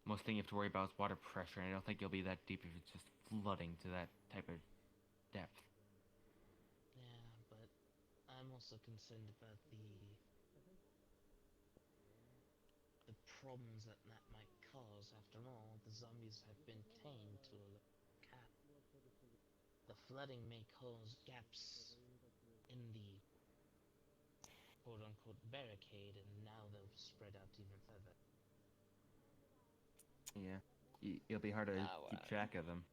Most thing you have to worry about is water pressure, and I don't think you'll be that deep if it's just flooding to that type of depth. Yeah, but I'm also concerned about the problems that might cause. After all, the zombies have been tamed to a cap. The flooding may cause gaps in the quote-unquote barricade, and now they'll spread out even further. Yeah, it'll be hard to keep track of them,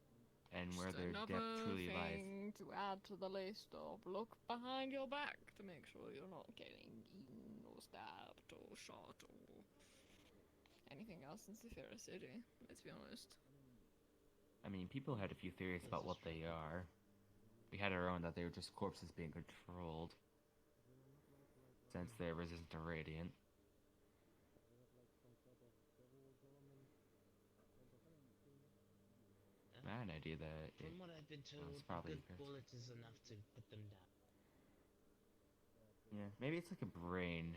and where their depth truly lies. Thing to add to the list of look behind your back to make sure you're not getting eaten or stabbed or shot or anything else in Sephira City, let's be honest. I mean, people had a few theories about what they are. We had our own that they were just corpses being controlled, since they're resistant to radiant. I had an idea that From what I've been told, a probably good bullet is enough to put them down. Yeah, maybe it's like a brain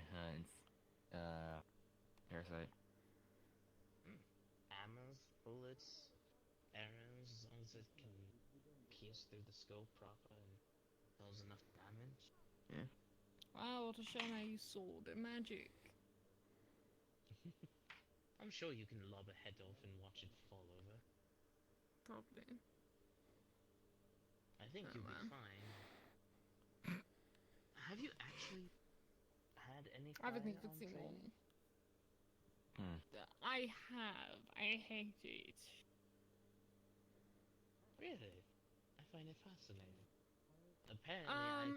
parasite. Hammers, bullets, arrows, as long as it can pierce through the skull proper and cause enough damage. Yeah. Wow, what a shame I use sword and magic. I'm sure you can lob a head off and watch it fall over. Probably. I think you'll be fine. Have you actually had any I fire haven't on seen train? one. I have. I hate it. Really? I find it fascinating. Apparently,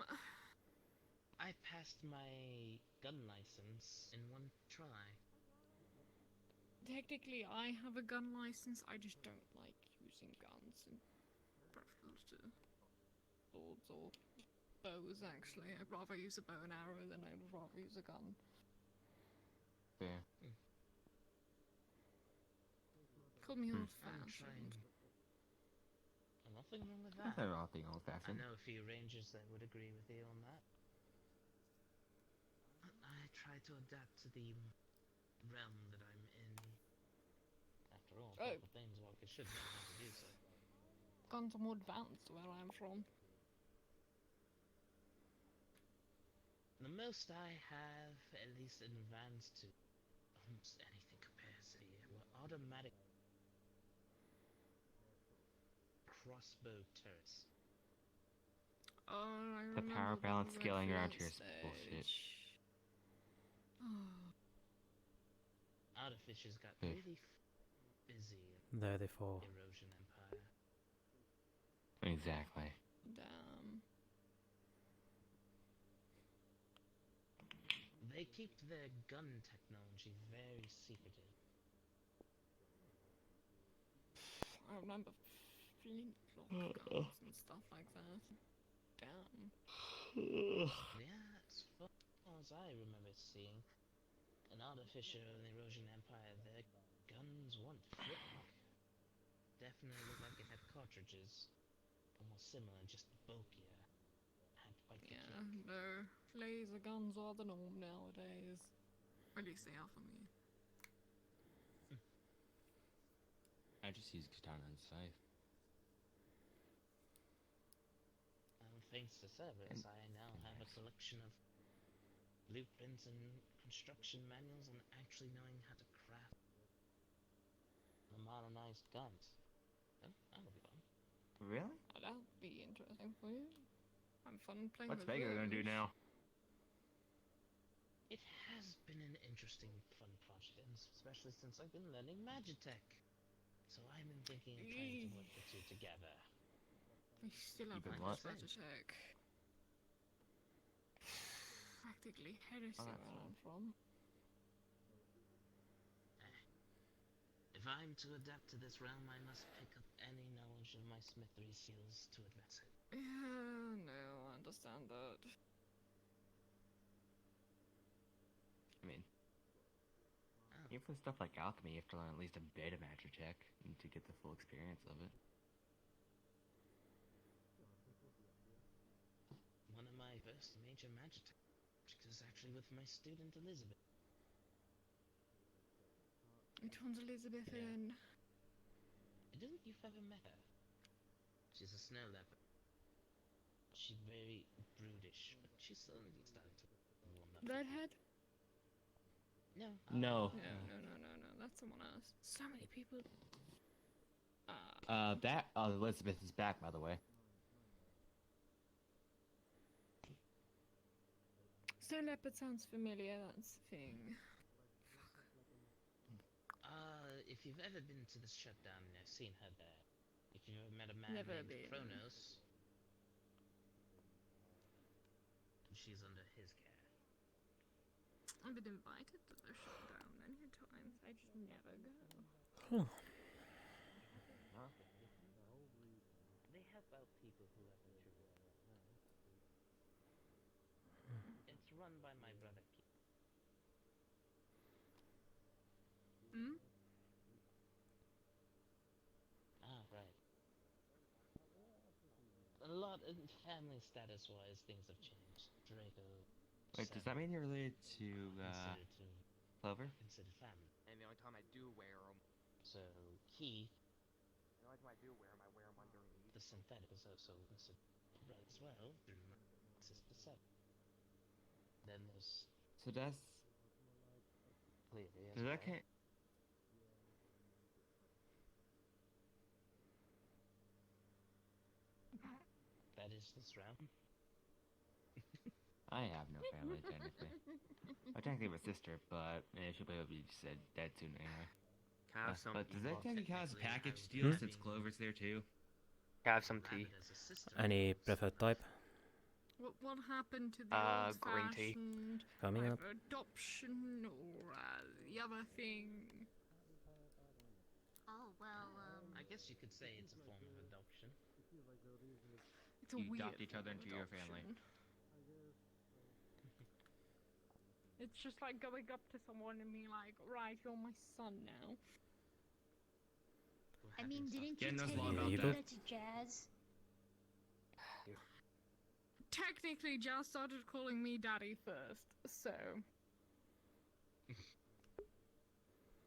I passed my gun license in one try. Technically, I have a gun license. I just don't like using guns in preference to swords or bows, actually. I'd rather use a bow and arrow than I would rather use a gun. Yeah. Call me I'm old-fashioned. Nothing wrong with that. Nothing wrong with being I old-fashioned. know a few rangers that would agree with you on that. I try to adapt to the realm that I'm in. After all, Pakk-ventures should know how to do so. Guns are more advanced where I'm from. The most I have, at least advanced to almost anything capacity, were automatic crossbow turrets. Oh, I The remember power balance the scaling around reference here is bullshit. Artificers got really busy in There they fall. Erosion Empire. Exactly. Damn. They keep their gun technology very secretive. I remember flintlock guns and stuff like that. Damn. Yeah, as far as I remember seeing, an artificer in the Erosion Empire, their guns weren't flintlock. Definitely looked like it had cartridges. Almost similar, just bulkier. Had quite the Yeah, kick. no. Laser guns are the norm nowadays. At least they are for me. I just use katana and scythe. Thanks to Cerberus, I now have a collection of blueprints and construction manuals and actually knowing how to craft the modernized guns. That'll be fun. Really? That'll be interesting for you. I'm fun playing What's with Vega gonna do those. now? It has been an interesting, fun project, and especially since I've been learning Magitech. So I've been thinking of trying to work the two together. We still have been much what? Magitech. Practically heresy where I'm from. If I'm to adapt to this realm, I must pick up any knowledge of my smithery skills to advance it. Yeah, no, I understand that. I mean, even for stuff like alchemy, you have to learn at least a bit of Magitech to get the full experience of it. One of my first major Magitech was actually with my student Elizabeth. Which one's Elizabeth in? I don't think you've ever met her. She's a snow leopard. She's very brutish, but she's slowly starting to warm up. Redhead? No. No. No. That's someone else. So many people. Elizabeth is back, by the way. Snow leopard sounds familiar, that's the thing. If you've ever been to the shutdown, I've seen her there. If you've ever met a man Never named been. Kronos, she's under his care. I've been invited to the shutdown many times. I just never go. They help out people who have injuries. It's run by my brother Keith. Hmm? Right. A lot in family status-wise, things have changed. Draco. Wait, does that mean you're related to, Clover? Considered family. And the only time I do wear them. So, Keith, The only time I do wear them, I wear them underneath. the synthetic, is also considered right as well through my sister Seb. Then there's So does Cleary as that well. kind? That is this round. I have no family technically. I technically have a sister, but she'll probably be dead soon anyway. Have some But does tea. that technically count as a Technically, package I deal would since be- Clover's there too? Have some tea. Rabbit as a sister. Any preferred type? What happened to the Green tea. old-fashioned Coming up. adoption or the other thing? Oh, well, I guess you could say it's a form of adoption. It's a You weird adopt each other form of into your family. adoption. It's just like going up to someone and being like, right, you're my son now. I mean, didn't you Jen knows a tell lot you about to that. do that to Jazz? Technically, Jazz started calling me daddy first, so...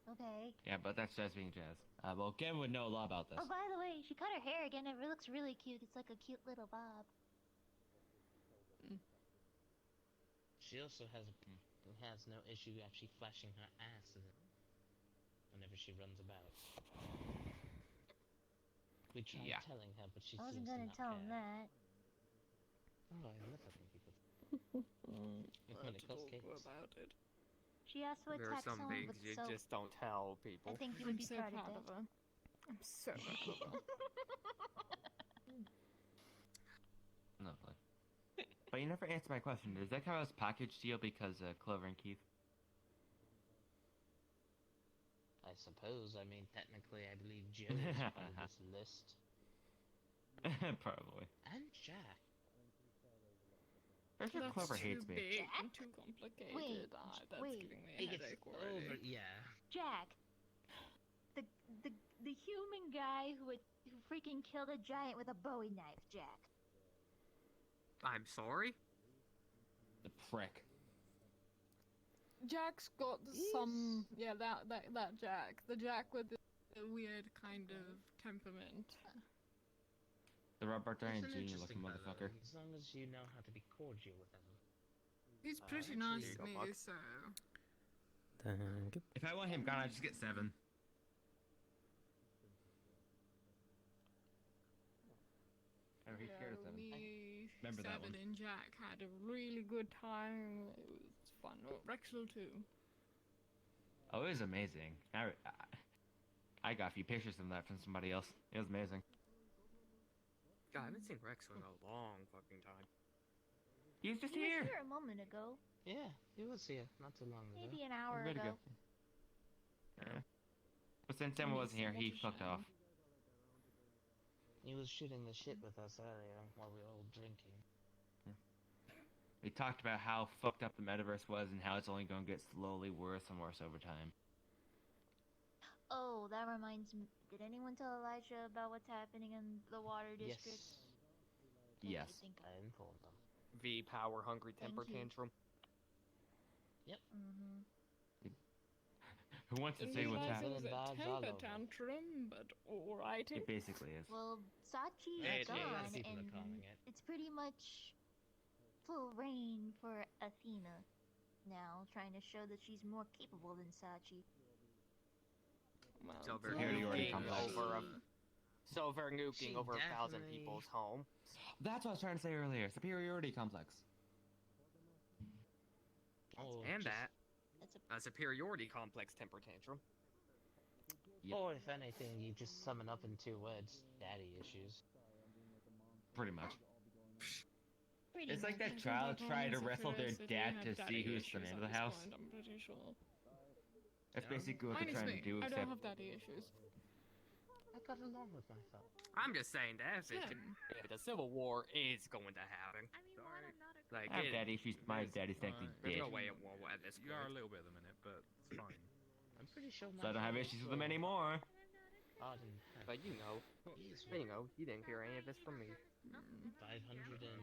Okay. Yeah, but that's just being Jazz. Well, Gen would know a lot about this. Oh, by the way, she cut her hair again. It looks really cute. It's like a cute little bob. She also has no issue actually flashing her ass whenever she runs about. We tried telling her, but she I wasn't seems to gonna not tell care. him that. Oh, I love having people. When it comes cakes. about it. She asked to There are attack some someone things with you soap. just don't tell people. I think you would I'm be so proud proud of of that. her. I'm so proud of her. Lovely. But you never answered my question. Does that count as package deal because Clover and Keith? I suppose. I mean, technically, I believe Joe is on this list. Probably. And Jack. Pretty sure That's Clover too hates me. big and too complicated. Wait, That's wait. giving me a He gets headache over, already. yeah. Jack. The human guy who freaking killed a giant with a Bowie knife, Jack. I'm sorry? The prick. Jack's got some, yeah, that Jack, the Jack with the weird kind of temperament. The Robert He's Downey an Jr. interesting looking fellow, motherfucker. as long as you know how to be cordial with him. He's pretty actually, nice you to go, me, Buck. so. Thank you. If I want him gone, I just get 7. I already scared of 7. Me, Remember that Seven one. and Jack had a really good time. It was fun. Oh, Rexel too. Oh, it was amazing. I got a few pictures of that from somebody else. It was amazing. God, I haven't seen Rex in a long fucking time. He was just He here. was here a moment ago. Yeah, he was here not too long ago. Maybe an hour Good to ago. go. Yeah. But since Emma wasn't here, he fucked off. He was shooting the shit with us earlier while we were all drinking. We talked about how fucked up the metaverse was and how it's only going to get slowly worse and worse over time. Oh, that reminds me. Did anyone tell Elijah about what's happening in the water district? Yes. I think I informed them. V power hungry Thank temper you. tantrum. Yep. Who wants to say what's happening? It was a temper tantrum, but alright. It basically is. Well, Sachi's Hey, gone, yeah, people are and calling it. it's pretty much full reign for Athena now, trying to show that she's more capable than Sachi. So Superiority complex. Silver nuking over 1,000 definitely- people's home. That's what I was trying to say earlier. Superiority complex. Oh, And just- that. A superiority complex temper tantrum. Or if anything, you just sum it up in 2 words: daddy issues. Pretty much. Pretty It's like much. that child trying to If wrestle you're their a city, dad have to daddy see who's the issues man at of the this house. point, I'm pretty sure. That's basically what Mine they're is trying me. to do, I except don't have daddy issues. I got along with my father. I'm just saying that if, Same. if the Civil War is going to happen. Like, I have daddy issues. My daddy's technically there's dead. no way it won't at this You are a point. little bit at the minute, but it's fine. I'm pretty sure my So I don't have father issues with them was anymore. Arden. But you know, you didn't hear any of this from me. 500 and...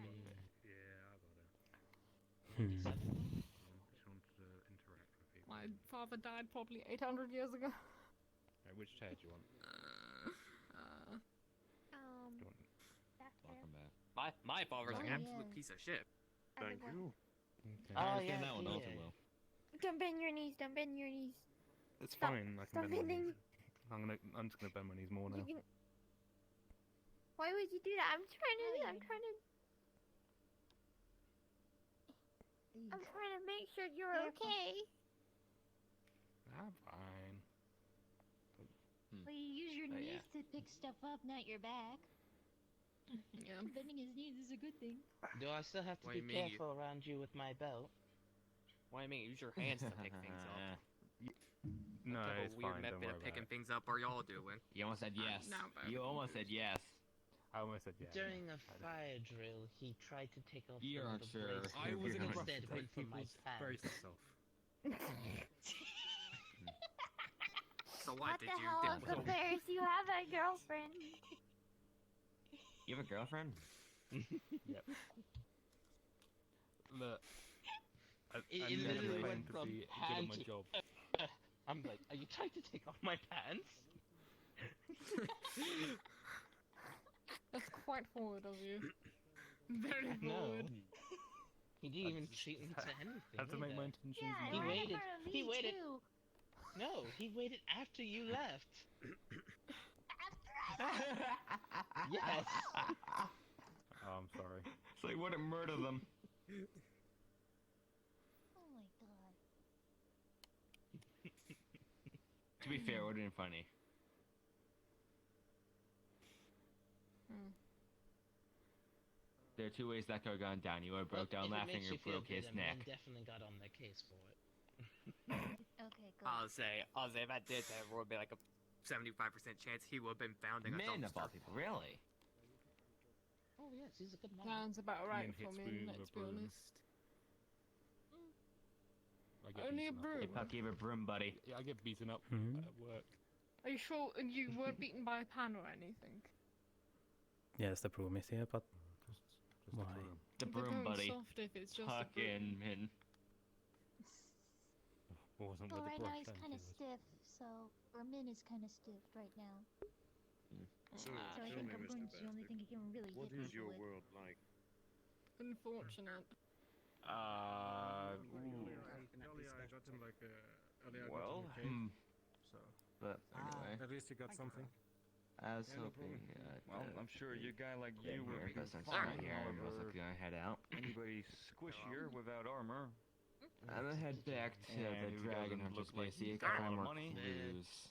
Yeah, I got it. Hmm. Just wanted to interact with people. My father died probably 800 years ago. Right, which chair do you want? Welcome back. My father's an Oh, absolute yeah. piece of shit. Thank you. Okay. I Oh, understand yeah, that one also yeah. well. Don't bend your knees. Don't bend your knees. It's Stop- fine. I can stop bend my bending. knees. I'm just gonna bend my knees more now. You can... Why would you do that? I'm trying to make sure you're okay. I'm fine. Well, you use your Oh, knees yeah. to pick stuff up, not your back. Yeah. Bending his knees is a good thing. Do I still have to What be do you mean, you- careful around you with my belt? What do you mean? Use your hands to pick things up. No, What type it's of weird fine. Don't method worry of about picking it. things up are y'all doing? You almost said yes. now very You almost said yes. I almost said yeah. During a fire drill, he tried to take off You the aren't little sure. bracelet I was in a rush instead to went take for my people's pants. bracelets off. So What what did the you hell, do? Uncle Bears? You have a girlfriend. You have a girlfriend? Yep. Look. It I'm literally never went claimed to from be good at hand my to- job. I'm like, are you trying to take off my pants? That's quite forward of you. Very No. forward. He didn't even treat me to anything. Had to make my either. intentions Yeah, He right known. in waited- front of me he waited- too. No, he waited after you left. Yes. Oh, I'm sorry. So he wouldn't murder them. Oh my god. To be fair, it would have been funny. There are 2 ways that could have gone down. You would have broke Well, down if it laughing makes or you feel broke his good, neck. Men definitely got on their case for it. Okay, good. I'll say if I did that, there would be like a 75% chance he would have been found in a Men of all dumpster. people, really? Oh yes, he's a good man. Sounds about right And for hits me, me with let's a be broom. honest. I get Only a beaten up broom. Hey, Puck, you have a broom, buddy. Yeah, I get beaten up Mhm. at work. Are you sure you weren't beaten by a pan or anything? Yes, the broom is here, but Just why? a broom. The They're broom, going buddy. soft if it's just a broom. Fucking man. Wasn't Well, with right the now brush he's then, kind of he was. stiff, so or Min is kind of stiff right now. So, So I tell think me, a Mr. broom's the only Bastard, thing he can really what hit is people your with. world like? Unfortunate. Earlier I got him like earlier I got Well, him a cake, so but anyway, at least he got something. I was Yeah, no hoping. Well, I'm sure a guy like Yeah, you would here, be because I'm fine. sorry, here, I was However, gonna head out. anybody squishier without armor. I'm gonna head back to And the who Dragon doesn't Hunter look like space, see he's if got a I lot of more money. clues.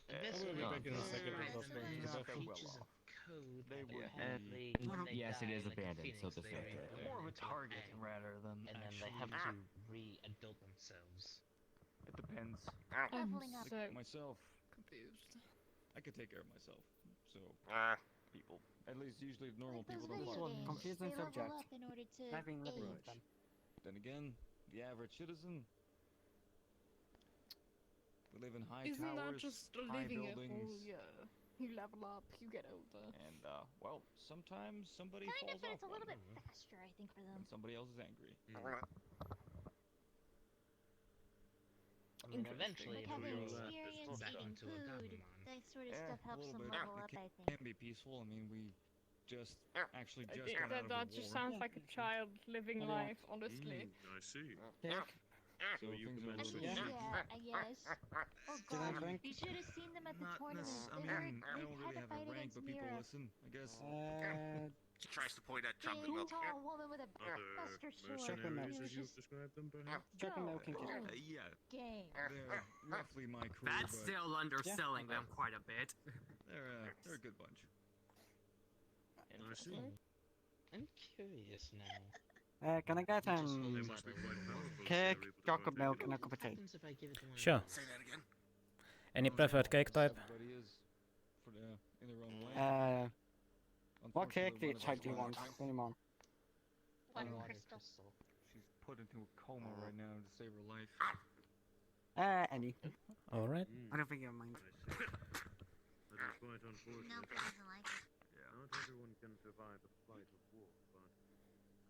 Eventually, We'll be back in a there second are as well, thank you, some Bethel. creatures of code They that would apparently, be- when they Yes, it die, is like a abandoned, so phoenix, the they fact return that- to More of a their target egg, rather than and then actually. they have to re-adult themselves. It depends. I'm Leveling up. so Myself, confused. I could take care of myself. So, Ah. people, at least usually normal Like those people don't video fuck. games, Confusing they level subject. up in order to Having aid. leverage. Then again, the average citizen. We live in high Isn't that towers, just high living it buildings, all year? You level up, you get older. and well, sometimes somebody Kind of, falls but off it's a little one, bit faster, I think, for them. and somebody else is angry. I mean, eventually Like it'll having go experience back eating into a food, Gabumon. that sort of Yeah, stuff a helps little them bit. level up, It I think. can be peaceful. I mean, we just actually just Okay, got out of that a just war. sounds like a child living What do you life, honestly. I see. So you things can are a little manage bit to- Yeah, I guess. Oh Did I god, drink? you should have seen them at the Not tournament. necess- I They were mean, I don't they really had have to a fight rank, against but people Mira. listen, I guess. She tries to point at chocolate Big, milk. tall woman with a Other buster sword. Chocolate milk. mercenaries, They were as you've just described them, perhaps? Chocolate milk and Oh, Yeah, game. they're roughly my crew, That's but still underselling them quite a bit. they're a good bunch. I see. I'm curious now. Can I get They must be quite powerful if they're cake, able to chocolate partake milk, in and a it. cup of tea? Happens if I give it to one of Sure. Say that again. Any preferred cake type? Everybody is for in their own way. What cake Unfortunately, type do you one want? of us- Anymore? One Oh, crystal. She's put into a coma right now to save her life. Any. Alright. I don't think you'll mind. I see. That is quite unfortunate. Nope, doesn't like it. Not everyone can survive the plight of war, but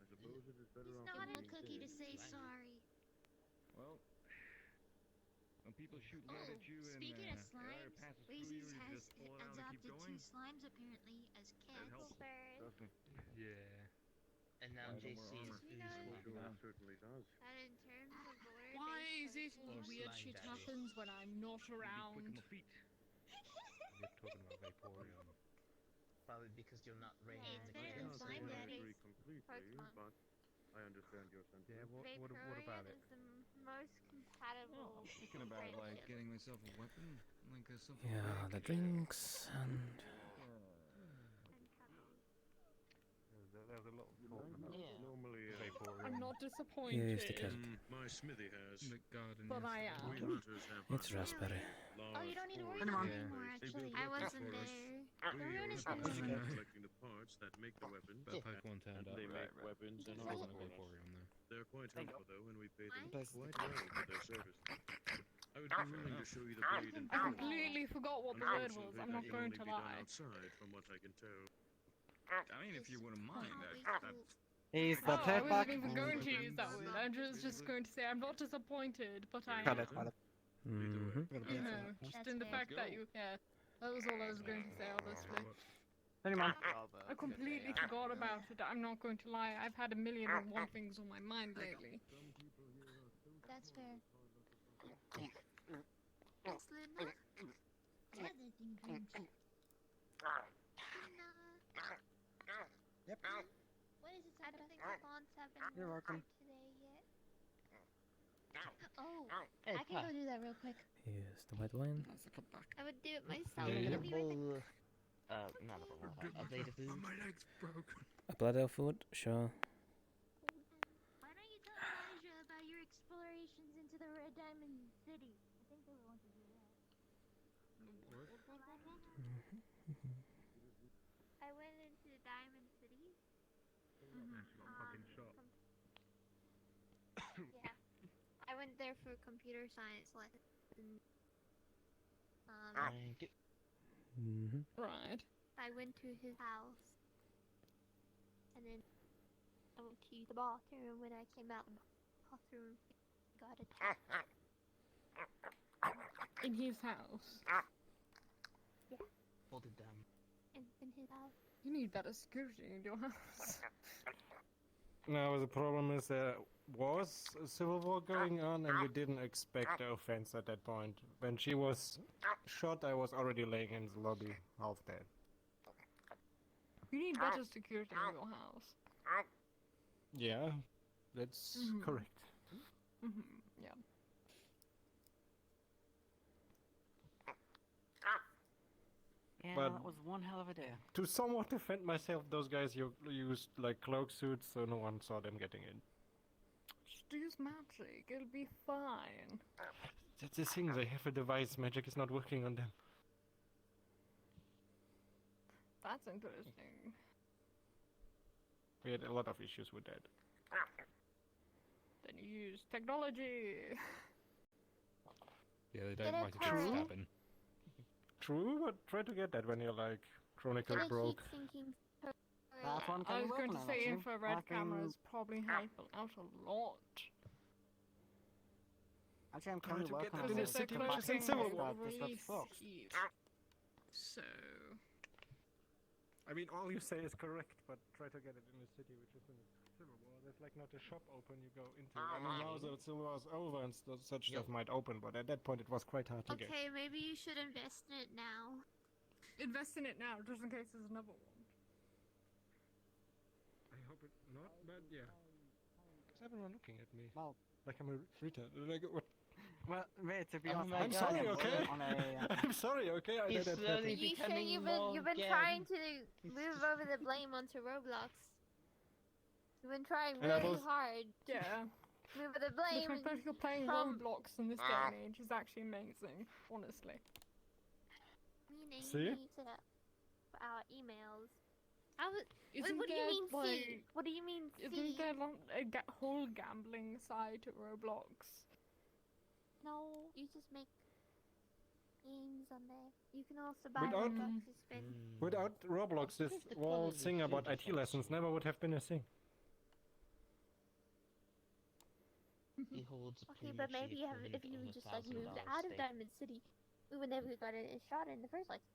I suppose it is better He's off not than in being Cookie to dead. say sorry. Well, when people shoot lead at you and Speaking of air slimes, passes through you, Lazy's you has just pull it out and adopted keep 2 going. slimes apparently as That cats. helps. Trust me. Yeah. And now I don't JC wear is armor. useful. Sure, it certainly does. And in terms of border Why is it Or weird slime shit daddy. happens when I'm not around? You're talking about Vaporeon. Probably because you're not ready Hey, in it's the better game. than slime I daddies. agree completely, Pokemon. but I understand your sentiment. Yeah, what about it? is the most compatible. I'm thinking about like getting myself a weapon, like something. Yeah, the drinks and... There's a lot of talk about Yeah. Normally, Vaporeon. I'm not Here's the disappointed, cake. my smithy has. The garden. but yes. I We am. hunters have It's hunted raspberry. Oh, you don't need to worry large about it Yeah. anymore, They actually. build I weapons wasn't for us. there. We The rune are is gonna responsible be for collecting the parts that make the weapon. That Pack one turned And up. they make weapons and There wasn't a armor. Vaporeon though. They're quite helpful though, and we pay them What? quite well for their service. I would be willing to show you the blade in I full. completely forgot what the word was, Unfortunately, I'm that not can going only to be done lie. outside, from what I can tell. I mean, if you wouldn't mind, that's He's Oh, the I pet wasn't back. even going to use that word. I was just going to say I'm not disappointed, but I Cut am. it, cut it. Mm-hmm. You know, just That's in the fair. fact that you, yeah, that was all I was going to say, honestly. Anymore. I completely forgot about it. I'm not going to lie. I've had a million and one things on my mind lately. That's fair. Slim? Yeah, that thing cringe. Yep. What is it? I don't think the bonds have been You're welcome. today yet. Oh, Hey, I can go do that real quick. Here's the white wine. I would do it myself. A I'll be right back. bowl, not a bowl, a plate of food. My leg's broken. A platter of food? Sure. Why don't you tell Elijah about your explorations into the Red Diamond City? I think they would want to do that. I went into Diamond City. Fucking shot. Yeah. I went there for computer science lessons. Thank you. Mm-hmm. Right. I went to his house. And then I went to use the bathroom. When I came out of the bathroom, got attacked. In his house. Hold it down. In his house. You need better security in your house. No, the problem is there was a civil war going on, and we didn't expect the offense at that point. When she was shot, I was already laying in the lobby, half dead. You need better security in your house. Yeah, that's Mhm. correct. Yeah. Yeah, But- that was one hell of a day. To somewhat defend myself, those guys used like cloak suits, so no one saw them getting in. Just use magic, it'll be fine. That's the thing, they have a device, magic is not working on them. That's interesting. We had a lot of issues with that. Then you use technology. Yeah, they Get don't a like a good turret. stabbing. True, but try to get that when you're like chronically But I broke. keep thinking. That one I can was work going to now, say actually. infrared I can- cameras probably help out a lot. Actually, I'm Try currently to get working that on in a the city, device which is in Clicking Civil that War. really disrupts frogs. cute. So I mean, all you say is correct, but try to get it in the city, which is in the Civil War. There's like not a shop open you go into. I mean, now the Civil War's over and such stuff might open, but at that point it was quite hard to get. Okay, maybe you should invest in it now. invest in it now, just in case there's another one. I hope it not, but yeah. Is everyone looking at me? Well, like I'm a retard. Like, what? Well, wait, to be Oh honest, my I'm God. sorry, okay? on a, I'm sorry, okay? I He's know that slowly happened. you sure you've been trying to move over the blame onto Roblox? You've been trying And I really was- hard. Yeah. Move over the The blame. fact that you're playing from Roblox in this day and age is actually amazing, honestly. meaning See? we need to put our emails. How what do Isn't you there, mean C? like- What do you mean C? Isn't there like a whole gambling side to Roblox? No, you just make games on there. You can also buy Without- Robux to spend. Without Roblox, this Just the whole quality thing of about food IT lessons never would have been a thing. He holds a Okay, but maybe premiership if you of just like moved $1,000 out of stake. Diamond City, we would never got a shot in the first place.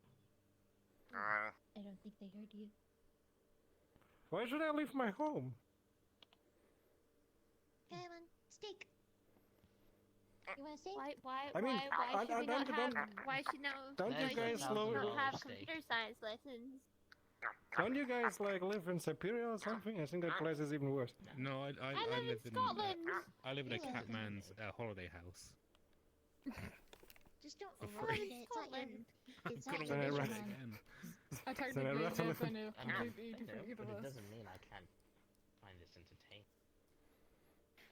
I don't think they heard you. Why should I leave my home? Come on, steak. You want a steak? Why I mean, why should we not don't- have? Why should no? don't why you should guys we know- not have steak. computer science lessons? Don't you guys like live in Siberia or something? I think that place is even worse. No, I live in Scotland. I live in a Yeah. Catman's holiday house. Just don't For ruin free. it. It's not your. It's Gonna not Then I your rat- vision. Again. I technically Then I live rattle in a I know, completely I know, different but it universe. doesn't mean I can't find this entertaining.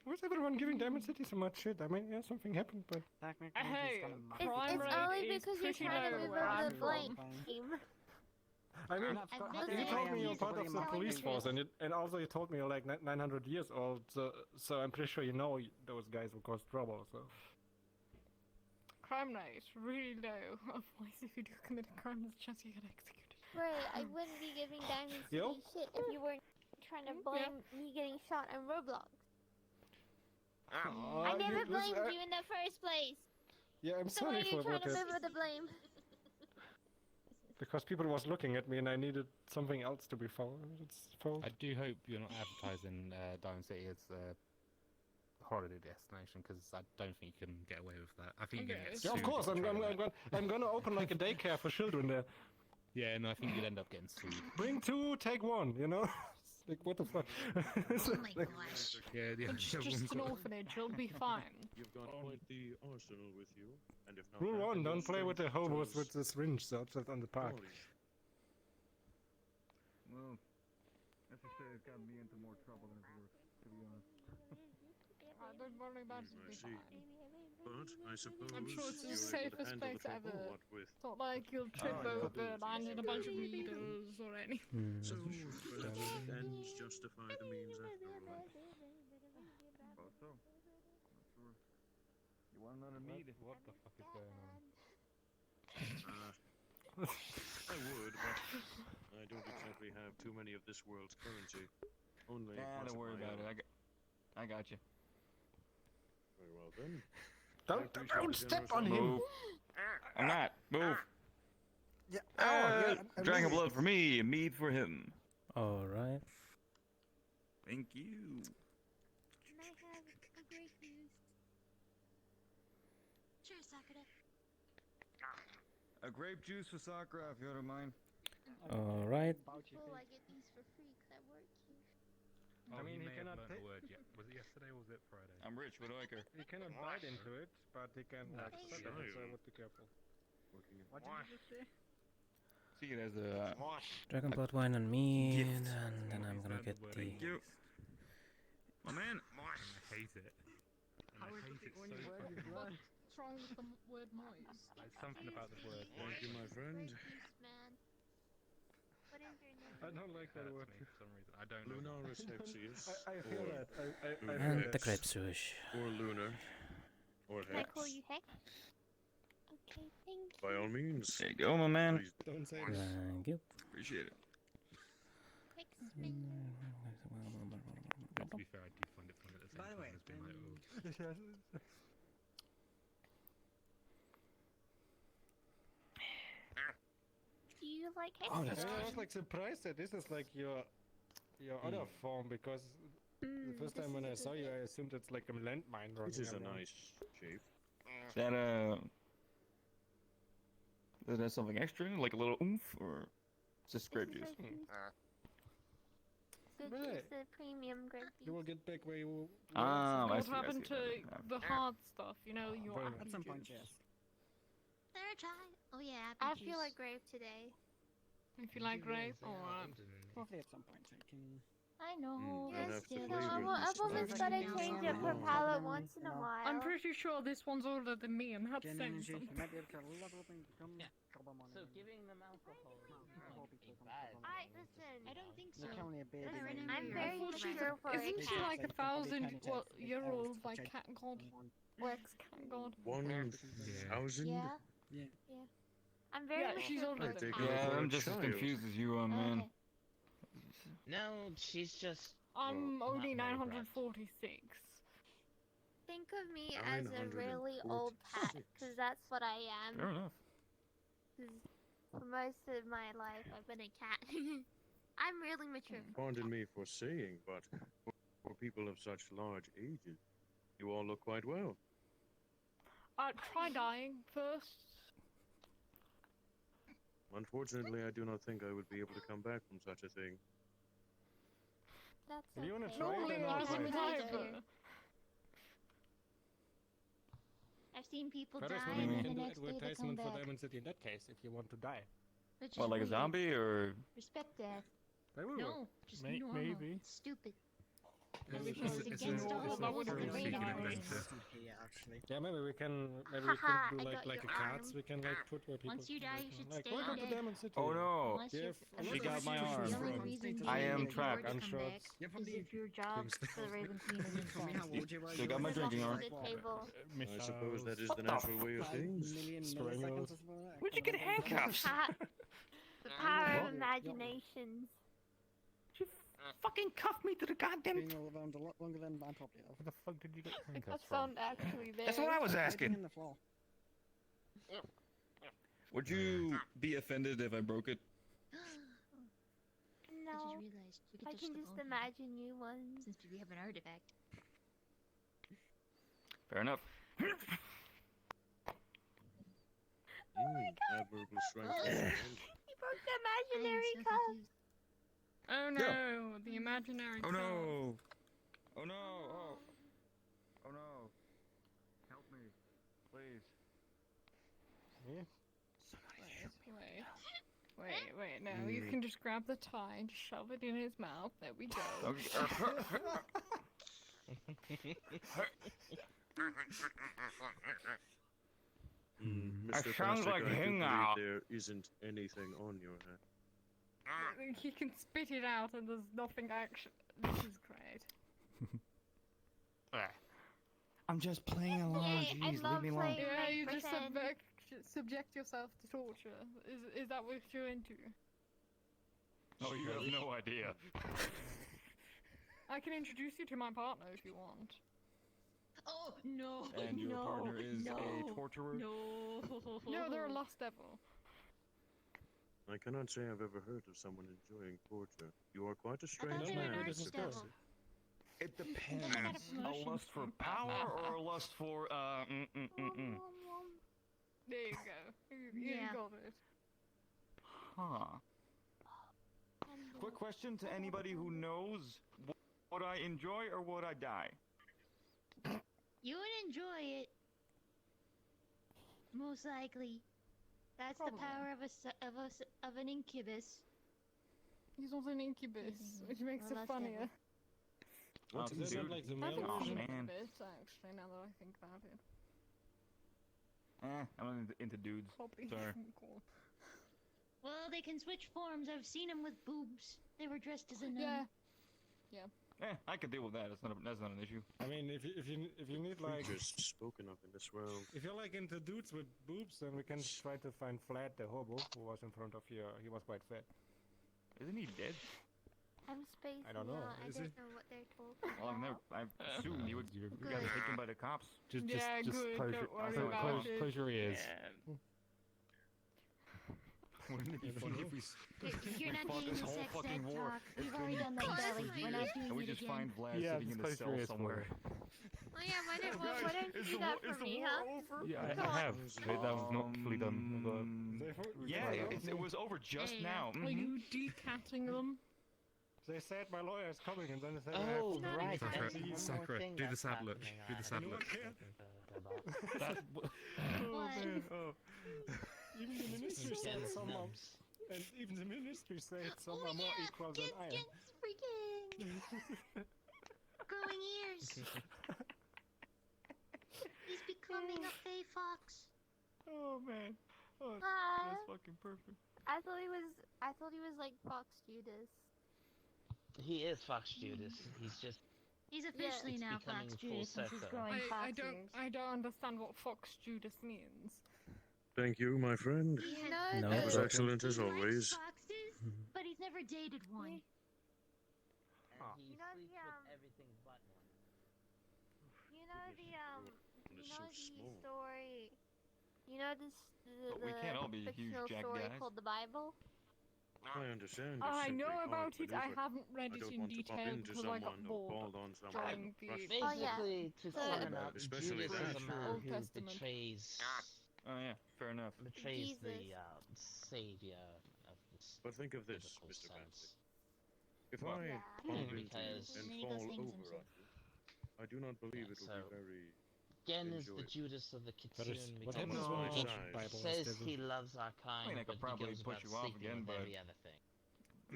Why's everyone giving Diamond City so much shit? I mean, yeah, something happened, but... Hey, It's crime rate only is because you're pretty trying to low move where over I'm the blame from. game. I mean, I've you told me you're listened part to of the so police many force, things. and also you told me you're like 900 years old, so I'm pretty sure you know those guys will cause trouble, so... Crime rate really low. Otherwise, if you do commit a crime, there's a chance you get executed. Right, I wouldn't be giving Diamond City Yo. shit if you weren't trying to blame me getting shot on Roblox. I never blamed you in the first place. Yeah, I'm So why sorry are you for trying about to that. move over the blame? Because people was looking at me and I needed something else to be found. I do hope you're not advertising Diamond City as a holiday destination, because I don't think you can get away with that. I think you can get Yeah, of sued course, if you try that. I'm gonna open like a daycare for children there. Yeah, and I think you'd end up getting sued. Bring two, take one, you know? Like, what the fuck? Oh my gosh. Yeah, the It's just an orphanage, it'll be fine. You've got quite the arsenal with you, and if not Rule that, one, then don't your play with the strength hobos shows with the syringe outside on the park. knowledge. Well, as I say, it's gotten me into more trouble than it's worth, to be honest. Don't worry about it, it'll I be see. fine. But I suppose I'm sure it's the you're able to safest handle place the ever. robot with It's not like you'll trip Oh, over, land in a bunch of needles or anything. So perhaps the ends justify the means after all. Thought so. Not sure. You want another meat? What the fuck is going on? I would, but I don't exactly have too many of this world's currency. Only Nah, lots don't of worry my about own. it. I got you. Very well then. Don't step on him! Move. I'm not. Move. Yeah, Dragon blood for me, mead for him. Alright. Thank you. Can I have a grape juice? Sure, Sakura. A grape juice for Sakura, if you don't mind. Alright. Oh, I get these for free because I work here. Oh, I mean, he he may have cannot learnt take- a word yet. Was it yesterday or was it Friday? I'm rich, what do I care? He cannot bite into it, but he can like That's suck it, right. so I would be careful. What did you just say? See it as a... Dragon blood wine and mead, and then I'm gonna get the... Thank you. My man. I hate it. And I hate it so fucking much. What's wrong with the word moist? There's something about this word. Thank you, my friend. Man. What is your name? I don't like that Hurts word. me for some reason. I don't know. Lunaris Hepsius. I feel or that. I Lunar And the Hex, grape swoosh. Or Lunar. Or Can I Hex. call you Hex? Okay, thank you. By all means. There you go, my man. Please don't say Thank you. Appreciate it. Hexman. But to be fair, I do find it funny at the same time as being like, oh. you like Oh, I hexagons? was like surprised that this is like your other form because the first time when I saw you, I assumed it's like a landmine. This is a running around. nice shape. Is that is that something extra, like a little oomph, or it's just grape juice? Good Right. juice, the premium grape You juice. will get back where you. Ah, I What see, happened I to see. the hard stuff? You know, your Very apple much. At some point, juice. yes. Third try. Oh yeah, I apple feel juice. like grape today. If you like grape, alright. Probably at some point I can. I know. I'll Yes, have to you know, flavor a this woman's first. gotta change up her palate once in a You know. while. I'm pretty sure this one's older than me and had Gain saying energy. You something. might be able to level up and become double money. So giving them alcohol is not people a bad I thing. listen. I don't think so. They're currently a baby. Listen, now. I'm very mature for Isn't a she cat. like a Like, probably 1,000 tiny types, like year old elves, like which I cat god? want. Or ex-cat god? 1,000? Yeah. Yeah. Yeah. I'm very Yeah, she's mature older for a than think cat. of Yeah, her I'm just as child. confused as you are, man. Okay. No, she's just. I'm well, only not very 946. Think of me as a 946. really old pet, because that's what I am. Fair enough. 'Cause for most of my life, I've been a cat. I'm really mature. Pardon me for saying, but for people of such large ages, you all look quite well. Try dying first. Unfortunately, I do not think I would be able to come back from such a thing. That's If you wanna okay. try it, Normally then I I'll try would it. die I've seen people Paris, die maybe we and can the do next day they come advertisement for back. Diamond City in that case, if you want to die. Which is What, like a weird. zombie, or? Respect death. They will. No, just normal. maybe. It's stupid. It's Because it's against all Well, that would rules be of the really race. nice. Yeah, actually. Yeah, maybe we can Haha, do I like got like a your cards arm. we can like put where people Once you can, die, like, you should like, stay welcome to dead. Diamond City. Oh no! Unless You you're, have a She lot got of my arm. restrictions the only from reason state you to I state, am can like trapped. come gunshots. back Yeah, is if your job's the Raven Queen and For me, how insult. old you were? Still got my Walk drinking to arm. the table. I suppose that is What the the natural way of 5 things. million Strangles. milliseconds or something like that. Where'd you get handcuffs? The power What? of imaginations. She fucking cuffed me to the goddamn. Being around a lot longer than I probably have. Where the fuck did you get That handcuffs from? sound actually there. That's what I was Hiding asking. in the floor. Would you be offended if I broke it? I No. just realized we could I touch can the just bone imagine you ones. since we have an artifact. Fair enough. Admirable strength. of hand. You broke the I am imaginary so cup. confused. Oh no, the imaginary Oh cup. no! Oh no! Oh! Oh no! Help me, please. Yeah. Wait, no, you can just grab the tie and just shove it in his mouth. There we go. That Mr. sounds Plastic, like I do him believe now. there isn't anything on your head. He can spit it out and there's nothing actually. This is great. I'm just playing along. Yay, I Jeez, love leave me alone. playing. Yeah, like you just pretend. subject yourself to torture. Is that what you're into? Oh, you have no idea. I can introduce you to my partner if you want. Oh no! And your no, partner is no, a torturer? No. No, they're a lost devil. I cannot say I've ever heard of someone enjoying torture. You are quite a strange they were man, an Mr. archdevil. Plastic. It depends. A lust for power or a lust for There you go. You Yeah. got it. Huh. Quick question to anybody who knows: would I enjoy or would I die? You would enjoy it. Most likely. That's Probably. the power of an incubus. He's not an incubus, which makes A it lost funnier. What, Oh, is that dude. like the I male haven't seen version? man. incubus actually. Now that I think about it, I'm into dudes. probably Sorry. cool. Well, they can switch forms. I've seen them with boobs. They were dressed as a nun. Yeah. I can deal with that. That's not an issue. I mean, if you need like, Creatures spoken of in this world. if you're like into dudes with boobs, then we can try to find Vlad the hobo who was in front of you. He was quite fat. Isn't he dead? I'm spacing I don't know. out. I Is don't it? know what they're talking Well, I assumed he would. You guys are taken by the cops. Just Yeah, close good, your, don't worry about it. close your ears. Wouldn't it be funny if we You're not fought doing this the whole sex fucking ed war? talk. We've already done that, Belly. We're not And doing we it just again. find Vlad Yeah, sitting in just a close cell your ears for somewhere. Oh yeah, why don't you do that for me, huh? Yeah, I have. But that was not fully done. Yeah, it was over just now. Are you decatting them? They said my lawyer is coming, and then they said Oh, I have right. to That's leave. one Sakura, more thing do the that's sad look. happening. Do the sad look. What? Even the ministry said some are, and even the ministry said some are more equal than I am. It's freaking growing ears. He's becoming a fey fox. Oh man. Oh, Hi. that's fucking perfect. I thought he was like Fox Judas. He is Fox Judas. He's just. He's officially It's now becoming Fox full Judas since he's circle. growing fox I don't understand what Fox Judas means. Thank you, my friend. You know That was the- excellent as He always. likes foxes, but he's never dated one. And he You know sleeps the, with everything but one. You know the It's you know so the small. story. You know this But we can't all be huge fictional jack story guys. called the Bible. I understand. I it's know simply about hard it. I maneuver. haven't read I it don't in want to bump detail into because I got someone or bored fall on someone. during the Basically, to So- sum it up, Especially Judas is that. a man Old who Testament. betrays Oh yeah, fair enough. betrays the Jesus. savior of this. But think of this, biblical Mr. sense. Bantley. If Yeah. I Yeah, bump into you because- and He goes fall things over himself. on you, I do not believe it will so- be very. Gen is the enjoyable. Judas of the But it's- Kitsune what because happens when you teach Nice. Bible says instead he of- loves our kind, I mean, I could but he probably goes push about you off sleeping again, with but- every other thing.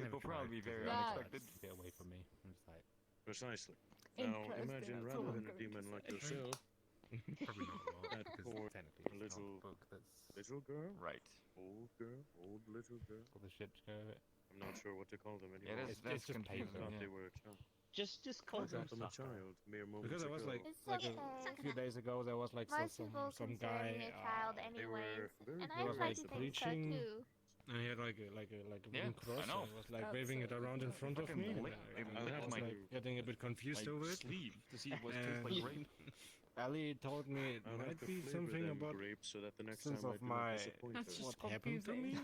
It will probably be very That's- unexpected. Get away from me. I'm just like. Precisely. Now Interesting, imagine that's all rather I'm than a going to demon like say. yourself, Probably not a lot, that because poor technically it's not little a book that's little girl, Right. old girl, old little girl. all the shit to go with it. I'm not sure what to call them Yeah, anymore. that's just confusing. paper, I thought Yeah. they were a child. Just I call them thought them a sucker. child mere moments Because I was ago. like, It's like okay. a few days ago, there was like Most some people some consider guy. me a child they were anyways, very and he I was would like like to think so preaching. too. And he had like a Yeah, wooden cross. I know. And was like That's waving it around in front of fucking me. And lit. I I'll have was my- like getting a bit confused over it. sleeve to see what tastes And- like grape. Ali told me it I'll have might to be flavor something them about grapes so that the next sense time I of do not my disappoint That's her. just what happened to me.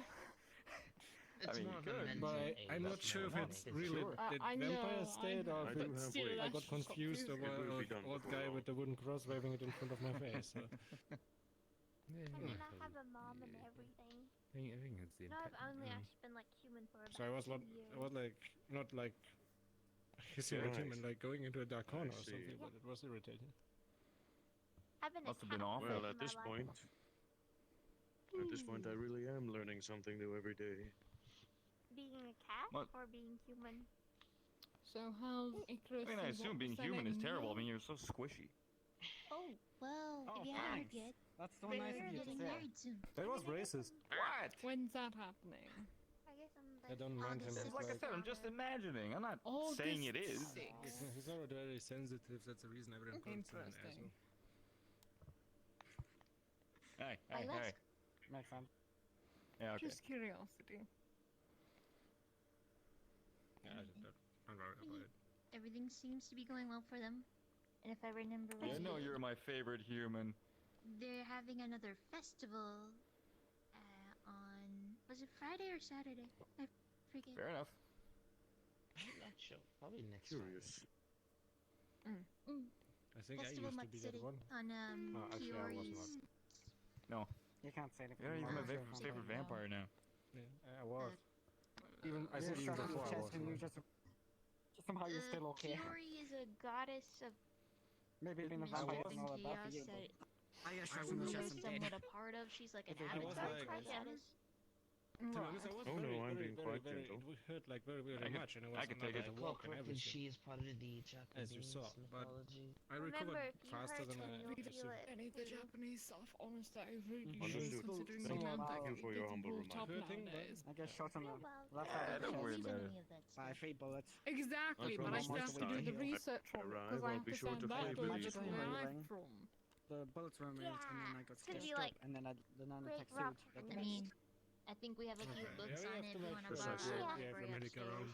It's mean, more you of a could, mental But aid I'm than not sure if a it's physical. really the I vampire know, state I or know, if but it's. still, I that's got confused confusing. over It will be an done old before guy long. with the wooden cross waving it in front of my face. So. I mean, I have a mom and everything. I think it's the No, I've impact. only actually been like human for about So I was 2 not, years. I was like, not like hissing at him Right. and like going into a dark I corner or see. something, but it was irritating. I've been Must have been attacked awful. Well, most at of my this life. point, I really am learning something new every day. Being a cat What? or being human? So how's Icarus? I mean, I and assume what being was that human is name? terrible. I mean, you're so squishy. Oh, well, Oh, if you haven't thanks. heard yet, That's so they're nice of you to getting say. married soon. That was racist. What? When's that happening? I guess I'm. I don't mind him. August It's Like I like, said, I'm just imagining. I'm not August saying it is. 6th. he's already very sensitive. That's the reason everyone calls him an Interesting. asshole. Hey, I hey, love hey. Makes sense. Yeah, okay. Just curiosity. Yeah, don't worry about it. Everything seems to be going well for them. And if I remember Yeah, right, no, you're my favorite human. they're having another festival on, was it Friday or Saturday? I forget. Fair enough. I'm not sure. Probably next Friday. Curious. I think Festival I used to Mud be City that one. on No, actually, I was Kiori's. No. You can't say anything. You're not even my more. favorite vampire now. Yeah, I was. Even I You said even started before with I chess was. and you just somehow you're still okay. Kiori is a goddess of Maybe being a mischief vampire and is not bad for chaos you. that I guess we are somewhat a part of. She's like an I was avatar like- type goddess. To be honest, I was Oh, no, very, I'm very, being very, quite very, gentle. it hurt like very, very I could- much, and it I was could take another it. walk and Clockwork and everything. she is part of the Japanese As you saw, but mythology. I Remember, recovered if you faster hurt than him, I you'll perceived. feel it. Any of the Japanese stuff, honestly, I really Understood. should, considering the Somewhat amount that Thank you for your gets humble brought up reminder. Hurting, but- nowadays. I get shot on the You're welcome. left Yeah, side of don't the worry chest about Any it. of that by stuff. 3 bullets. Exactly, but I promise still have next to do the time research I for it arrive, because I I'll have be to sure send to that flavor over these to for where you. I'm from. The bullets were removed and then I got It's gonna be stitched like up and then the nanotech great rock suit. I mean, I think we have a few Okay. books Yeah, we on have it to if you like want to precise borrow it. our Yeah, library medic upstairs. around.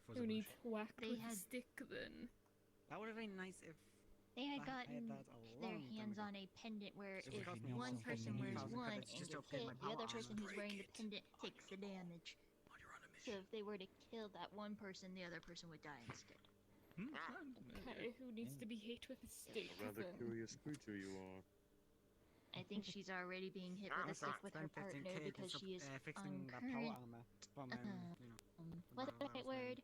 for Who the needs bush. whacked They with a had- stick then? That would have been nice if They had I gotten that a their long time hands ago. on a pendant where So it if cost me one almost person wears 15,000 one credits and just to gets upgrade hit, my the other power person armor. who's wearing the pendant takes the damage. So if they were to kill that one person, the other person would die instead. Okay, who needs to be hit with a stick? A rather then? curious creature you are. I think she's already being hit with a stick with her partner because she is fixing on the power current. armor from, What's the right word?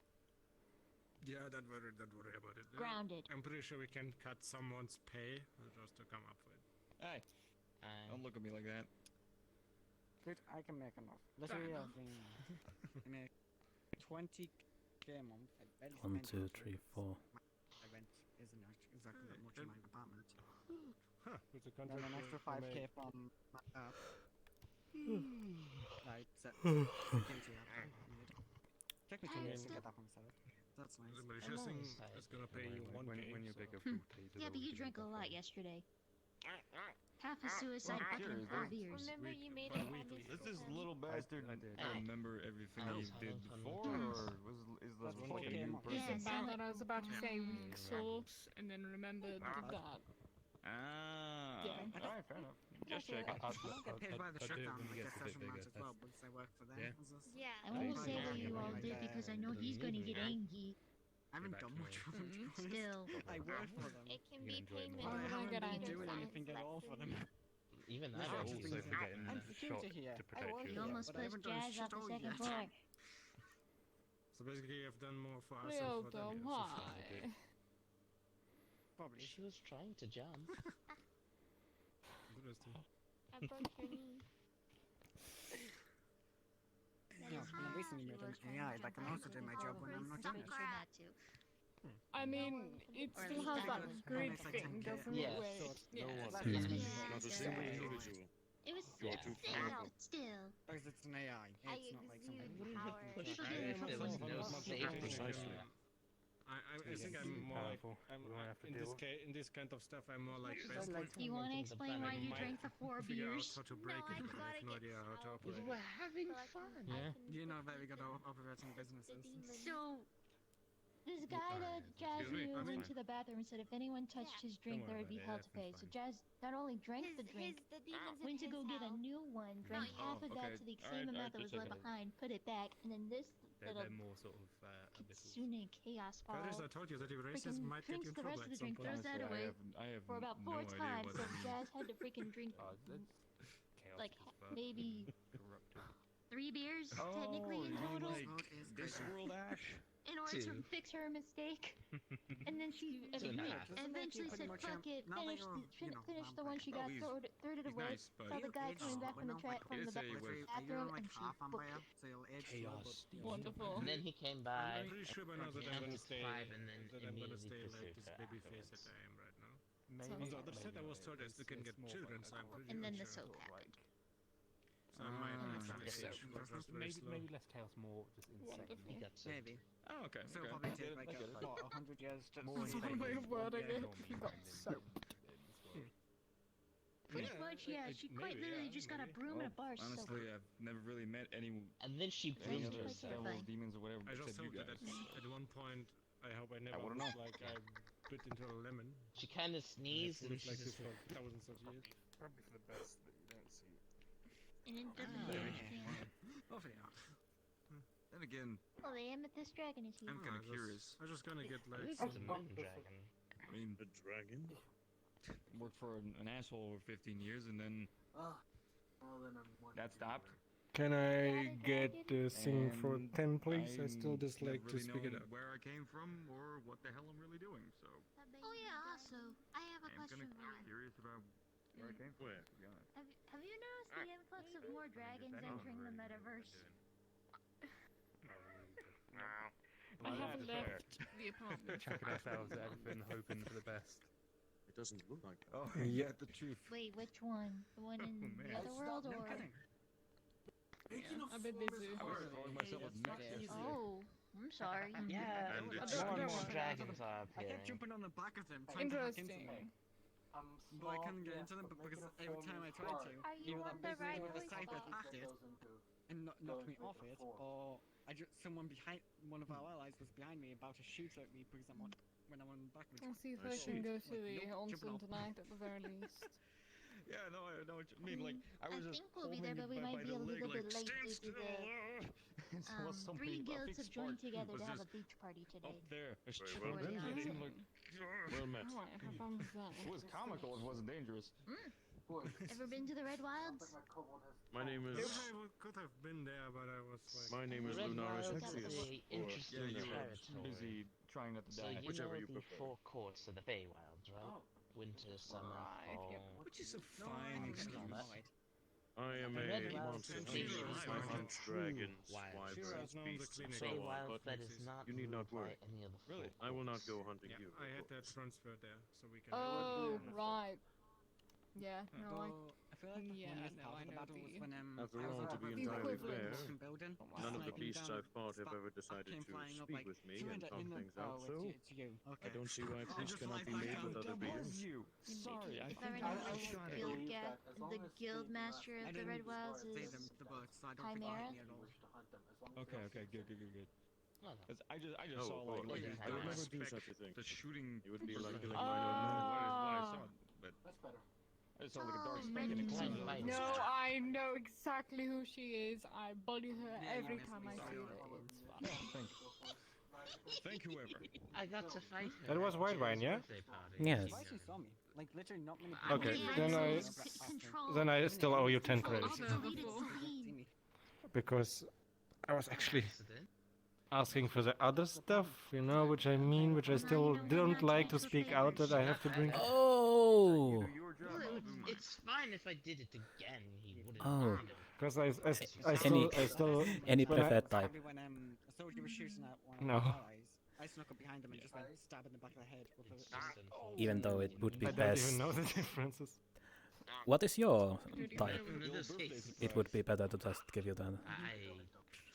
Yeah, don't worry about it. Grounded. I'm pretty sure we can cut someone's pay just to come up with. Hey, don't look at me like that. Good, I can make enough. Let's Fair say enough. I make 20k a month. At 1, 2, 3, 4. My rent isn't exactly that much in my apartment. Huh, with the Then contract an extra for 5k May. from my app. Right, security app. Technically, I can get that from myself. That's nice. The malicious thing is gonna pay you 1k. When you so- pick up food, please. Yeah, but you drank a lot yesterday. Half a suicide fucking 4 beers. Remember you made But a weekly. promise Does this to him? little bastard I did. remember everything I he was did having fun before, with or friends. is the That's fucking 4K a new month. person? Yes, Found I'm that I was about to say weak sauce, and then remembered that. Ah, Yeah. alright, fair enough. Just checking. I don't get paid by the I do shutdown when it like gets a a bit session bigger, match as well, because I work for them. Yeah. Yeah. I won't Oh, say yeah, what you yeah, all yeah, did yeah, because I yeah, know yeah. he's gonna get Yeah. angry. I haven't done much for them. to be honest. Still. I work for them. It can You be enjoy it payment. more. But I Why would I haven't get been angry? doing anything at all for them. Even That's I what don't. just also means forgetting I'm the security shot here. to I protect work you. You here, almost but I pushed haven't done Jazz shit off the all second yet. floor. So basically, I've done more for us Leo, than for them. why? Probably. She was trying to jump. Interesting. I broke your knee. No, when I'm recently made an AI that can also do my job when I'm not doing it. That too. I mean, it Or at still least has I that was. grid Makes like thing, 10K. doesn't Yes. it? Where Short. yeah. Not a single Yeah. individual. It was You're so too sad, powerful. but still. Because it's an AI. I It's not like something. exude you power. can Push track. her if there was no safety. Precisely. I think I'm more like in this kind of stuff. I'm more like best. Do you want to explain why you might drank the 4 figure out beers? how to break No, it, I but I gotta have no get idea how to out. operate We're it. having So I fun. can- I can You know very defeat good at operating the businesses. demon. So, this guy that Jazz Excuse me, knew I mean- went to the bathroom and said if anyone touched his drink, Don't there worry would be about hell it, to pay. everything's So Jazz not only drank the the drink, demons went to in go his get a hell. new one, drank Not half you. of that Okay, to the alright, same amount alright, that was just left checking. behind, put it back, and then this little They're more sort of abyssal. kitsune chaos ball Curtis, I told you that your races freaking might get you drinks in the trouble rest of at the some drink, point. throws that Honestly, away I have for about no 4 idea times, what so that means. Jazz had to freaking drink like maybe 3 beers technically in you mean total like this world ash? in order to Two. fix her mistake. And then she Two and a half. eventually said, "Fuck it, now that finish you're, finish the one she got, he's- threw it he's away." nice, but- Saw the guy coming back from the Like, from He the did say he was bathroom, and she half booked vampire, it. so you'll age Chaos. slow, but Wonderful. And then he came by. I'm pretty sure by now that I'm counted gonna stay, 5 and then that I'm gonna immediately stay like pursued this her baby face afterwards. that I am right now. Maybe- On the other side, I was told I still can get children, so I'm pretty And then the sure. soap happened. So I might actually Yes, sir. age very Maybe slow. less chaos, more just insane. Wonderful. He got soaked. Maybe. Oh, okay. So okay. it'll probably I get take it, like I get it. 100 years to More That's one insane way is of wording more it. normal He got than soaked. in this world. Pretty much, yeah. She quite maybe, literally yeah, just got a maybe. broom and a bar soap. Honestly, I've never really met any And then she Very broomed other quite herself. devils, terrifying. demons, or whatever I just except you hope that guys. at one point, I hope I never wouldn't look know. like I bit into a lemon. She kind of sneezed and Lived she like just this for thousands of years. Probably for the best that you don't see. And it doesn't Ah. understand. Hopefully not. Then again, Oh, the amethyst dragon is here. I'm kind I of just- curious. I'm just gonna get I like think some. it's a moon dragon. I mean, A dragon? worked for an asshole for 15 years, and then that stopped. Can I get the thing for And 10, please? I still I'm just like never to really speak it known up. where I came from or what the hell I'm really doing. So Oh yeah. Also, I have a I'm question kind of for you. curious about where I came from. Where? To be honest. Have you noticed the influx of more dragons entering the metaverse? I haven't left the apartment. Chucking ourselves at everything, hoping for the best. It doesn't look like it. Oh, Yeah, the truth. Wait, which one? The one in the man. other world, or? I've been busy. I was throwing myself with nexus. Oh, I'm sorry. Yeah, And more it's and not- more dragons are I appearing. kept jumping on the back of them, trying to hack into Interesting. them. But I couldn't get into them because every time I tried to, Are you either on that the right basically voice decided box? at it and knocked me off it, or someone behind, one of our allies was behind me about to shoot at me because I'm on, when I'm on backwards. I'll see if I I see. can go to Like, the nope, jumping onsen off. tonight at the very least. Yeah, no, I know what you mean. Like, I I was just think we'll be holding there, it but we by might be the a leg, little like, bit late stand due to still. the There was Three something, a guilds big have joined spark together was to have a just beach party today. up there. It's Very just well Before the then. it onset. Well met. Alright, have fun with that. It was comical. It wasn't dangerous. Ever been to the Red Wilds? My name is. I could have been there, but I was like. My name is Red Lunaris Wilds Exius. is a interesting you were territory. busy trying not to So die. you Whichever know you the prefer. 4 courts of the Feywilds, right? Winter, summer, fall. Which is a fine excuse. I am The a Red Wilds monster is hunter. a I hunt dragons, wild. wyverns, beasts, and so on. Feywild But that is not you need not ruled by worry. any of the Really? four I will not courts. go hunting you. I had of that course. transfer there, so we can. Oh, right. Yeah, no, I. Though, I feel like the Yeah, funniest no, part I of the know battle was the- when After I was all, on to top be of the entirely equivalent. fair, building, none of the sniping beasts down I've fought have Spark- ever decided came to flying up, speak like, with me "Do you and want talk in the-" things out, Oh, so it's you. Okay. I don't see why peace just cannot be like made with that. other That was beings. you. Sorry, I If I think remember, I the shot it. guild master I of the didn't Red Wilds say is the birds, so I don't think Chimera. it hit me at all. Okay, good. No, no. 'Cause I just Oh, saw like, oh, like yeah. I would never the do spec- such a thing. the shooting. It would be like killing I mine don't know own what I Ah. saw, but I just saw like a dark Oh, speck in the Red corner. Team. No, I know exactly who she is. I bully her Yeah, every you time I missed see me, her. sorry. It's fun. Thank you ever. I got to fight her. That was at White Wine, Jerry's yeah? birthday party. Yes. Why she saw me? Like literally not many Okay, Yeah, then it's control. then I still owe you 10 Control credits other Deleted before. screen. because I was actually Accident. asking for the other stuff, you know, which I still don't like to speak out that I have to drink. Oh! Well, it's fine if I did it again. He wouldn't Oh. mind. Because Any- I still Any when I- preferred type? Probably when a soldier was shooting at one of No. my allies, I snuck up behind him and just went stab in the back of the head with It's a. just unfortunate. Even though it would be I don't best. even know the differences. What is your Dude, type? In this case, It would be better to just give you that.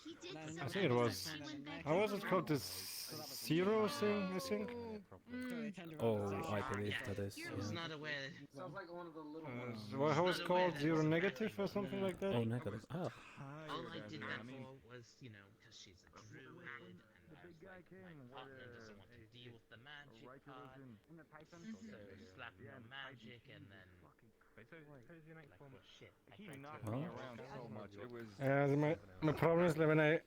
He did I some I think it was. he went back How to was the it called? Red This zero thing, I think. Oh, I believe that is. I was Yeah. not aware. Sounds like one of the little ones. How was Not it aware called? that Zero was- negative or something like that? Oh, negative. Ah. All I did that for was, you know, because she's a druid, and I was like, my partner doesn't want to deal with the magic part, so slapping on magic, and then like, well, shit. I He tried to knocked Well. me around so much. It was. My problem is that when I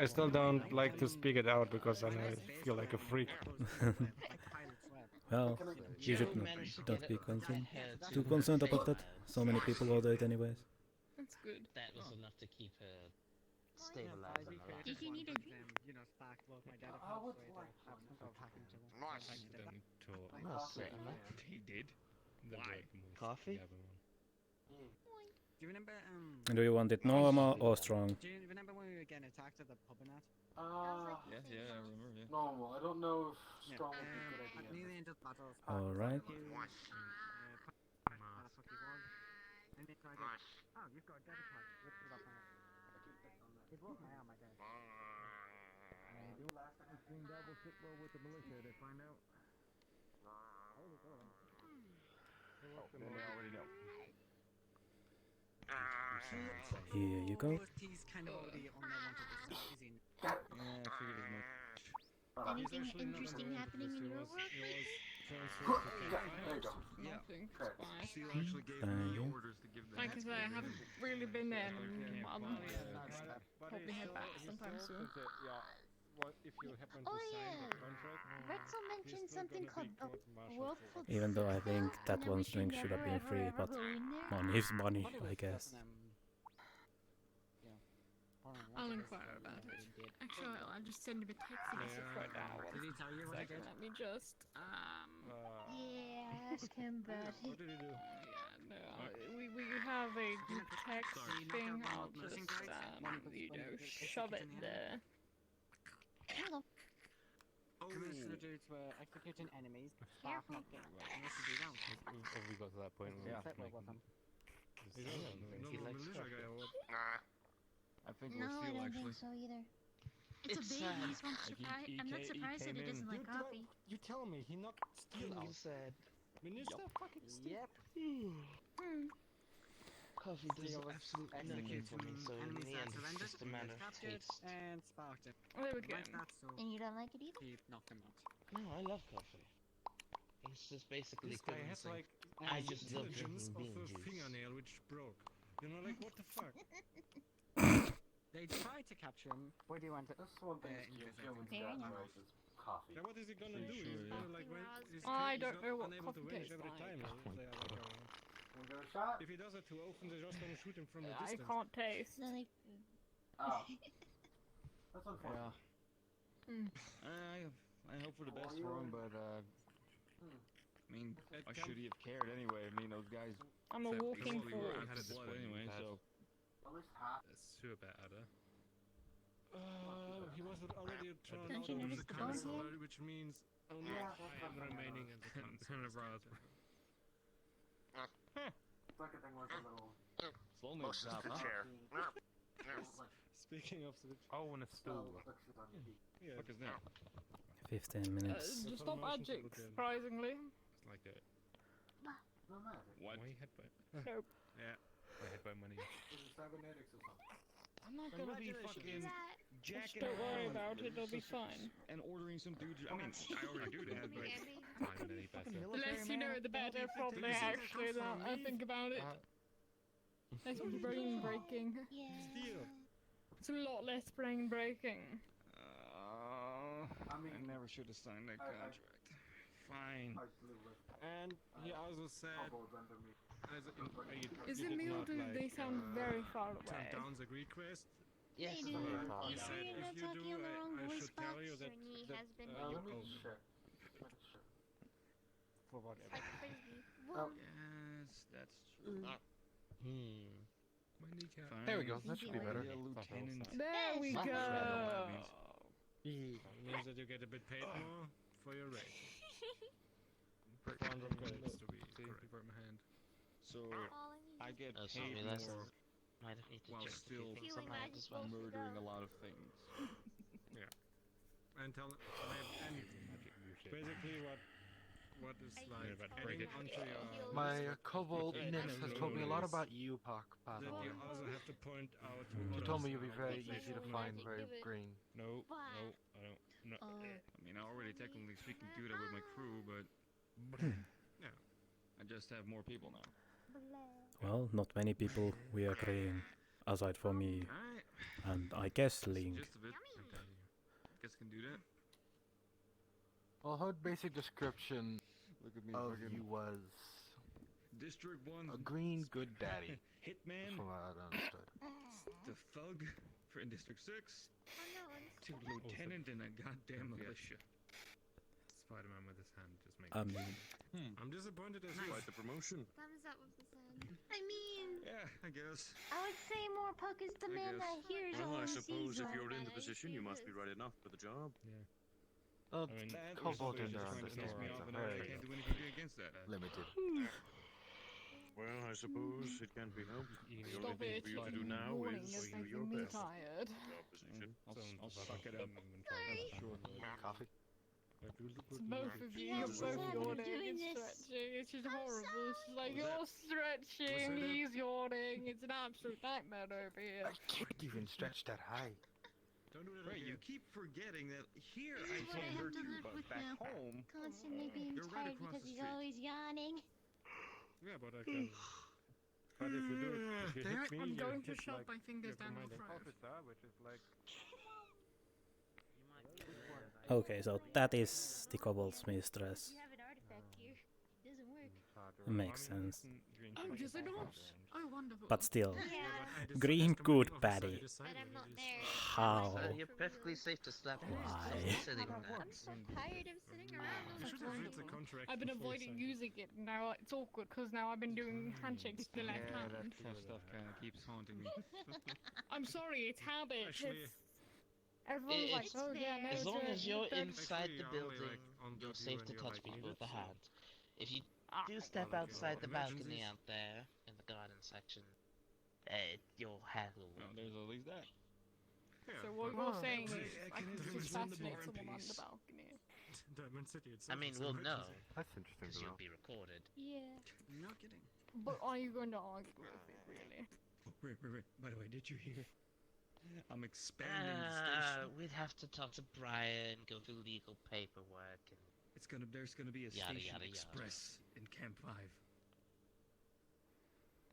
still don't like to speak it out because then I feel like a freak. Well, you should not be concerned. Too concerned about that. So many people order it anyways. That's good. That was enough to keep her stabilized and alive. Did you need a drink? You know, Spark broke my dad apart, so I had to go pack him to him. No, certainly. He did. Why? Coffee? Do you remember? Do you want it normal or strong? Do you remember when we were getting attacked at the pub and that? Yeah, I remember. Yeah. Normal. I don't know if Yeah. strong would be a good At idea. near the end of the battle, Spark Alright. where the fuck he was. And they tried to. Oh, you've got a dad attack. What was that about? He broke my arm, I guess. Last time we cleaned double shit well with the militia, they find out. Then they already know. Here you go. He's kind of already on their wanted list, is he? Yeah, I figured as much. Anything interesting happening in your work? There you go. Nothing. Okay. Fine. Seal actually gave Thank me you. orders to give them. Like I said, I haven't really been there in a while. Probably head back sometime soon. If you happen Oh to sign yeah. the contract, Retzel mentioned something called a world called Even though I think that and then we one should drink should have never, been free, ever, but ever go in there. money is money, I guess. I'll inquire about it. Actually, I'll just send him a text message right now. Did he tell you what he did? Let me just Yeah, ask him about it. yeah, no, we have a group text thing. I'll just you know shove it there. Hello. Commissioner dudes were executing enemies. Spark not getting what he used to do now. Have we got to that point where Yeah. we're With him. He likes coffee. I think No, we're I Seal don't actually. think so either. It's a baby. He's not surprised. I'm not surprised that he doesn't like coffee. You tell me he knocked Steel You out. said Minister fucking Steel. coffee does absolutely nothing for me, so in the end, it's just a matter of taste. And sparked it. There we go. Like that, so And you don't like it either? he knocked him out. No, I love coffee. It's just basically This guy has equivalent like I just love intelligence drinking of bean a juice. fingernail which broke. You know, like what the fuck? They tried to capture him. Where do you want it? That's one thing humans got right is coffee. Now what is he gonna do? Sure, He's gonna like when he's, I he's don't know what unable to coffee range tastes every like. time. They are like, Wanna give it a shot? if he does it too often, they're just gonna shoot him from a I distance. can't taste. Oh. That's unfortunate. I hope for the best for him, but I mean, It I can- should have cared anyway. I mean, those guys. I'm a walking Before we were corpse. out of blood anyway, so. At least half. Super better. He was already thrown Don't out you of notice the the council, bottom? which means only Yeah, I am remaining in the council. Second thing was a little. It's lonely Motion stop, to the huh? chair. Speaking of which, Oh, and a stool. yeah, Fuck is that? 15 minutes. Just not magic, surprisingly. It's like a. No magic. What? Why headbutt? Nope. Yeah. I headbutt money. This is cybernetics or something. I'm not gonna be fucking Just jacking don't worry around about it, it'll be fine. and ordering some dude. I mean, I already do that, but Time any better. The less you know, the better, probably, actually, now I think about it. Less brain breaking. Steal. It's a lot less brain breaking. I never should have signed that contract. Fine. And he also said, Is it me or do they sound very far away? turn down the request. Yes. He said, You're if not you talking do, in the wrong I voice should tell box. you that, Your knee that has been you Let me owe me. check. For whatever. like frisbee. Oh. Yes, that's true. My kneecap. Fine. There we go, that should be better. Yeah, Lieutenant. There we Not go. sure what that means. It means that you get a bit paid more for your rate. 400 credits to be correct. Broke my hand. So I get Oh, so paid maybe that's more might have need to while check a few still things Feeling somehow as well. murdering a lot of things. Yeah. And basically what is like adding onto your My kobold nymph has told me a lot about you, that Pakk. you also have to point out. She what told me else you'll be are very on the easy to list. find, very green. No, no, I don't. No. I mean, I already technically speaking do that with my crew, but Yeah. I just have more people now. Well, not many people we are agreeing, aside from me, Alright. and I guess Link. Just a bit. Guess I can do that. Well, her basic description Look at me. of fucking you was District 1. a green good daddy, Hitman. from what I understood. The thug for in District 6. To lieutenant in a goddamn militia. Spider-Man with his hand just makes. I'm disappointed as you. Quite the promotion. Thumbs up with the sun. I mean, Yeah, I guess. I would say more Puck is the man that hears all Well, I and suppose sees if all. you're in the position, you must be right enough for the job. Well, I mean, That kobold is in their just trying to piss me understanding off, are and I very can't do anything against that. limited. Well, I suppose it can't be helped. The Stop only thing it. for you to do now Morning is is do your making me best. tired. Job position. I'll suck it up. Sure. Coffee? It's both of you, Yeah, you're both we're yawning doing and this. stretching. It's just horrible. It's just like Was that- you're stretching, he's yawning. It's an absolute nightmare over here. I can't even stretch that high. Don't do that Right, you again. keep forgetting that here This I is what I can't have hurt to you, live but with back now. home, Constantly being You're right tired across because the he's street. always yawning. Yeah, but I can. But if you do it, if you hit me, I'm you going to hit shove like, my fingers you have down your to mind throat. which is like. Okay, so that is the kobold's mistress. You have an artifact here. It doesn't work. Makes sense. Oh, does it not? Oh, wonderful. But still, Yeah, green good baddie. but I'm not there. How? So you're perfectly safe to slap him. Why? Silly with that. I'm so tired of sitting around all You the should have read time. the contract. I've been before you avoiding sign it. using it. Now it's awkward because now I've been doing handshakes to the left yeah, that hand. tough stuff kind of keeps haunting me. I'm sorry, it's habit. Actually- It's... Everyone's like, It's oh yeah, no, As it's long a- as you're that- inside Actually, the I only, building, like, on you're the safe view to and touch you're like, people with the "Need it?" hand. If you Ah. do step outside the balcony Emergencies. out there in the garden section, your hand will. Well, there's at least that. Yeah, So what but- you're saying Actually, is I I can can do just it in the fascinate War and someone on the Peace. balcony. Diamond City I itself mean, is we'll an know emergency. That's interesting because to you'll know. be recorded. Yeah. No kidding. But are you going to argue with it, really? Oh, wait. By the way, did you hear? I'm expanding the station. We'd have to talk to Brian, go through legal paperwork, and There's gonna be a Yada, station yada, yada. express in Camp 5.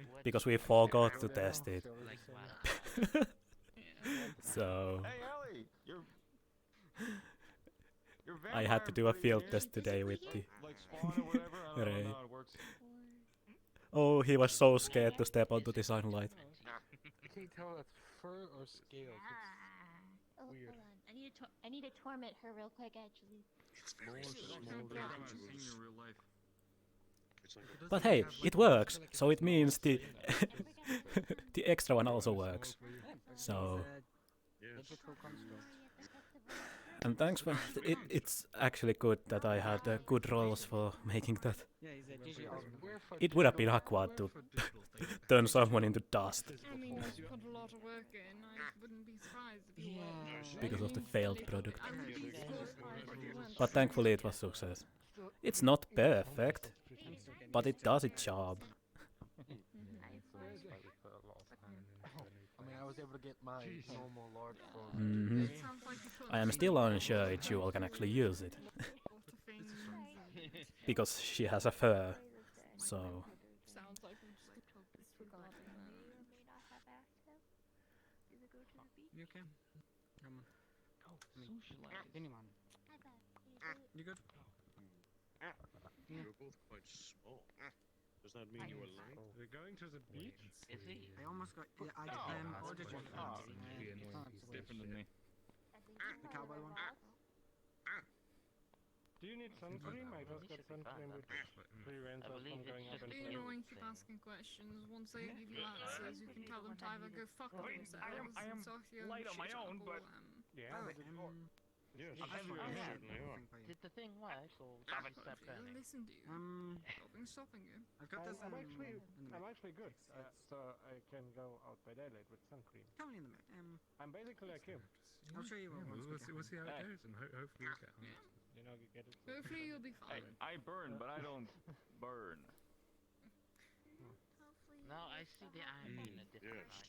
me. because we forgot to test it. So Hey Ellie, your I had to do a field test today with the like spawn or whatever. I don't Ray. know how it works. Oh, he was so scared to step onto the sunlight. Can you tell that's fur or scales? Oh, Weird. hold on. I need to torment her real quick, actually. It's very small In real life. It's like But hey, it works, so it means the the extra one also works. So and thanks for it's actually good that I had good roles for making that. Yeah, he's a digital. It would have been awkward to turn someone into dust I mean, you put a lot of work in. I wouldn't be surprised if you were. because of the failed product. I would be so surprised if you weren't. But thankfully it was success. It's not perfect, but it does its job. I mean, I was able to get my normal large for. Mhm. I am still unsure if Jewel can actually use it. Because she has a fur, so... Sounds like I'm just disregarding that. You okay? Come on. Anyone? You good? You're both quite small. Does that mean you are light? We're going to the beach? Is he? I almost got. Yeah, I ordered your He's different than me. The cowboy one. Do you need sun cream? I just got sun cream which prevents us from going up in You flames. know, keep asking questions. Once they give you answers, you can tell them to either go fuck themselves. I am so if you're light on my shit own, up, but yeah, Alright, Yes, I'm you fine. certainly are. Did the thing work, or did you stop turning? Listen to you. Nothing's stopping you. I've got this. I'm actually good. I can go out by daylight with sun cream. Tell me in the minute. I'm basically like him. I'll show you what. We'll see how it goes, and hopefully we'll get on. You know, you get it. Hopefully you'll be Hey, fine. I burn, but I don't burn. Now I see the irony in a different Yes.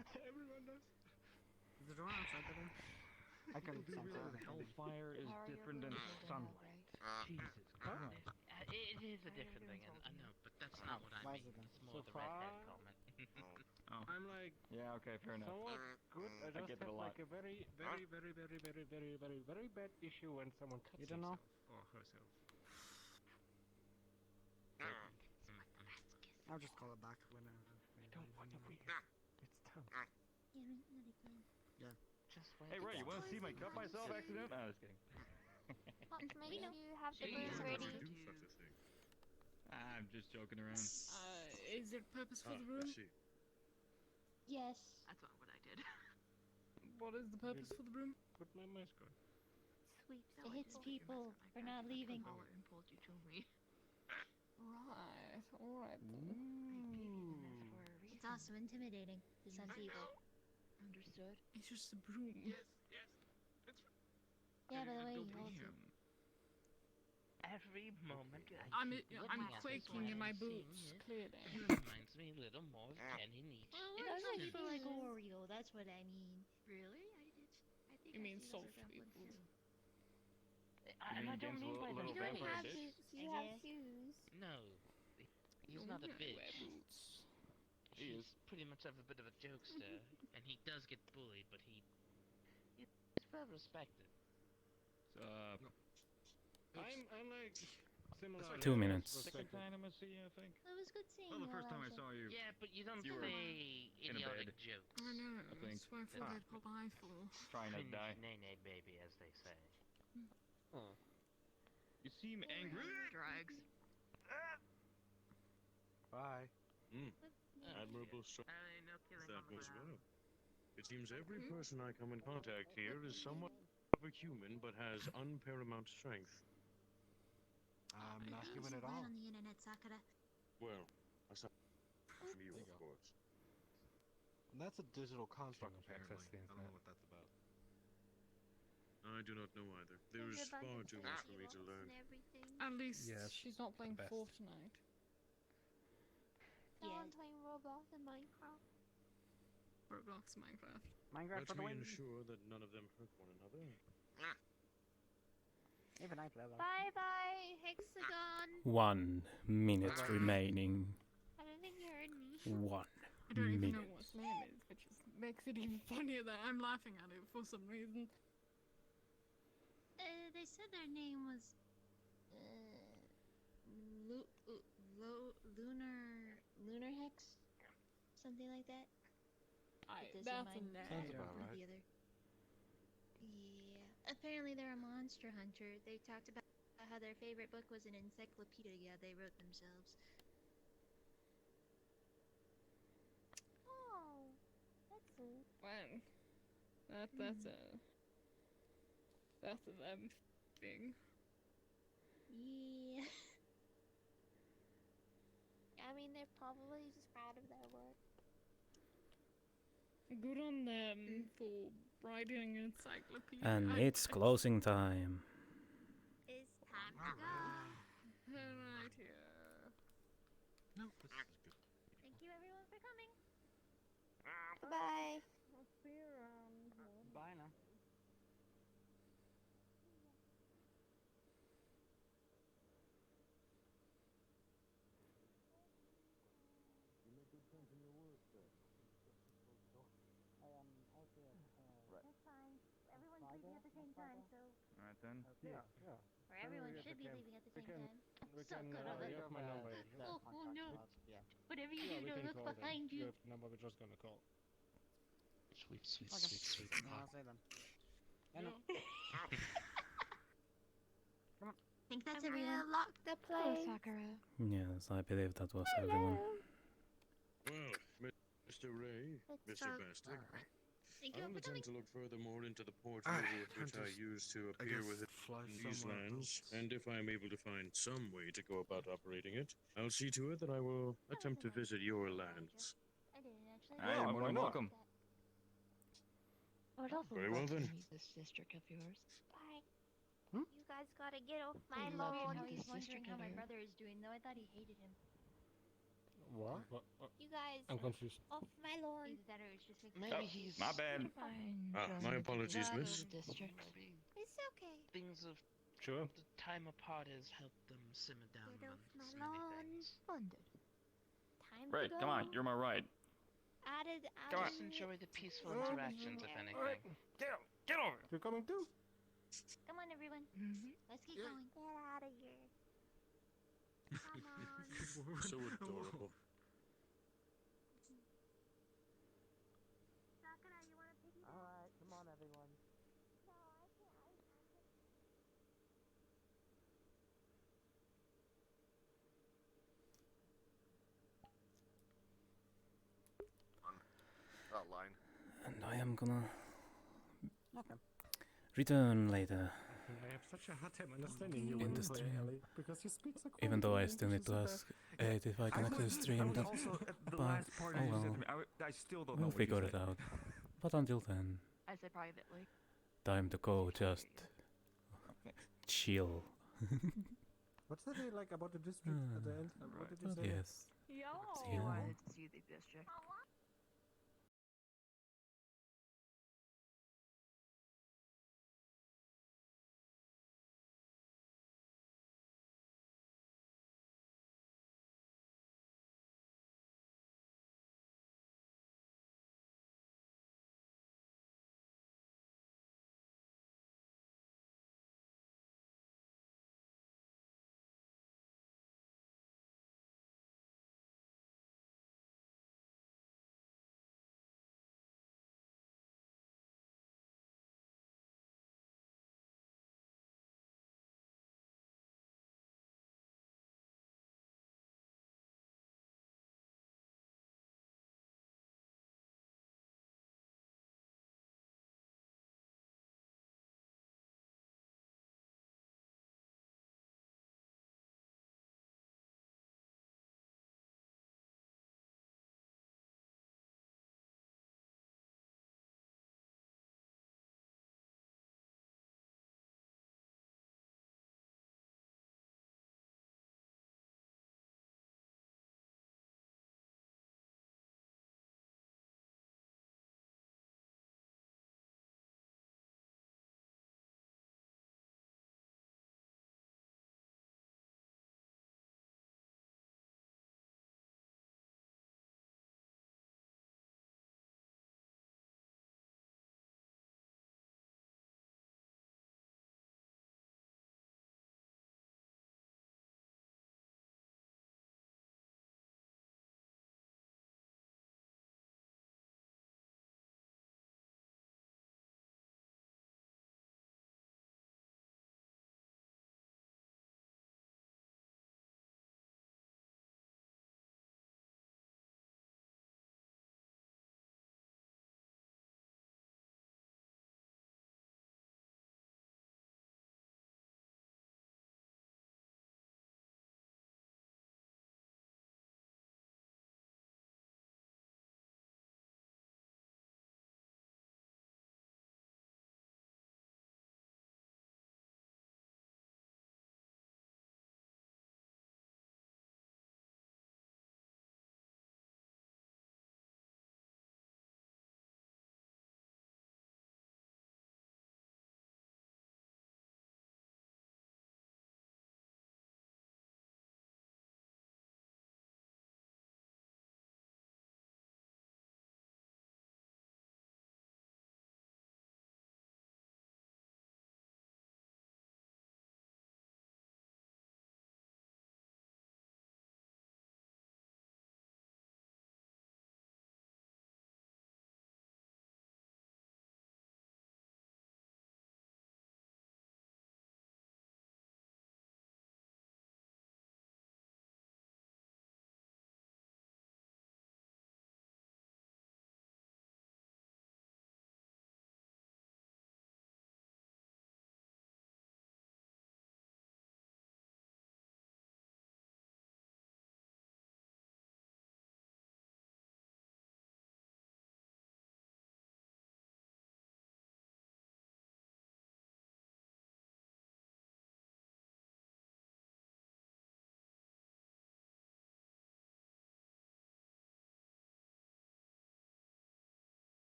light. Everyone does. Is the door outside the door? I couldn't sense it. Hellfire is different than sunlight. Jesus Christ. It is a different thing, and I know, but that's not what I mean. It's more the redhead comment. Oh. I'm like Yeah, okay, fair enough. somewhat good. I just get it have a lot. like a very bad issue when someone cuts You don't know? Or herself. I'll just call it back when I don't want to be. It's tough. Yeah. Just wait. Hey Ray, you want to see my cut myself accident? No, just kidding. Make sure you have the booze ready. Do such a thing. I'm just joking around. Is there purpose for the room? Yes. That's not what I did. What is the purpose for the room? Put my mask on. Sweet. It hits people for not leaving. Impulse you told me. Right. Alright then. It's also intimidating to some people. Understood. It's just a broom. Yeah, by the way, he holds it. Every moment I'm keep looking I'm at this quaking in my wine boots, scene, clearly. It reminds me a little more of Kenny Neach. It doesn't feel like Oreo, that's what I mean. Really? I think You I mean see those soft resemblance people. too. And I don't mean by them You don't have vampires. boots, you have shoes. No, he's not a bitch. Wear boots. He's pretty much of a bit of a jokester, and he does get bullied, but he's well respected. I'm like similar. 2 minutes. Second time I see you, I think. It was good seeing Well, you. the first time I Elijah. saw you. Yeah, but you don't You were say in a idiotic bed. jokes. I know, I think. that's why I feel Ah. like politeful. Trying not to die. Nay, nay, baby, as they say. You seem angry. Drags. Bye. Admirable story. No killing That on the goes ground. well. It seems every person I come in contact here is somewhat of a human, but has unparamount strength. I'm not giving it all. On the internet, Sakura. Well, aside from you, of course. That's a digital construct, apparently. access the I don't know internet. what that's about. I do not know either. There is far too much for me to learn. At least Yes, she's not playing best. Fortnite. No, Yeah. I'm playing Roblox and Minecraft. Roblox, Minecraft. Minecraft for Let the me win. ensure that none of them hurt one another. Even I play that. Bye bye, Hexagon. 1 minute remaining. I don't think you 1 I don't even know minute. what his name is, which is, makes it even funnier that I'm laughing at it for some reason. They said their name was Lunar Hex, something like that. It doesn't That's a mind name. Sounds about right. the other. Yeah, apparently they're a monster hunter. They talked about how their favorite book was an encyclopedia they wrote themselves. Oh, that's sweet. Wow. That's a them thing. Yeah. I mean, they're probably just proud of their work. Good on them for writing an encyclopedia. And it's closing time. It's time to go. Right here. No, this is good. Thank you everyone for coming. Goodbye. I'll see you around. Bye now. You make good sense in your words, sir. That's fine. Everyone's leaving at the same time, so. Alright then. Yeah. Or everyone should be leaving at the same time. We So can. good on You it. have my number. Oh no. Whatever you Yeah, do, we don't can look call them. behind You you. have the number. We're just gonna call. Sweet, sweet, Okay. sweet, sweet. No, I'll say them. Hello. think that's I'm everyone. gonna lock the place. Sakura. Yes, I believe that was everyone. Well, Mr. Ray, It's Mr. so- Bastic, Thank I you for coming. intend to look furthermore into the portal I which I just- use to I appear guess within fly these somewhere lands, else. and if I am able to find some way to go about operating it, I'll see to it that I will attempt to visit your lands. I didn't actually. Hey, Yeah, more why than not? welcome. I would also Very well love to then. meet this district of yours. Bye. You guys gotta get off my I'd love to lawn. know I was this wondering district how over my here. brother is doing, though I thought he hated him. What? You guys, I'm confused. off my lawn. Either that or it's just making Maybe Oh, he's my bad. fine. Ah, my apologies, Lot miss. of districts. maybe It's okay. things of Sure. the time apart has helped them simmer down Get on off my so many lawn. things. Funded. Time Right, to go. come on, you're my right. Added. Come on. Just enjoy the peaceful Oh, interactions, if anything. Get over it. You're coming too? Come on, everyone. Let's keep going. Get out of here. Come on. So adorable. Sakura, you wanna piggy? Alright, come on everyone. No, I can't. Line. And I am gonna Okay. return later. I have such a hard time understanding you In when the you play, stream. Ellie, because you speak so Even though I quietly still need to and ask Ed if I can actually stream that. the But, last part oh you said well, to me, I still don't know we'll what you figure it said. out. But until then, I say privately. time to go just chill. What's that like about the district at the end? What did you But say? yes. Yo. See ya. wanted to see the district.